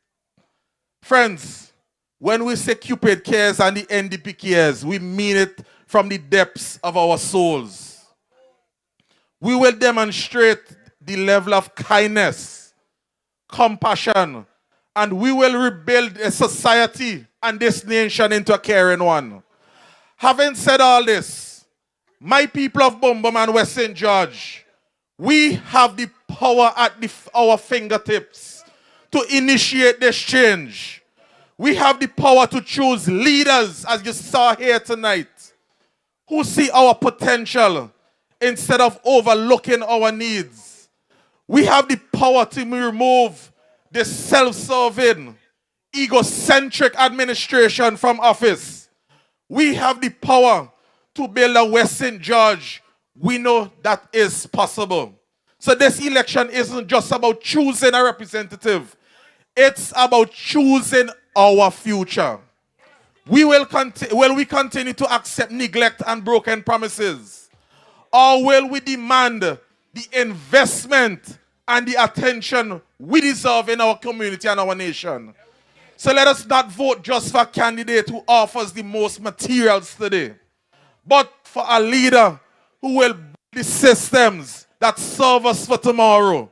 Friends, when we say Cupid cares and the NDP cares, we mean it from the depths of our souls. We will demonstrate the level of kindness, compassion, and we will rebuild a society and this nation into a caring one. Having said all this, my people of Bumbum and West St. George, we have the power at our fingertips to initiate this change. We have the power to choose leaders, as you saw here tonight, who see our potential instead of overlooking our needs. We have the power to remove the self-serving, egocentric administration from office. We have the power to build a West St. George. We know that is possible. So this election isn't just about choosing a representative. It's about choosing our future. Will we continue to accept neglect and broken promises? Or will we demand the investment and the attention we deserve in our community and our nation? So let us not vote just for a candidate who offers the most materials today, but for a leader who will build the systems that serve us for tomorrow.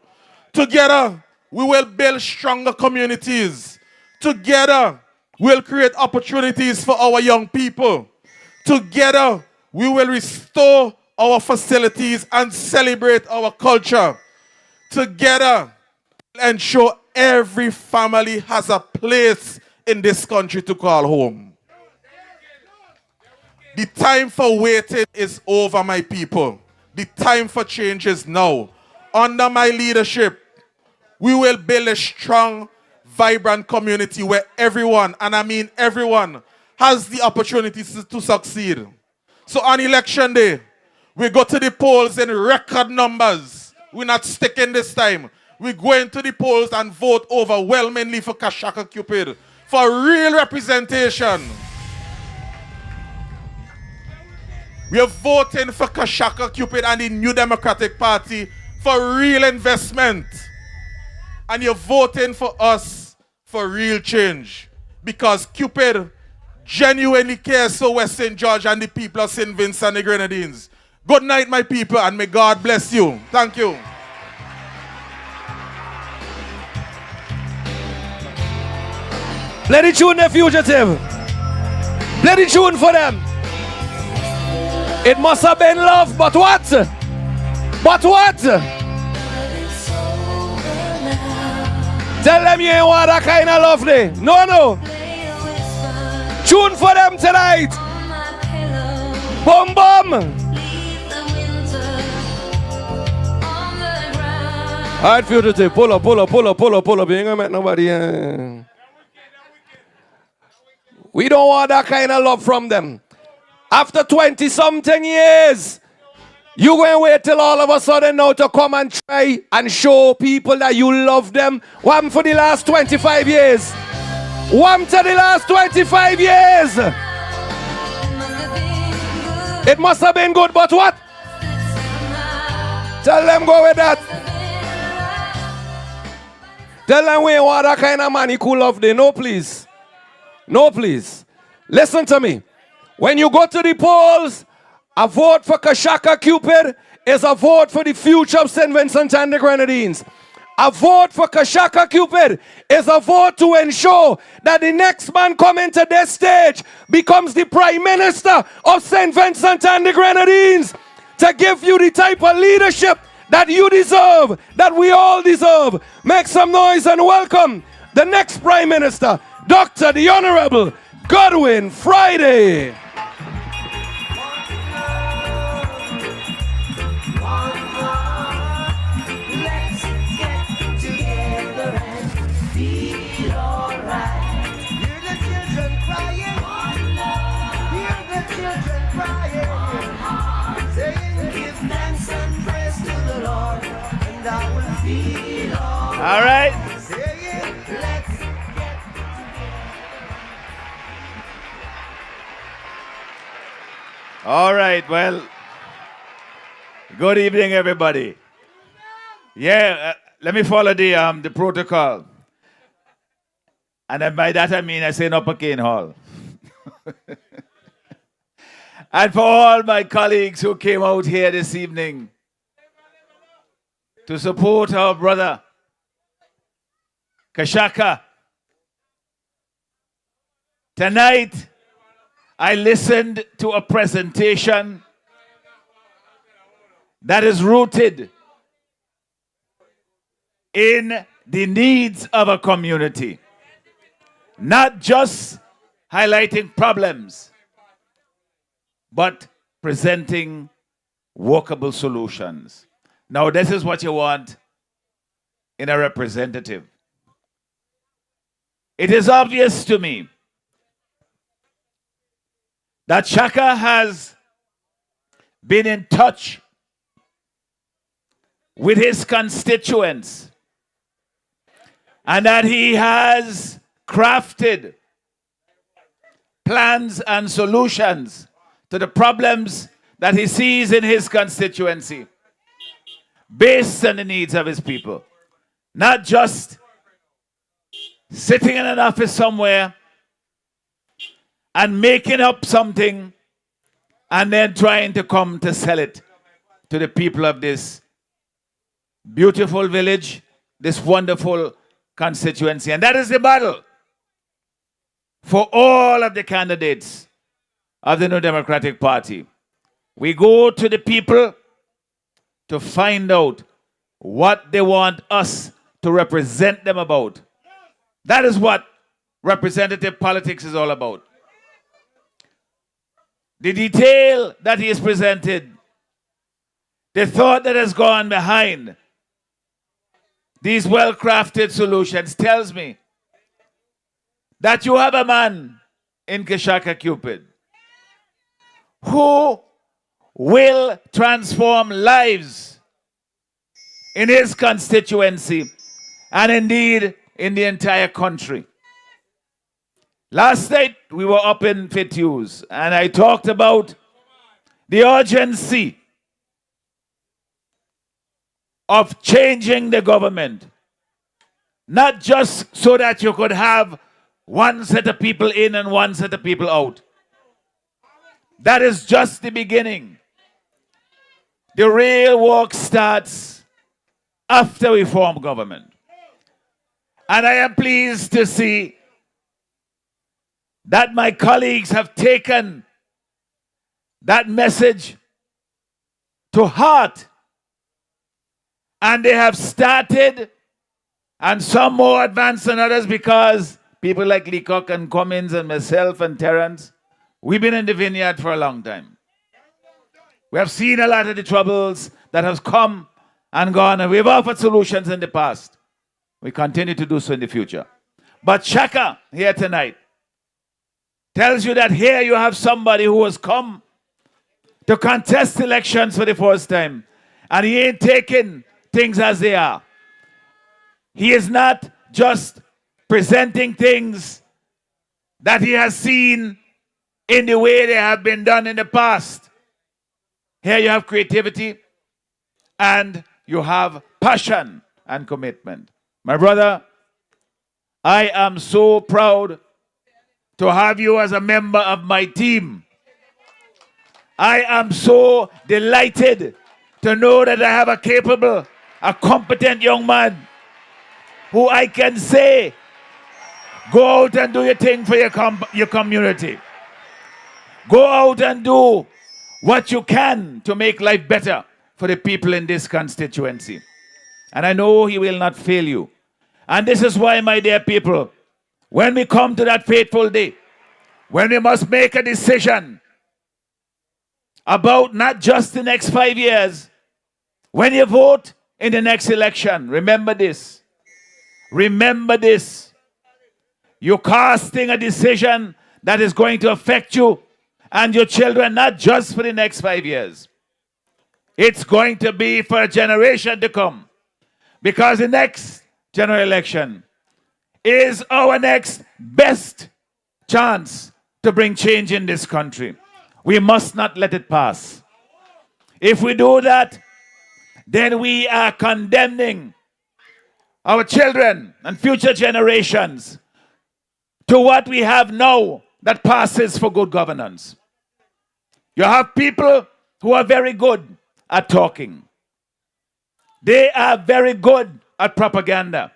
Together, we will build stronger communities. Together, we'll create opportunities for our young people. Together, we will restore our facilities and celebrate our culture. Together, we'll ensure every family has a place in this country to call home. The time for waiting is over, my people. The time for change is now. Under my leadership, we will build a strong, vibrant community where everyone, and I mean everyone, has the opportunity to succeed. So on election day, we go to the polls in record numbers. We're not sticking this time. we go into the polls and vote overwhelmingly for KASHAKA Cupid, for real representation. We are voting for KASHAKA Cupid and the New Democratic Party for real investment. And you're voting for us for real change. Because Cupid genuinely cares for West St. George and the people of St. Vincent and the Grenadines. Good night, my people, and may God bless you. Thank you. Play the tune, the fugitive. Play the tune for them. It must have been love, but what? But what? Tell them you ain't want that kind of lovely. No, no. Tune for them tonight. Boom, boom. All right, fugitive. Pull up, pull up, pull up, pull up, pull up. You ain't gonna make nobody. We don't want that kind of love from them. After 20-something years, you going to wait till all of a sudden now to come and try and show people that you love them. What happened for the last 25 years? What happened to the last 25 years? It must have been good, but what? Tell them go with that. Tell them we ain't want that kind of man who love them. No, please. No, please. Listen to me. When you go to the polls, a vote for KASHAKA Cupid is a vote for the future of St. Vincent and the Grenadines. A vote for KASHAKA Cupid is a vote to ensure that the next man coming to this stage becomes the Prime Minister of St. Vincent and the Grenadines, to give you the type of leadership that you deserve, that we all deserve. Make some noise and welcome the next Prime Minister, Dr. the Honorable Godwin Friday. All right. All right, well, good evening, everybody. Yeah, let me follow the protocol. And then by that I mean I say in Upper Cane Hall. And for all my colleagues who came out here this evening to support our brother, KASHAKA. Tonight, I listened to a presentation that is rooted in the needs of a community, not just highlighting problems, but presenting workable solutions. Now, this is what you want in a representative. It is obvious to me that Shaka has been in touch with his constituents and that he has crafted plans and solutions to the problems that he sees in his constituency based on the needs of his people. Not just sitting in an office somewhere and making up something and then trying to come to sell it to the people of this beautiful village, this wonderful constituency. And that is the battle for all of the candidates of the New Democratic Party. We go to the people to find out what they want us to represent them about. That is what representative politics is all about. The detail that he has presented, the thought that has gone behind these well-crafted solutions tells me that you have a man in KASHAKA Cupid who will transform lives in his constituency, and indeed in the entire country. Last night we were up in Fitzhugh and I talked about the urgency of changing the government. Not just so that you could have one set of people in and one set of people out. That is just the beginning. The real work starts after we form government. And I am pleased to see that my colleagues have taken that message to heart. And they have started, and some more advanced than others, because people like Leacock and Cummins and myself and Terence, we've been in the vineyard for a long time. We have seen a lot of the troubles that have come and gone, and we've offered solutions in the past. We continue to do so in the future. But Shaka here tonight tells you that here you have somebody who has come to contest elections for the first time, and he ain't taking things as they are. He is not just presenting things that he has seen in the way they have been done in the past. Here you have creativity and you have passion and commitment. My brother, I am so proud to have you as a member of my team. I am so delighted to know that I have a capable, a competent young man who I can say, go out and do your thing for your community. Go out and do what you can to make life better for the people in this constituency. And I know he will not fail you. And this is why, my dear people, when we come to that fateful day, when we must make a decision about not just the next 5 years, when you vote in the next election, remember this. Remember this. You're casting a decision that is going to affect you and your children, not just for the next 5 years. It's going to be for a generation to come. Because the next general election is our next best chance to bring change in this country. We must not let it pass. If we do that, then we are condemning our children and future generations to what we have now that passes for good governance. You have people who are very good at talking. They are very good at propaganda.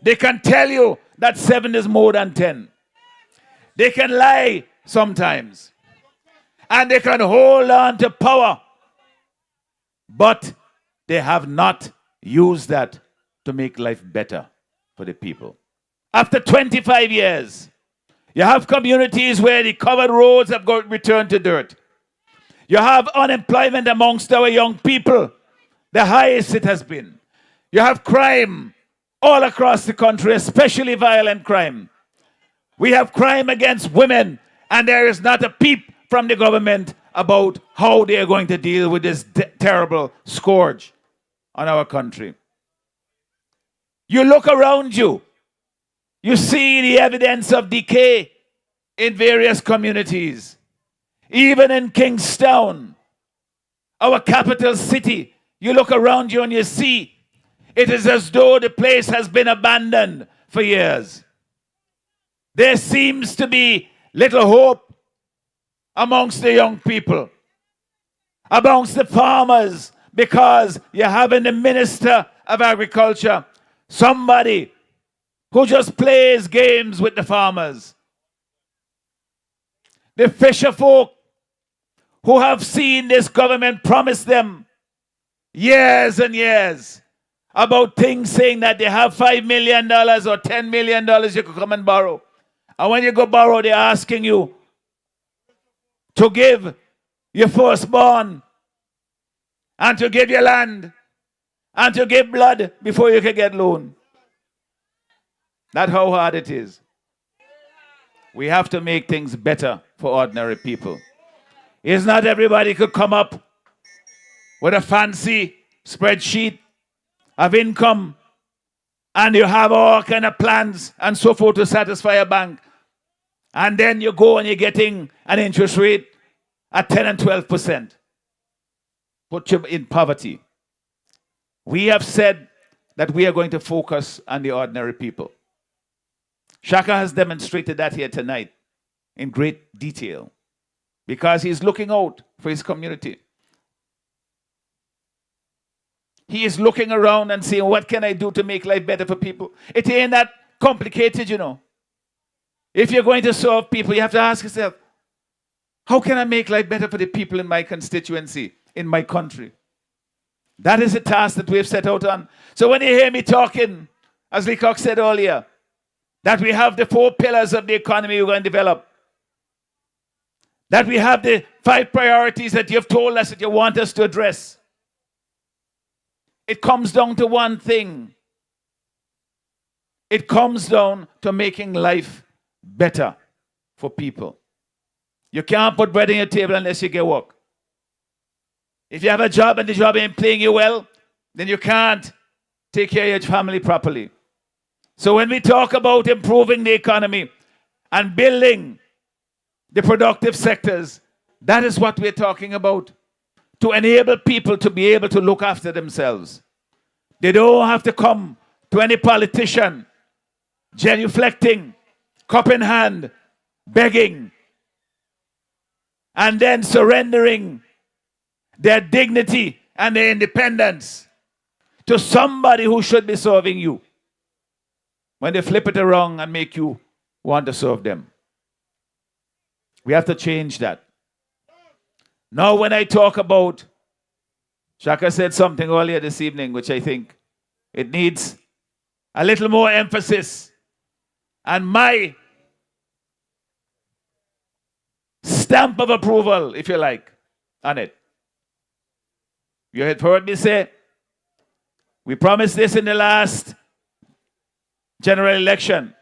They can tell you that 7 is more than 10. They can lie sometimes. And they can hold on to power. But they have not used that to make life better for the people. After 25 years, you have communities where the covered roads have got returned to dirt. You have unemployment amongst our young people, the highest it has been. You have crime all across the country, especially violent crime. We have crime against women, and there is not a peep from the government about how they are going to deal with this terrible scourge on our country. You look around you, you see the evidence of decay in various communities. Even in Kingstown, our capital city, you look around you and you see it is as though the place has been abandoned for years. There seems to be little hope amongst the young people, amongst the farmers, because you have in the Minister of Agriculture somebody who just plays games with the farmers. The fisher folk who have seen this government promise them years and years about things saying that they have $5 million or $10 million you could come and borrow. And when you go borrow, they're asking you to give your firstborn and to give your land and to give blood before you can get loan. That's how hard it is. We have to make things better for ordinary people. It's not everybody could come up with a fancy spreadsheet of income, and you have all kind of plans and so forth to satisfy a bank, and then you go and you're getting an interest rate at 10 and 12%. Put you in poverty. We have said that we are going to focus on the ordinary people. Shaka has demonstrated that here tonight in great detail because he's looking out for his community. He is looking around and saying, what can I do to make life better for people? It ain't that complicated, you know. If you're going to serve people, you have to ask yourself, how can I make life better for the people in my constituency, in my country? That is a task that we have set out on. So when you hear me talking, as Leacock said earlier, that we have the 4 pillars of the economy we're going to develop, that we have the 5 priorities that you've told us that you want us to address, it comes down to one thing. It comes down to making life better for people. You can't put bread on your table unless you get work. If you have a job and the job ain't paying you well, then you can't take care of your family properly. So when we talk about improving the economy and building the productive sectors, that is what we're talking about. To enable people to be able to look after themselves. They don't have to come to any politician genuflecting, cup in hand, begging, and then surrendering their dignity and their independence to somebody who should be serving you. When they flip it around and make you want to serve them. We have to change that. Now when I talk about, Shaka said something earlier this evening, which I think it needs a little more emphasis. And my stamp of approval, if you like, on it. You had heard me say, we promised this in the last general election,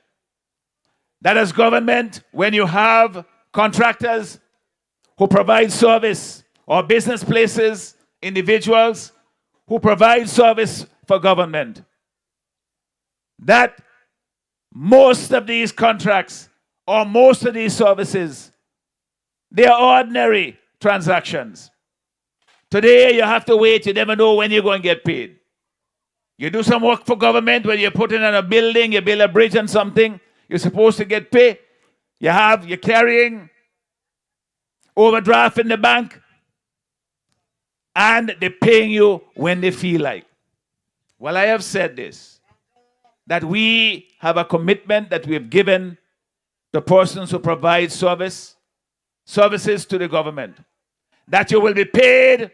that as government, when you have contractors who provide service, or business places, individuals who provide service for government, that most of these contracts or most of these services, they are ordinary transactions. Today you have to wait, you never know when you're going to get paid. You do some work for government, when you're putting in a building, you build a bridge and something, you're supposed to get paid. You're carrying overdraft in the bank, and they're paying you when they feel like. Well, I have said this, that we have a commitment that we have given to persons who provide services to the government, that you will be paid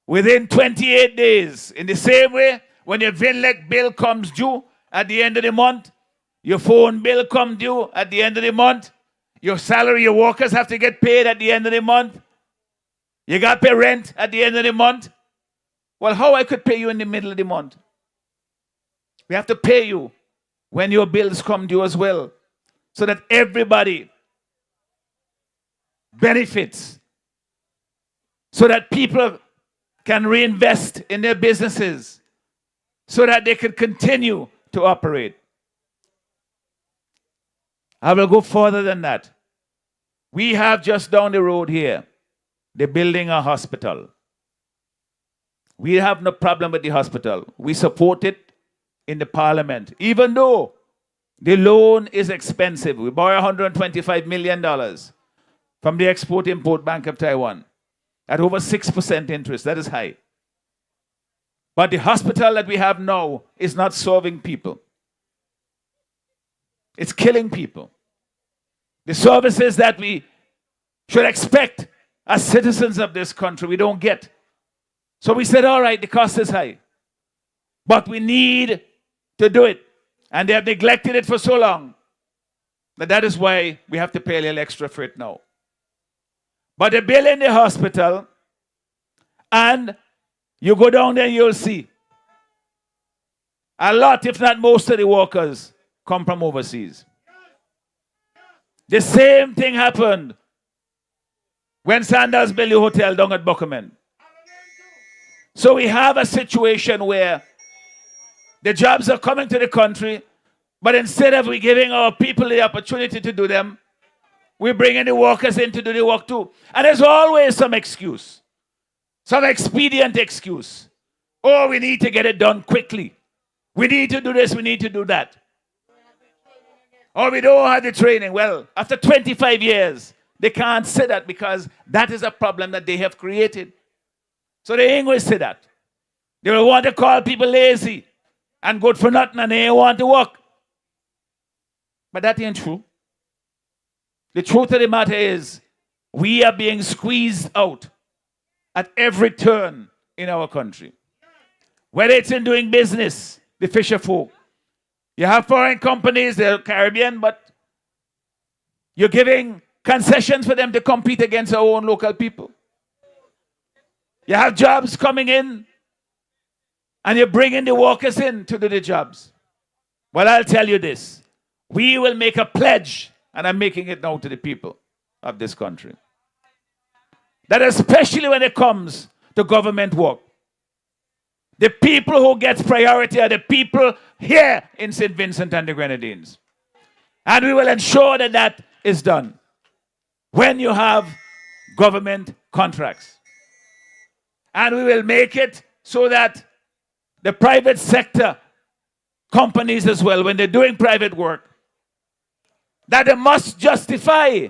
within 28 days. In the same way, when your VINLEC bill comes due at the end of the month, your phone bill comes due at the end of the month, your salary, your workers have to get paid at the end of the month, you got to pay rent at the end of the month. Well, how I could pay you in the middle of the month? We have to pay you when your bills come due as well, so that everybody benefits, so that people can reinvest in their businesses, so that they can continue to operate. I will go further than that. We have just down the road here, they're building a hospital. We have no problem with the hospital. We support it in the parliament, even though the loan is expensive. We borrow $125 million from the Export-Import Bank of Taiwan at over 6% interest. That is high. But the hospital that we have now is not serving people. It's killing people. The services that we should expect as citizens of this country, we don't get. So we said, all right, the cost is high, but we need to do it. And they have neglected it for so long that is why we have to pay a little extra for it now. But they build in the hospital, and you go down there and you'll see a lot, if not most of the workers come from overseas. The same thing happened when Sanders built the hotel down at Buckerman. So we have a situation where the jobs are coming to the country, but instead of we giving our people the opportunity to do them, we're bringing the workers in to do the work too. And there's always some excuse, some expedient excuse. Oh, we need to get it done quickly. We need to do this, we need to do that. Or we don't have the training. Well, after 25 years, they can't say that because that is a problem that they have created. So they ain't going to say that. They will want to call people lazy and good for nothing and they ain't want to work. But that ain't true. The truth of the matter is we are being squeezed out at every turn in our country. Whether it's in doing business, the fisher folk. You have foreign companies, they're Caribbean, but you're giving concessions for them to compete against our own local people. You have jobs coming in, and you're bringing the workers in to do the jobs. Well, I'll tell you this. We will make a pledge, and I'm making it now to the people of this country, that especially when it comes to government work, the people who get priority are the people here in St. Vincent and the Grenadines. And we will ensure that that is done when you have government contracts. And we will make it so that the private sector companies as well, when they're doing private work, that they must justify.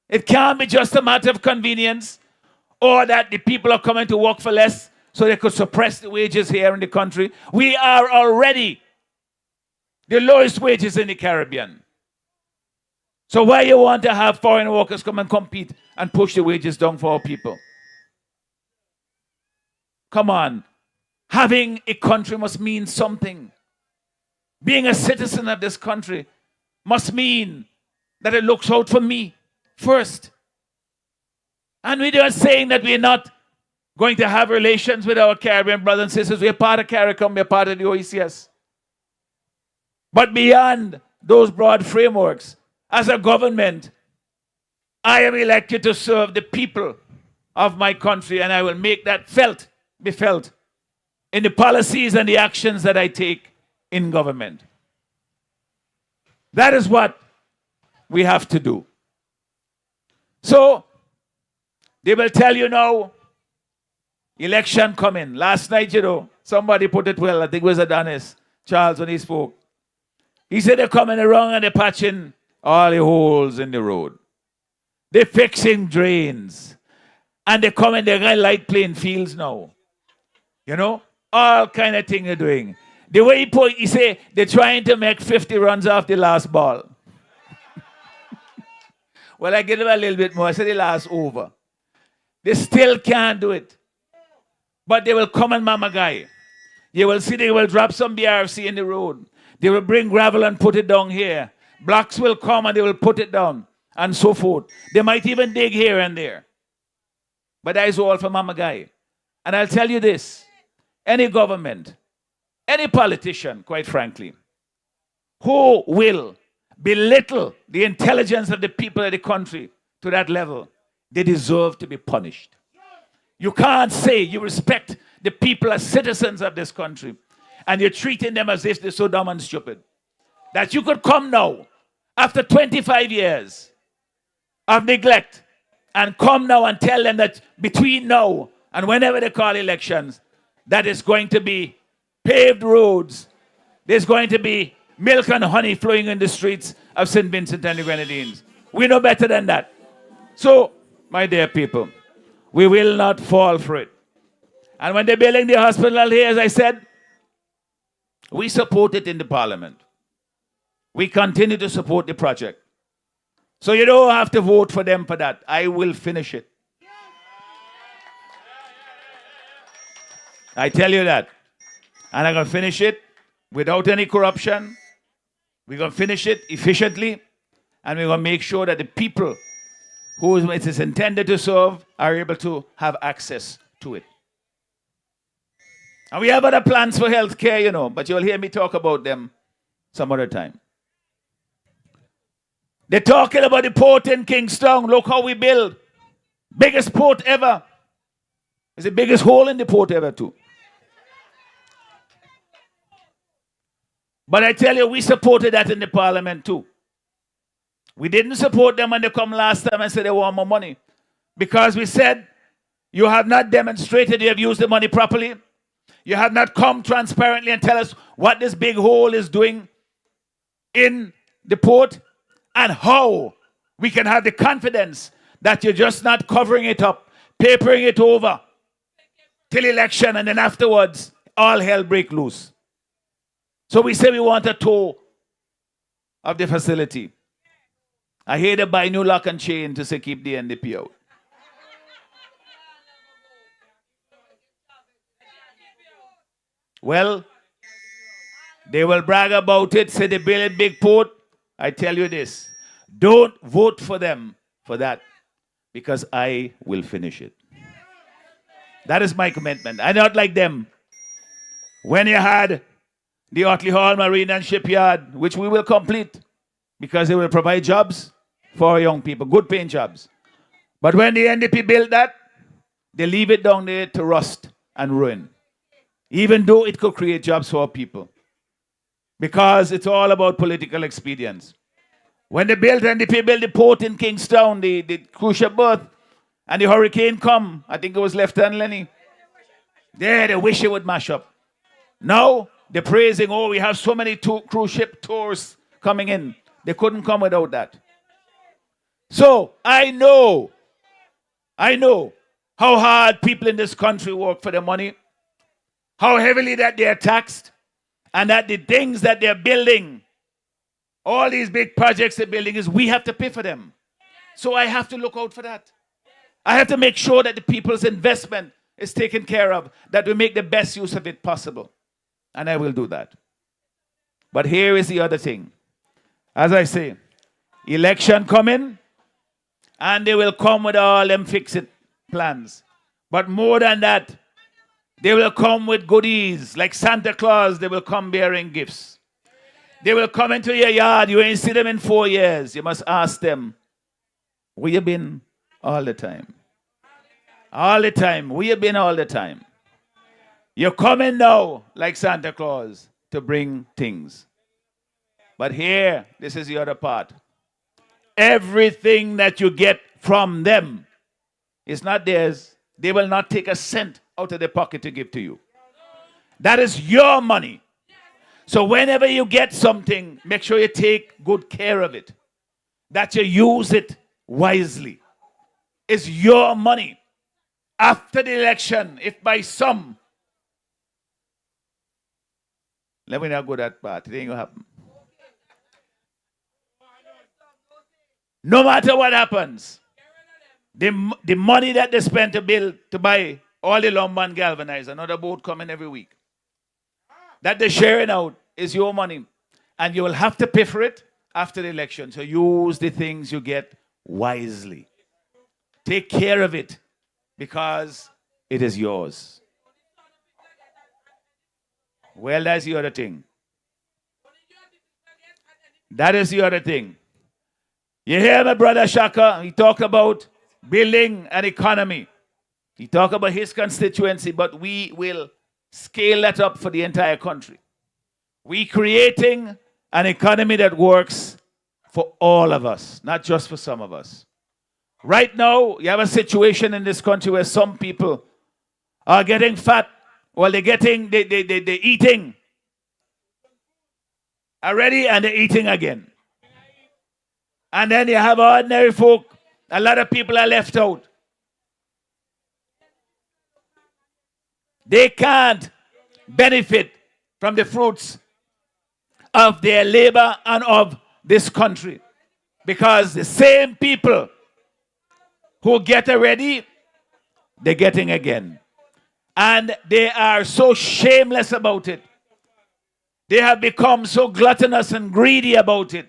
It can't be just a matter of convenience or that the people are coming to work for less so they could suppress the wages here in the country. We are already the lowest wages in the Caribbean. So why you want to have foreign workers come and compete and push the wages down for our people? Come on. Having a country must mean something. Being a citizen of this country must mean that it looks out for me first. And we're just saying that we're not going to have relations with our Caribbean brothers and sisters. We're part of CARICOM, we're part of the OECS. But beyond those broad frameworks, as a government, I am elected to serve the people of my country, and I will make that be felt in the policies and the actions that I take in government. That is what we have to do. So, they will tell you now, election coming. Last night, somebody put it well. I think it was Adonis Charles when he spoke. He said they're coming around and they're patching all the holes in the road. They're fixing drains. And they're coming, they're going to light playing fields now. All kind of things they're doing. The way he say they're trying to make 50 runs off the last ball. Well, I give them a little bit more. I said the last over. They still can't do it. But they will come and mama guy. You will see they will drop some BRC in the road. They will bring gravel and put it down here. Blocks will come and they will put it down and so forth. They might even dig here and there. But that is all for mama guy. And I'll tell you this. Any government, any politician, quite frankly, who will belittle the intelligence of the people of the country to that level, they deserve to be punished. You can't say you respect the people as citizens of this country and you're treating them as if they're so dumb and stupid. That you could come now, after 25 years of neglect, and come now and tell them that between now and whenever they call elections, that is going to be paved roads, there's going to be milk and honey flowing in the streets of St. Vincent and the Grenadines. We know better than that. So, my dear people, we will not fall for it. And when they're building the hospital here, as I said, we support it in the parliament. We continue to support the project. So you don't have to vote for them for that. I will finish it. I tell you that. And I'm going to finish it without any corruption. We're going to finish it efficiently. And we're going to make sure that the people who it is intended to serve are able to have access to it. And we have other plans for healthcare, but you'll hear me talk about them some other time. They're talking about the port in Kingston. Look how we build. Biggest port ever. It's the biggest hole in the port ever too. But I tell you, we supported that in the parliament too. We didn't support them when they come last time and said they want more money. Because we said, you have not demonstrated you have used the money properly. You have not come transparently and tell us what this big hole is doing in the port and how we can have the confidence that you're just not covering it up, papering it over till election, and then afterwards, all hell break loose. So we say we want a tour of the facility. I hear they buy new lock and chain to say keep the NDP out. Well, they will brag about it, say they build a big port. I tell you this, don't vote for them for that, because I will finish it. That is my commitment. I'm not like them. When you had the Otley Hall Marine and Shipyard, which we will complete, because they will provide jobs for our young people, good paying jobs. But when the NDP built that, they leave it down there to rust and ruin, even though it could create jobs for our people. Because it's all about political expedience. When they built, NDP built the port in Kingstown, the cruise ship berth, and the hurricane come, I think it was Lieutenant Lenny. There, they wish it would mash up. Now, they're praising, oh, we have so many cruise ship tours coming in. They couldn't come without that. So, I know how hard people in this country work for their money, how heavily that they are taxed, and that the things that they're building, all these big projects they're building, is we have to pay for them. So I have to look out for that. I have to make sure that the people's investment is taken care of, that we make the best use of it possible. And I will do that. But here is the other thing. As I say, election coming, and they will come with all them fix-it plans. But more than that, they will come with goodies. Like Santa Claus, they will come bearing gifts. They will come into your yard. You ain't see them in 4 years. You must ask them, where you been all the time? All the time. Where you been all the time? You're coming now, like Santa Claus, to bring things. But here, this is the other part. Everything that you get from them is not theirs. They will not take a cent out of their pocket to give to you. That is your money. So whenever you get something, make sure you take good care of it. That you use it wisely. It's your money. After the election, if by some, let me not go that part. It ain't gonna happen. No matter what happens, the money that they spend to build, to buy all the lumber and galvanize, another boat coming every week, that they're sharing out is your money. And you will have to pay for it after the election. So use the things you get wisely. Take care of it, because it is yours. Well, that's the other thing. That is the other thing. You hear my brother Shaka? He talked about building an economy. He talked about his constituency, but we will scale that up for the entire country. We creating an economy that works for all of us, not just for some of us. Right now, you have a situation in this country where some people are getting fat. Well, they're eating already, and they're eating again. And then you have ordinary folk. A lot of people are left out. They can't benefit from the fruits of their labor and of this country, because the same people who get already, they're getting again. And they are so shameless about it. They have become so gluttonous and greedy about it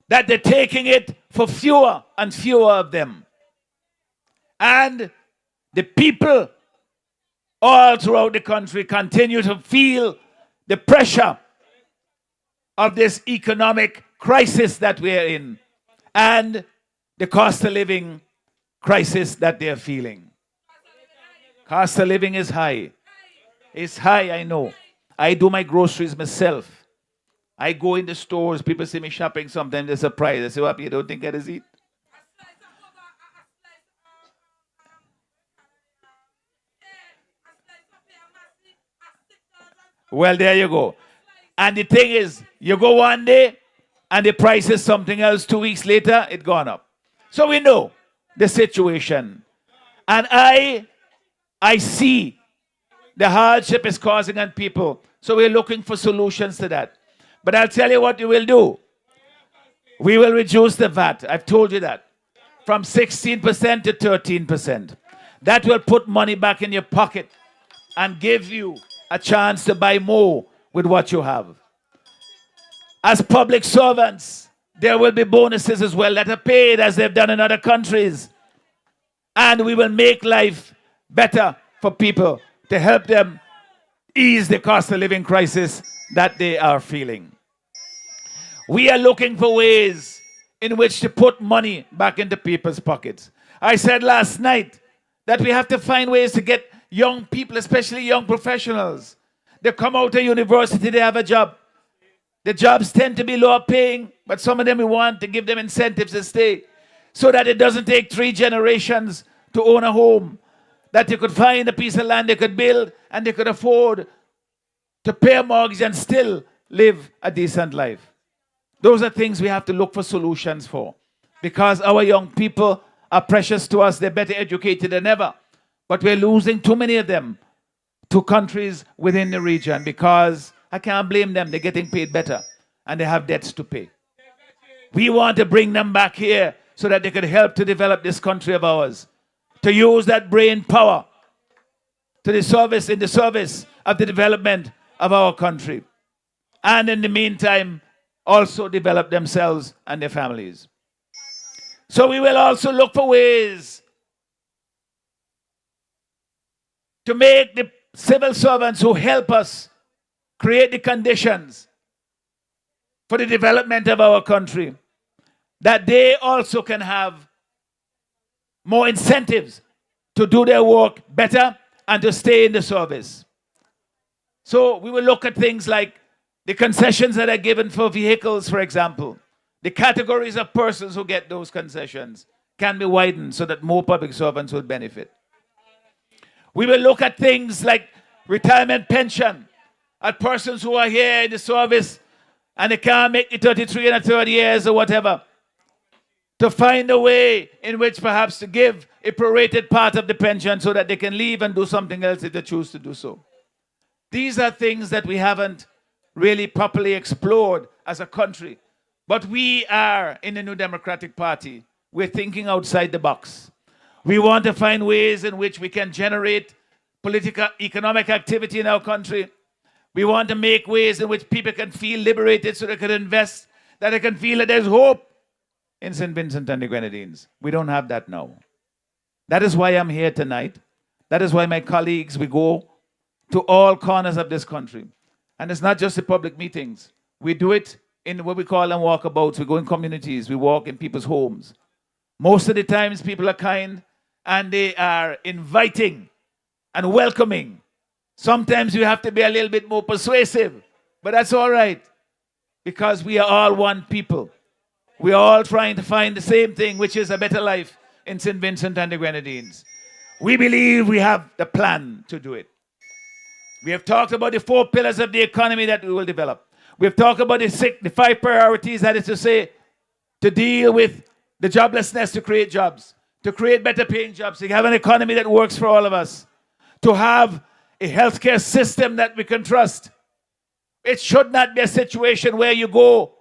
that they're taking it for fewer and fewer of them. And the people all throughout the country continue to feel the pressure of this economic crisis that we are in, and the cost of living crisis that they're feeling. Cost of living is high. It's high, I know. I do my groceries myself. I go in the stores, people see me shopping, sometimes they're surprised. I say, what, you don't think I just eat? Well, there you go. And the thing is, you go one day, and the price is something else. 2 weeks later, it gone up. So we know the situation. And I see the hardship is causing on people. So we're looking for solutions to that. But I'll tell you what we will do. We will reduce the VAT. I've told you that. From 16% to 13%. That will put money back in your pocket and give you a chance to buy more with what you have. As public servants, there will be bonuses as well that are paid as they've done in other countries. And we will make life better for people to help them ease the cost of living crisis that they are feeling. We are looking for ways in which to put money back into people's pockets. I said last night that we have to find ways to get young people, especially young professionals. They come out of university, they have a job. The jobs tend to be lower paying, but some of them we want to give them incentives to stay so that it doesn't take 3 generations to own a home, that they could find a piece of land they could build and they could afford to pay a mortgage and still live a decent life. Those are things we have to look for solutions for, because our young people are precious to us. They're better educated than ever, but we're losing too many of them to countries within the region because I can't blame them. They're getting paid better and they have debts to pay. We want to bring them back here so that they could help to develop this country of ours, to use that brain power in the service of the development of our country. And in the meantime, also develop themselves and their families. So we will also look for ways to make the civil servants who help us create the conditions for the development of our country, that they also can have more incentives to do their work better and to stay in the service. So we will look at things like the concessions that are given for vehicles, for example. The categories of persons who get those concessions can be widened so that more public servants will benefit. We will look at things like retirement pension, at persons who are here in the service and they can't make it 33 and 30 years or whatever, to find a way in which perhaps to give a prorated part of the pension so that they can leave and do something else if they choose to do so. These are things that we haven't really properly explored as a country. But we are, in the New Democratic Party, we're thinking outside the box. We want to find ways in which we can generate political, economic activity in our country. We want to make ways in which people can feel liberated so they can invest, that they can feel that there's hope in St. Vincent and the Grenadines. We don't have that now. That is why I'm here tonight. That is why my colleagues, we go to all corners of this country. And it's not just the public meetings. We do it in what we call them walkabouts. We go in communities. We walk in people's homes. Most of the times people are kind and they are inviting and welcoming. Sometimes you have to be a little bit more persuasive, but that's all right because we are all one people. We are all trying to find the same thing, which is a better life in St. Vincent and the Grenadines. We believe we have the plan to do it. We have talked about the 4 pillars of the economy that we will develop. We have talked about the 5 priorities, that is to say, to deal with the joblessness, to create jobs, to create better paying jobs, to have an economy that works for all of us, to have a healthcare system that we can trust. It should not be a situation where you go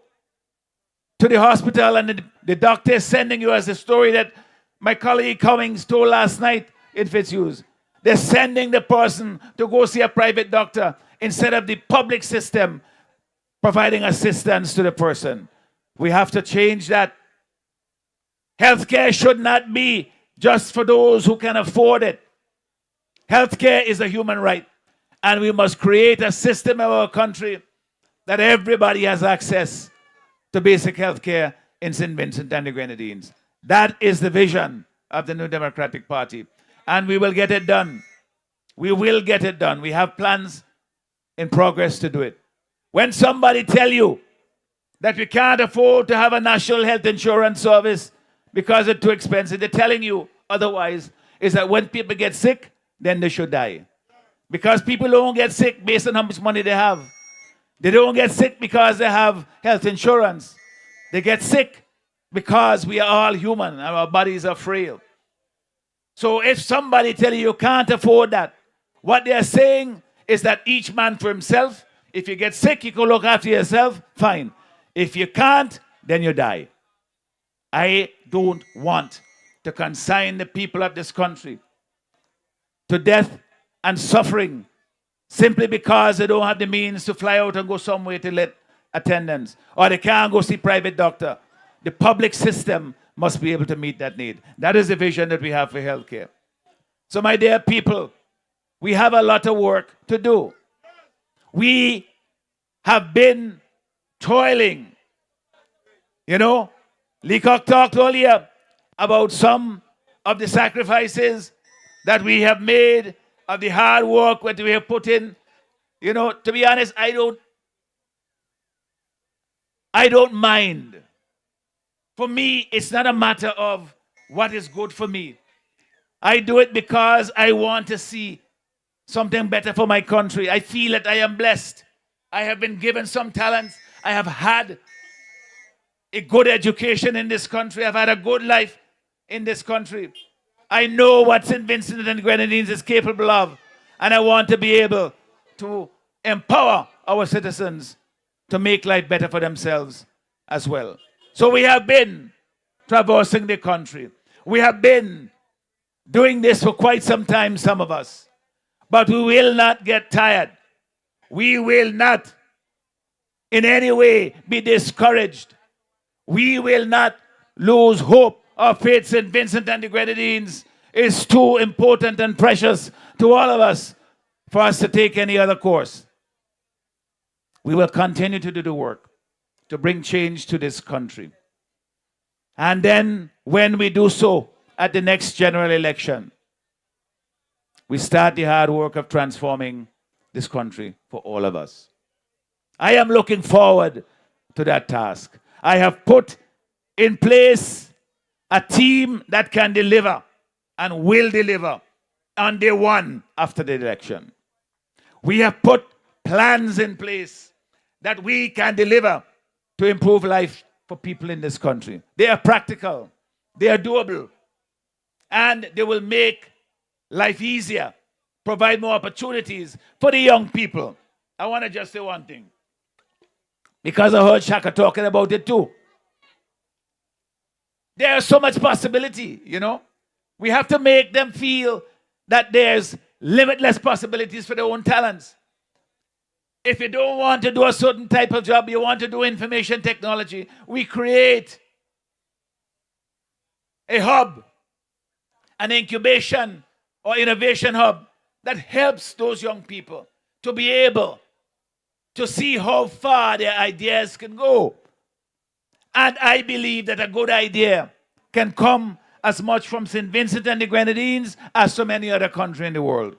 to the hospital and the doctor is sending you, as the story that my colleague Cummings told last night in Fitzhughes. They're sending the person to go see a private doctor instead of the public system providing assistance to the person. We have to change that. Healthcare should not be just for those who can afford it. Healthcare is a human right, and we must create a system in our country that everybody has access to basic healthcare in St. Vincent and the Grenadines. That is the vision of the New Democratic Party, and we will get it done. We will get it done. We have plans in progress to do it. When somebody tell you that we can't afford to have a national health insurance service because it's too expensive, they're telling you otherwise, is that when people get sick, then they should die. Because people don't get sick based on how much money they have. They don't get sick because they have health insurance. They get sick because we are all human and our bodies are frail. So if somebody tell you you can't afford that, what they are saying is that each man for himself. If you get sick, you can look after yourself, fine. If you can't, then you die. I don't want to consign the people of this country to death and suffering simply because they don't have the means to fly out and go somewhere to let attendance, or they can't go see private doctor. The public system must be able to meet that need. That is the vision that we have for healthcare. So my dear people, we have a lot of work to do. We have been toiling. You know, Leacock talked earlier about some of the sacrifices that we have made, of the hard work that we have put in. You know, to be honest, I don't mind. For me, it's not a matter of what is good for me. I do it because I want to see something better for my country. I feel that I am blessed. I have been given some talents. I have had a good education in this country. I've had a good life in this country. I know what St. Vincent and the Grenadines is capable of. And I want to be able to empower our citizens to make life better for themselves as well. So we have been traversing the country. We have been doing this for quite some time, some of us. But we will not get tired. We will not in any way be discouraged. We will not lose hope. Our faith, St. Vincent and the Grenadines, is too important and precious to all of us for us to take any other course. We will continue to do the work to bring change to this country. And then when we do so at the next general election, we start the hard work of transforming this country for all of us. I am looking forward to that task. I have put in place a team that can deliver and will deliver on day one after the election. We have put plans in place that we can deliver to improve life for people in this country. They are practical, they are doable, and they will make life easier, provide more opportunities for the young people. I want to just say one thing, because I heard Shaka talking about it too. There's so much possibility, you know. We have to make them feel that there's limitless possibilities for their own talents. If you don't want to do a certain type of job, you want to do information technology, we create a hub, an incubation or innovation hub that helps those young people to be able to see how far their ideas can go. And I believe that a good idea can come as much from St. Vincent and the Grenadines as from any other country in the world.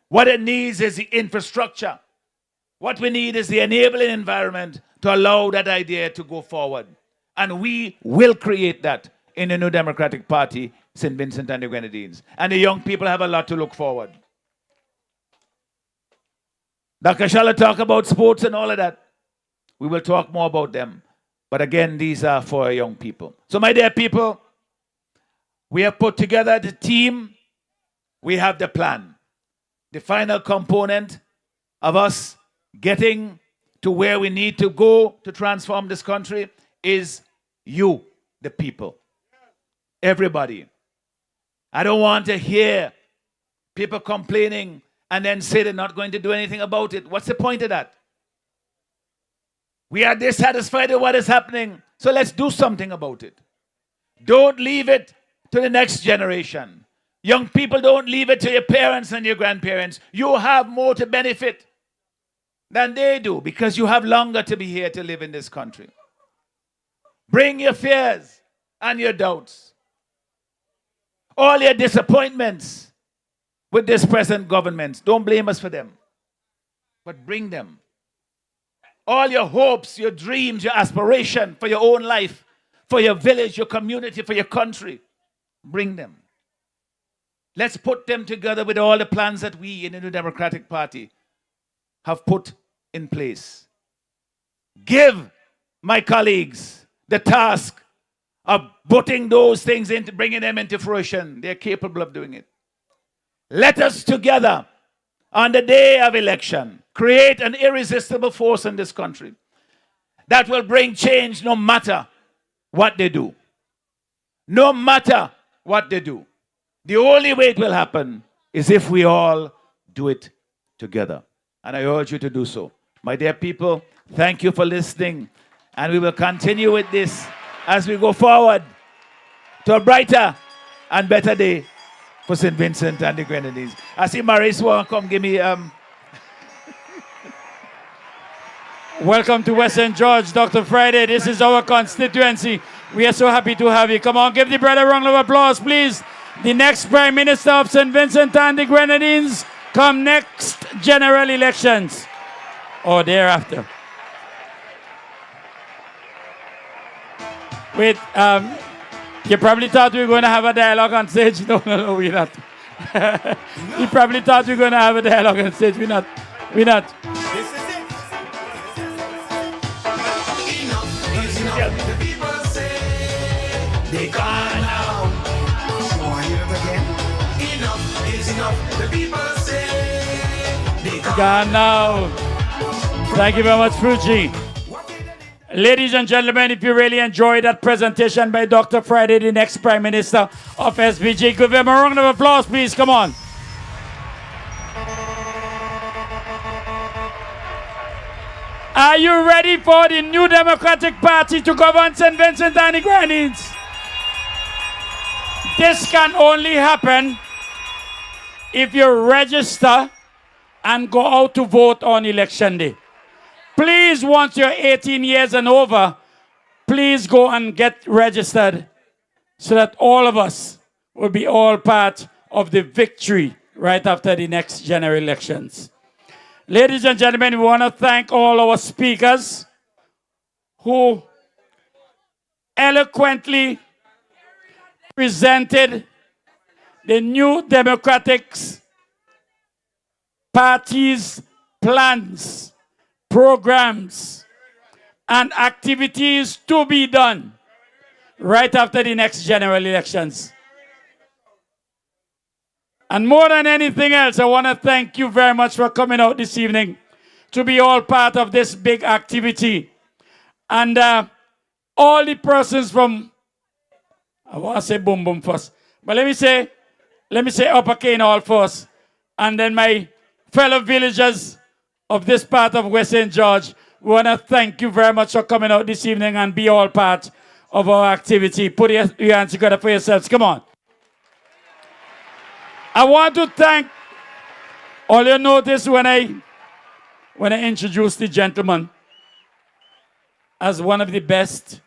What it needs is the infrastructure. What we need is the enabling environment to allow that idea to go forward. And we will create that in the New Democratic Party, St. Vincent and the Grenadines. And the young people have a lot to look forward. Dr. Shala talk about sports and all of that. We will talk more about them. But again, these are for young people. So my dear people, we have put together the team. We have the plan. The final component of us getting to where we need to go to transform this country is you, the people. Everybody. I don't want to hear people complaining and then say they're not going to do anything about it. What's the point of that? We are dissatisfied with what is happening, so let's do something about it. Don't leave it to the next generation. Young people, don't leave it to your parents and your grandparents. You have more to benefit than they do because you have longer to be here to live in this country. Bring your fears and your doubts, all your disappointments. with this present government. Don't blame us for them, but bring them. All your hopes, your dreams, your aspiration for your own life, for your village, your community, for your country, bring them. Let's put them together with all the plans that we in the New Democratic Party have put in place. Give my colleagues the task of putting those things into, bringing them into fruition. They're capable of doing it. Let us together, on the day of election, create an irresistible force in this country that will bring change no matter what they do. No matter what they do. The only way it will happen is if we all do it together. And I urge you to do so. My dear people, thank you for listening. And we will continue with this as we go forward to a brighter and better day for St. Vincent and the Grenadines. I see Maurice want to come give me... Welcome to West St. George, Dr. Friday. This is our constituency. We are so happy to have you. Come on, give the brother a round of applause, please. The next Prime Minister of St. Vincent and the Grenadines come next general elections or thereafter. Wait, you probably thought we were going to have a dialogue on stage. No, we're not. You probably thought we were going to have a dialogue on stage. We're not. We're not. The people say they gone now. You want to hear it again? Enough is enough. The people say they Gone now. Thank you very much, Fuji. Ladies and gentlemen, if you really enjoyed that presentation by Dr. Friday, the next Prime Minister of SBG, give him a round of applause, please. Come on. Are you ready for the New Democratic Party to govern St. Vincent and the Grenadines? This can only happen if you register and go out to vote on election day. Please, once you're 18 years and over, please go and get registered so that all of us will be all part of the victory right after the next general elections. Ladies and gentlemen, we want to thank all our speakers who eloquently presented the New Democratic Party's plans, programs, and activities to be done right after the next general elections. And more than anything else, I want to thank you very much for coming out this evening to be all part of this big activity. And all the persons from, I want to say boom boom first, but let me say Upper Cane Hall first. And then my fellow villagers of this part of West St. George, we want to thank you very much for coming out this evening and be all part of our activity. Put your hands together for yourselves. Come on. I want to thank all you notice when I introduced the gentleman as one of the best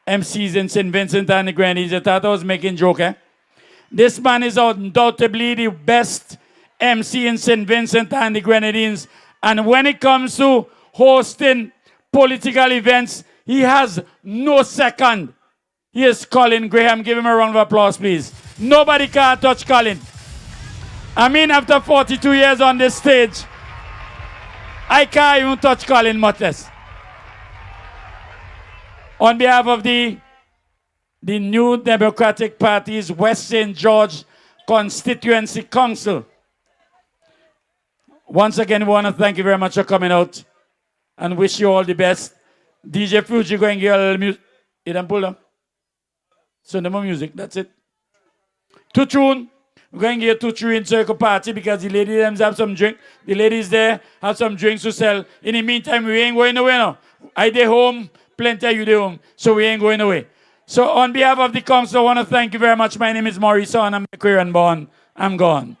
MCs in St. Vincent and the Grenadines. I thought I was making joke, eh? This man is undoubtedly the best MC in St. Vincent and the Grenadines. And when it comes to hosting political events, he has no second. Here's Colin Graham. Give him a round of applause, please. Nobody can touch Colin. I mean, after 42 years on this stage, I can't even touch Colin much less. On behalf of the New Democratic Party's West St. George Constituency Council, once again, we want to thank you very much for coming out and wish you all the best. DJ Fuji going to give you a little music. You done pull them? So no more music, that's it. Two tune. We're going to get 2 in circle party because the ladies them have some drink. The ladies there have some drinks to sell. In the meantime, we ain't going away now. I dey home, plenty of you dey home, so we ain't going away. So on behalf of the council, I want to thank you very much. My name is Maurice and I'm a queer and born. I'm gone.